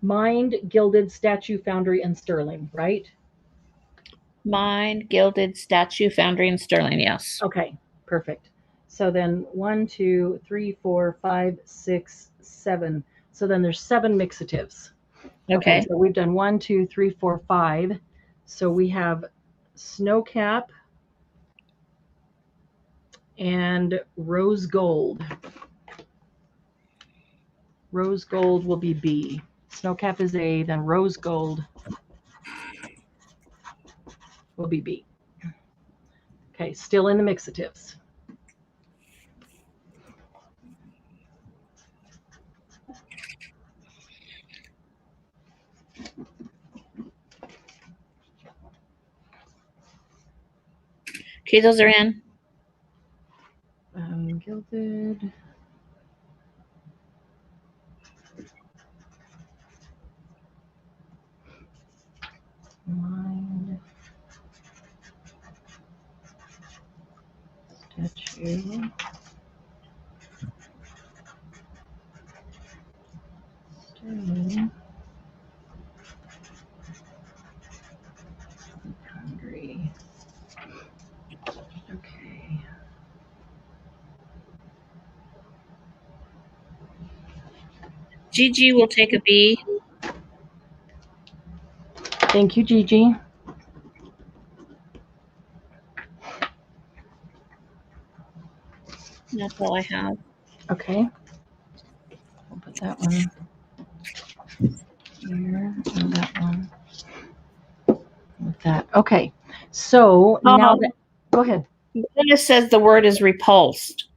Mind, Gilded, Statue, Foundry, and Sterling, right? Mind, Gilded, Statue, Foundry, and Sterling, yes. Okay, perfect. So then 1, 2, 3, 4, 5, 6, 7. So then there's 7 mixatives. Okay. So we've done 1, 2, 3, 4, 5. So we have Snowcap and Rose Gold. Rose Gold will be B. Snowcap is A, then Rose Gold will be B. Okay, still in the mixatives. Okay, those are in. Gilded. Mind. Statue. Sterling. Hungry. Okay. Gigi will take a B. Thank you, Gigi. That's all I have. Okay. We'll put that one here and that one with that. Okay. So now that, go ahead. Then it says the word is repulsed.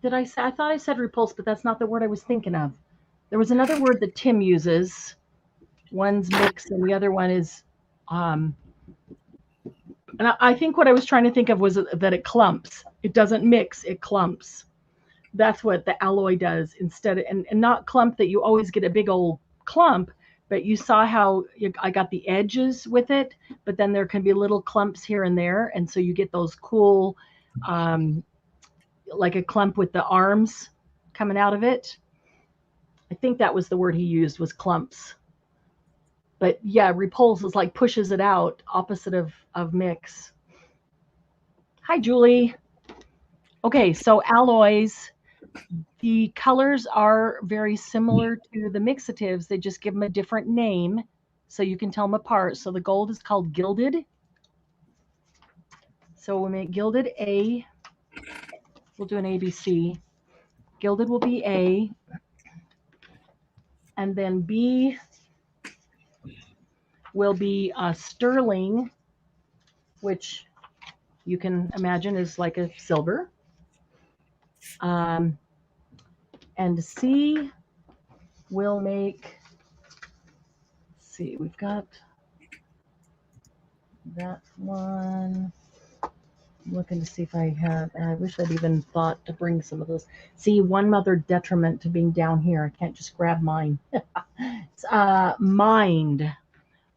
Did I say? I thought I said repulse, but that's not the word I was thinking of. There was another word that Tim uses. One's mix, and the other one is, and I think what I was trying to think of was that it clumps. It doesn't mix; it clumps. That's what the alloy does instead, and not clump that you always get a big old clump. But you saw how I got the edges with it, but then there can be little clumps here and there, and so you get those cool. Like a clump with the arms coming out of it. I think that was the word he used, was clumps. But yeah, repulse is like pushes it out, opposite of mix. Hi, Julie. Okay, so alloys, the colors are very similar to the mixatives. They just give them a different name so you can tell them apart. So the gold is called gilded. So we'll make gilded A. We'll do an ABC. Gilded will be A. And then B will be sterling, which you can imagine is like a silver. And C will make, let's see, we've got that one. I'm looking to see if I have, I wish I'd even thought to bring some of those. See, one other detriment to being down here, I can't just grab mine. It's, mind.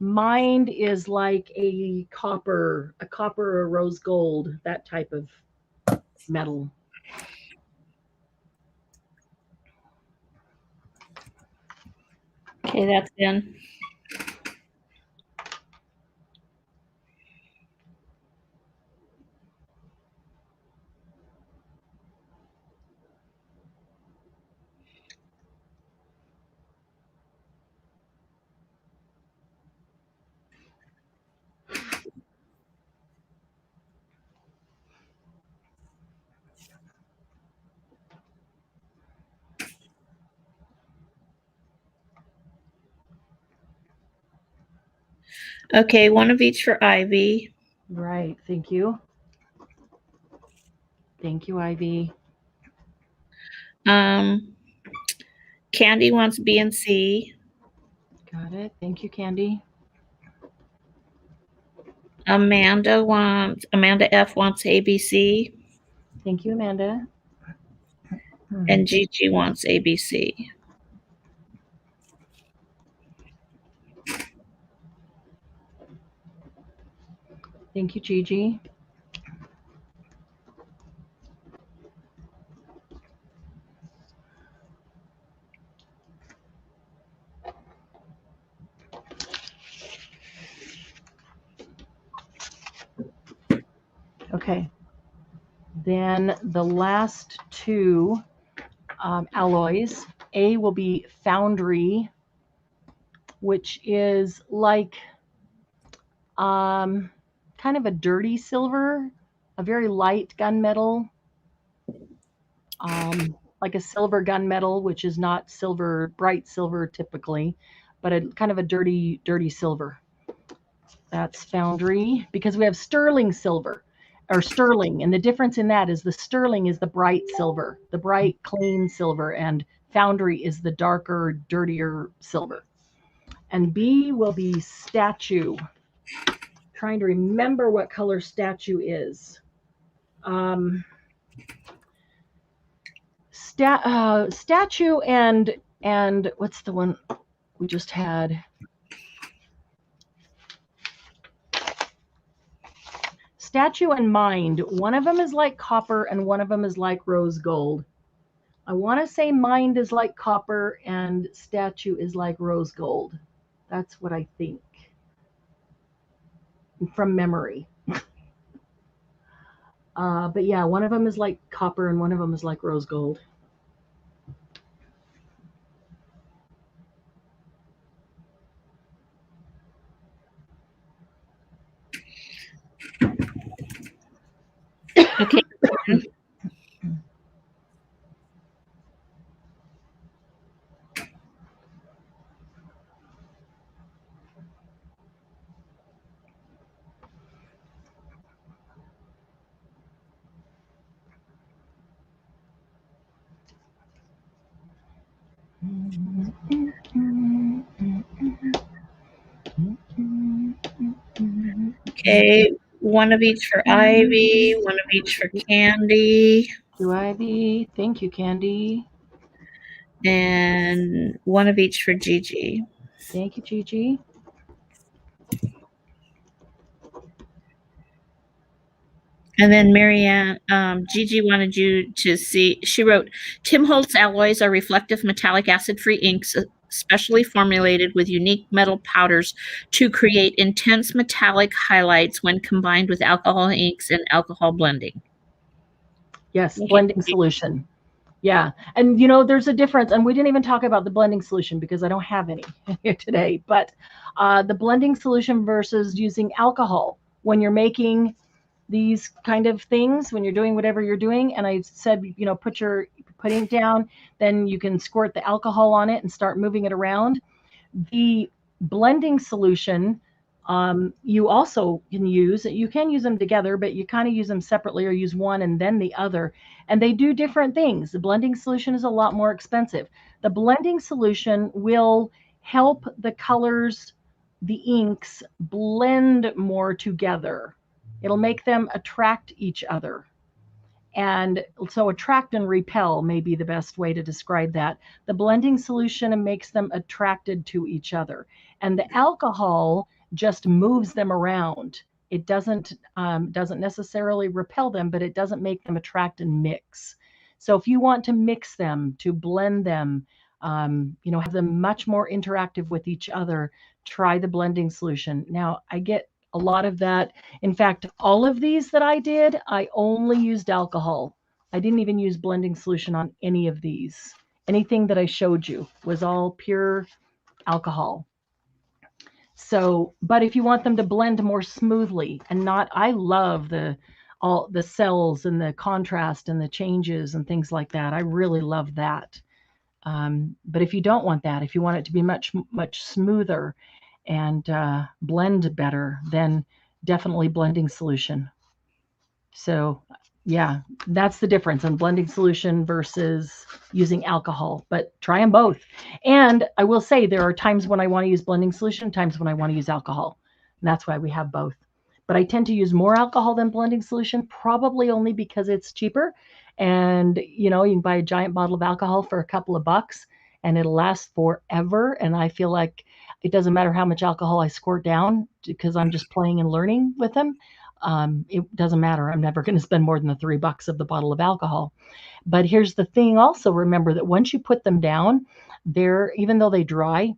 Mind is like a copper, or rose gold, that type of metal. Okay, that's in. Okay, one of each for Ivy. Right, thank you. Thank you, Ivy. Candy wants B and C. Got it. Thank you, Candy. Amanda F wants ABC. Thank you, Amanda. And Gigi wants ABC. Thank you, Gigi. Okay. Then the last two alloys, A will be foundry, which is like kind of a dirty silver, a very light gunmetal, like a silver gunmetal, which is not silver, bright silver typically, but a kind of a dirty silver. That's foundry, because we have sterling silver, or sterling, and the difference in that is the sterling is the bright silver, the bright clean silver, and foundry is the darker, dirtier silver. And B will be statue. trying to remember what color statue is. Statue and what's the one we just had? Statue and Mind. One of them is like copper and one of them is like rose gold. I want to say Mind is like copper and Statue is like rose gold. That's what I think from memory. But yeah, one of them is like copper and one of them is like rose gold. Okay. Okay, one of each for Ivy, one of each for Candy. To Ivy. Thank you, Candy. And one of each for Gigi. Thank you, Gigi. And then Marianne, Gigi wanted you to see, she wrote, Tim Holtz alloys are reflective metallic acid-free inks, specially formulated with unique metal powders to create intense metallic highlights when combined with alcohol inks and alcohol blending. Yes, blending solution. Yeah. And there's a difference. And we didn't even talk about the blending solution because I don't have any here today. But the blending solution versus using alcohol when you're making these kind of things, when you're doing whatever you're doing. And I said, put ink down, then you can squirt the alcohol on it and start moving it around. The blending solution, you also can use them together, but you kind of use them separately or use one and then the other. And they do different things. The blending solution is a lot more expensive. The blending solution will help the colors, the inks blend more together. It'll make them attract each other. And so attract and repel may be the best way to describe that. The blending solution makes them attracted to each other. And the alcohol just moves them around. It doesn't necessarily repel them, but it doesn't make them attract and mix. So if you want to mix them, to blend them, have them much more interactive with each other, try the blending solution. Now, I get a lot of that. In fact, all of these that I did, I only used alcohol. I didn't even use blending solution on any of these. Anything that I showed you was all pure alcohol. So, but if you want them to blend more smoothly and not, I love all the cells and the contrast and the changes and things like that. I really love that. But if you don't want that, if you want it to be much, much smoother and blend better, then definitely blending solution. So yeah, that's the difference in blending solution versus using alcohol, but try them both. And I will say there are times when I want to use blending solution, times when I want to use alcohol. And that's why we have both. But I tend to use more alcohol than blending solution, probably only because it's cheaper. And you can buy a giant bottle of alcohol for a couple of bucks and it'll last forever. And I feel like it doesn't matter how much alcohol I squirt down because I'm just playing and learning with them. It doesn't matter. I'm never going to spend more than the $3 of the bottle of alcohol. But here's the thing. Also remember that once you put them down, even though they dry,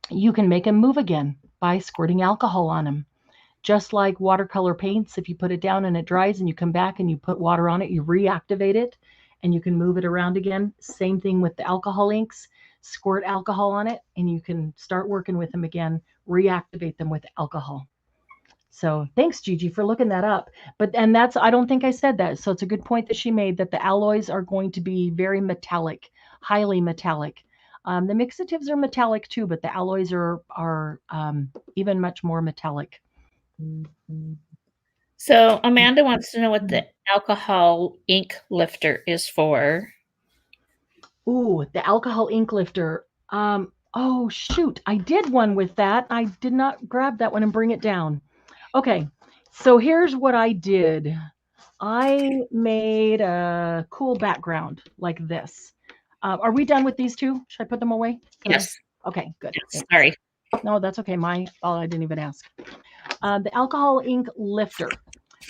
you can make them move again by squirting alcohol on them. Just like watercolor paints, if you put it down and it dries and you come back and you put water on it, you reactivate it and you can move it around again. Same thing with the alcohol inks. Squirt alcohol on it and you can start working with them again, reactivate them with alcohol. So thanks, Gigi, for looking that up. I don't think I said that. So it's a good point that she made that the alloys are going to be very metallic, highly metallic. The mixatives are metallic too, but the alloys are even much more metallic. So Amanda wants to know what the alcohol ink lifter is for. Ooh, the alcohol ink lifter. Oh shoot, I did one with that. I did not grab that one and bring it down. Okay, so here's what I did. I made a cool background like this. Are we done with these two? Should I put them away? Yes. Okay, good. Yes. Thanks. Sorry. No, that's okay. My fault. I didn't even ask. The alcohol ink lifter.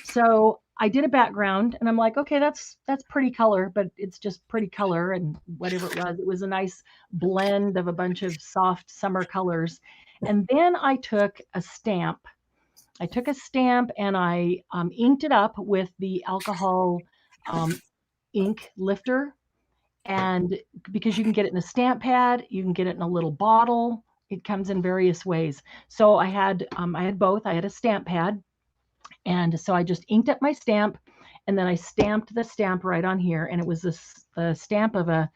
So I did a background, and I'm like, okay, that's pretty color, but it's just pretty color, and whatever it was a nice blend of a bunch of soft summer colors. And then I took a stamp. And I inked it up with the alcohol ink lifter. And because you can get it in a stamp pad, you can get it in a little bottle. It comes in various ways. So I had both. I had a stamp pad, and so I just inked up my stamp, and then I stamped the stamp right on here, and it was the stamp of a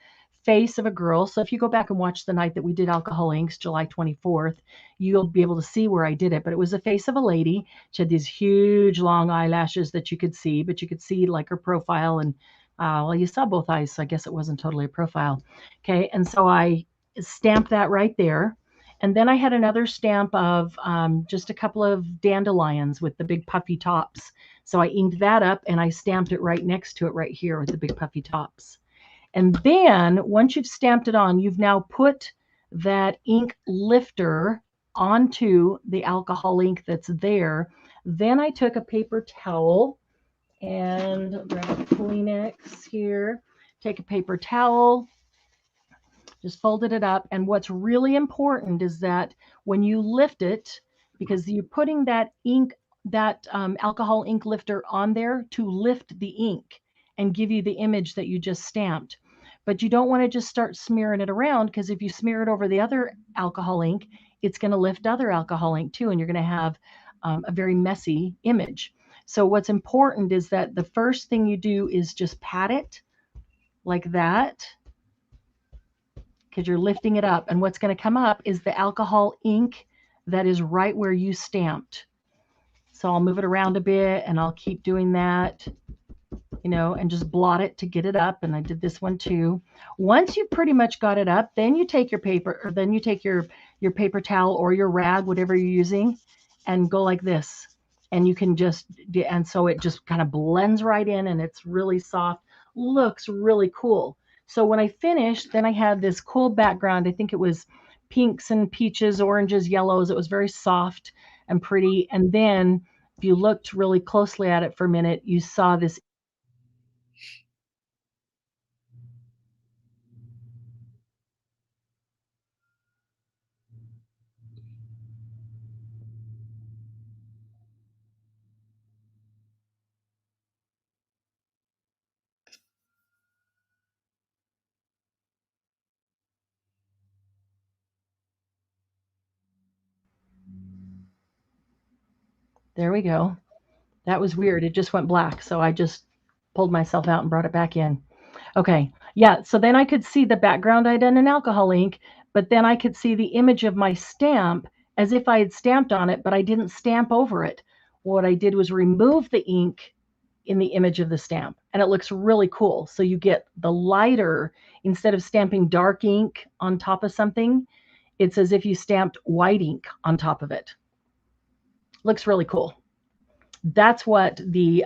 face of a girl. So if you go back and watch the night that we did alcohol inks, July 24th, you'll be able to see where I did it. But it was a face of a lady. She had these huge long eyelashes that you could see, but you could see like her profile, and well, you saw both eyes, so I guess it wasn't totally a profile. Okay, and so I stamped that right there. And then I had another stamp of just a couple of dandelions with the big puffy tops. So I inked that up and I stamped it right next to it right here with the big puffy tops. And then once you've stamped it on, you've now put that ink lifter onto the alcohol ink that's there. Then I took a paper towel and grab a Kleenex here, take a paper towel, just folded it up. And what's really important is that when you lift it, because you're putting that ink, that alcohol ink lifter on there to lift the ink and give you the image that you just stamped. But you don't want to just start smearing it around, because if you smear it over the other alcohol ink, it's going to lift other alcohol ink too, and you're going to have a very messy image. So what's important is that the first thing you do is just pat it like that, because you're lifting it up. And what's going to come up is the alcohol ink that is right where you stamped. So I'll move it around a bit and I'll keep doing that, and just blot it to get it up. And I did this one too. Once you pretty much got it up, then you take your paper, or then you take your paper towel or your rag, whatever you're using, and go like this. And you can just, and so it just kind of blends right in, and it's really soft, looks really cool. So when I finished, then I had this cool background. I think it was pinks and peaches, oranges, yellows. It was very soft and pretty. And then if you looked really closely at it for a minute, you saw this. There we go. That was weird. It just went black. So I just pulled myself out and brought it back in. Okay. Yeah. So then I could see the background I'd done in alcohol ink, but then I could see the image of my stamp as if I had stamped on it, but I didn't stamp over it. What I did was remove the ink in the image of the stamp, and it looks really cool. So you get the lighter, instead of stamping dark ink on top of something, it's as if you stamped white ink on top of it. Looks really cool. That's what the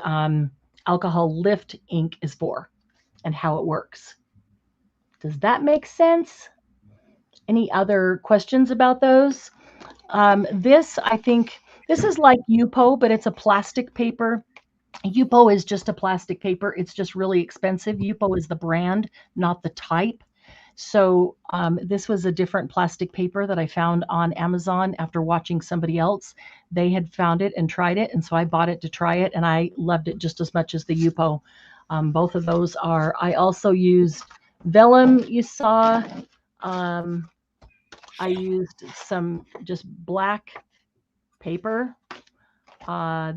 alcohol lift ink is for and how it works. Does that make sense? Any other questions about those? This, I think, this is like Yupo, but it's a plastic paper. Yupo is just a plastic paper. It's just really expensive. Yupo is the brand, not the type. So this was a different plastic paper that I found on Amazon after watching somebody else. They had found it and tried it, and so I bought it to try it, and I loved it just as much as the Yupo. Both of those are. I also used vellum. You saw. I used some just black paper.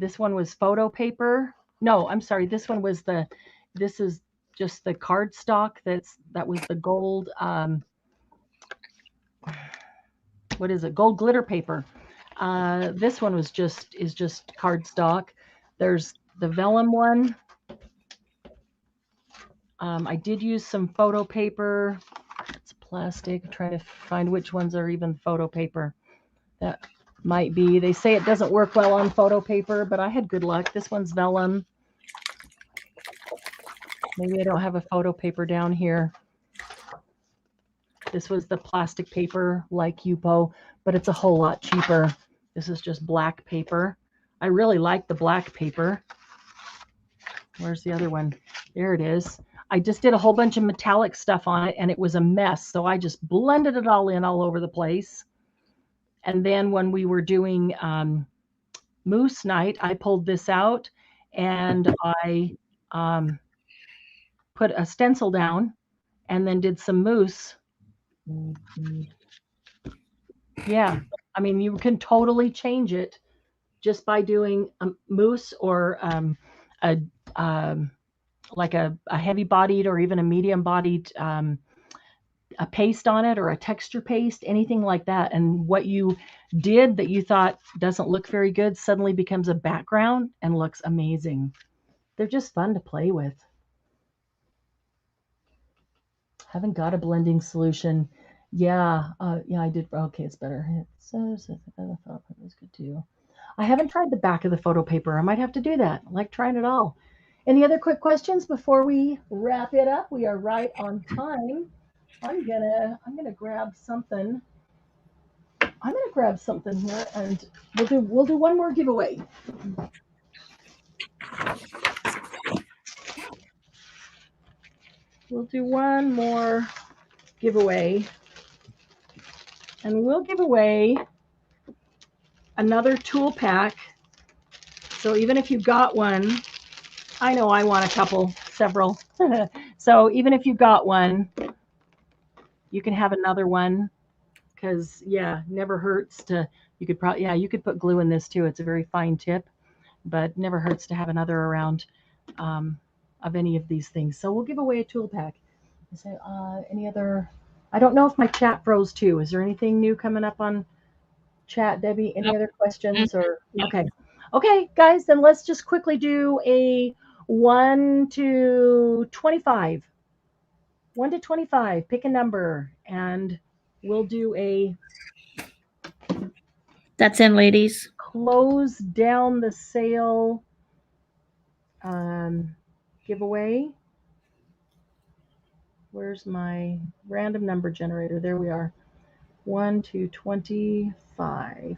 This one was photo paper. No, I'm sorry. This one was this is just the cardstock that was the gold, what is it? Gold glitter paper. This one is just cardstock. There's the vellum one. I did use some photo paper. It's plastic. I'm trying to find which ones are even photo paper. That might be. They say it doesn't work well on photo paper, but I had good luck. This one's vellum. Maybe I don't have a photo paper down here. This was the plastic paper like Yupo, but it's a whole lot cheaper. This is just black paper. I really like the black paper. Where's the other one? There it is. I just did a whole bunch of metallic stuff on it and it was a mess. So I just blended it all in all over the place. And then when we were doing Moose Night, I pulled this out and I put a stencil down and then did some mousse. Yeah, I mean, you can totally change it just by doing a mousse or a like a heavy bodied or even a medium bodied a paste on it or a texture paste, anything like that. And what you did that you thought doesn't look very good suddenly becomes a background and looks amazing. They're just fun to play with. Haven't got a blending solution. Yeah, I did. Okay, it's better. It says I thought it was good too. I haven't tried the back of the photo paper. I might have to do that. I like trying it all. Any other quick questions before we wrap it up? We are right on time. I'm gonna grab something. I'm gonna grab something here, and we'll do one more giveaway. We'll do one more giveaway, and we'll give away another tool pack. So even if you got one, I know I want a couple, several. So even if you got one, you can have another one. Because yeah, never hurts to. You could probably you could put glue in this too. It's a very fine tip, but never hurts to have another around of any of these things. So we'll give away a tool pack. So any other? I don't know if my chat froze too. Is there anything new coming up on chat, Debbie? Any other questions or okay, guys? Then let's just quickly do a 1 to 25. 1 to 25. Pick a number and we'll do a That's in, ladies. close down the sale giveaway. Where's my random number generator? There we are. 1 to 25.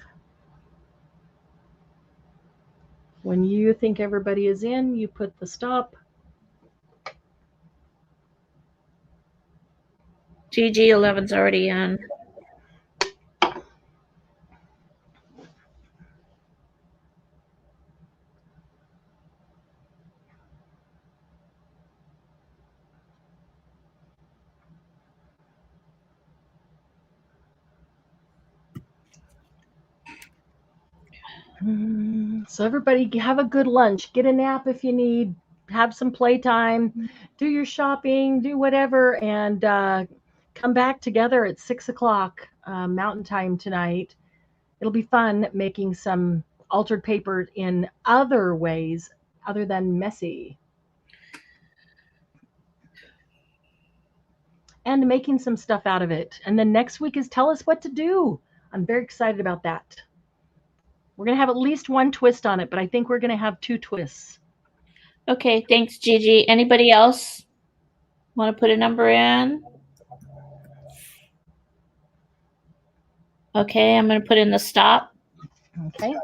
When you think everybody is in, you put the stop. GG11's already in. So everybody have a good lunch. Get a nap if you need. Have some playtime. Do your shopping. Do whatever, and come back together at 6 o'clock Mountain Time tonight. It'll be fun making some altered paper in other ways other than messy. And making some stuff out of it. And then next week is tell us what to do. I'm very excited about that. We're going to have at least one twist on it, but I think we're going to have 2 twists. Okay, thanks, Gigi. Anybody else want to put a number in? Okay, I'm going to put in the stop. Okay.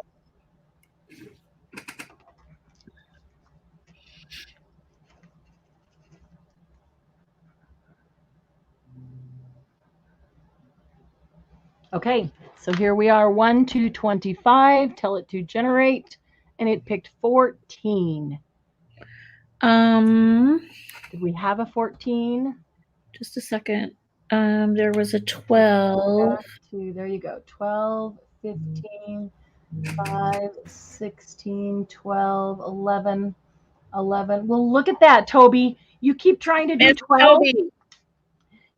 Okay, so here we are, 1 to 25. Tell it to generate, and it picked 14. Did we have a 14? Just a second. There was a 12. There you go. 12, 15, 5, 16, 12, 11, 11. Well, look at that, Toby. You keep trying to do 12. Toby.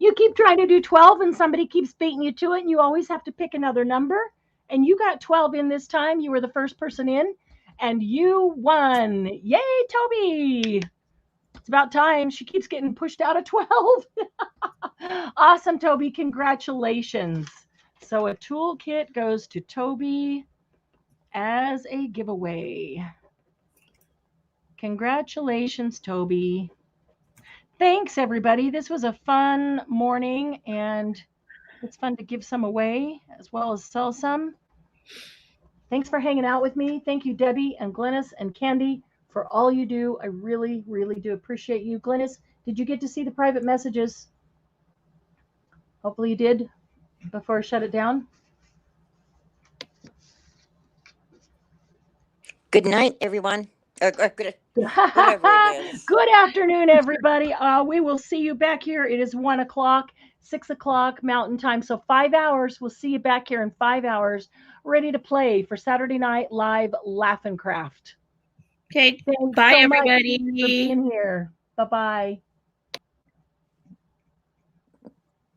You keep trying to do 12 and somebody keeps beating you to it and you always have to pick another number. And you got 12 in this time. You were the first person in and you won. Yay, Toby. It's about time. She keeps getting pushed out of 12. Awesome, Toby. Congratulations. So a toolkit goes to Toby as a giveaway. Congratulations, Toby. Thanks, everybody. This was a fun morning, and it's fun to give some away as well as sell some. Thanks for hanging out with me. Thank you, Debbie and Glennis and Candy, for all you do. I really, really do appreciate you. Glennis, did you get to see the private messages? Hopefully you did before I shut it down. Good night, everyone. Or good, whatever it is. Good afternoon, everybody. We will see you back here. It is 1 o'clock, 6 o'clock Mountain Time. So 5 hours. We'll see you back here in 5 hours, ready to play for Saturday Night Live Laugh and Craft. Okay. Thanks Bye, so much everybody. for being here. Bye-bye.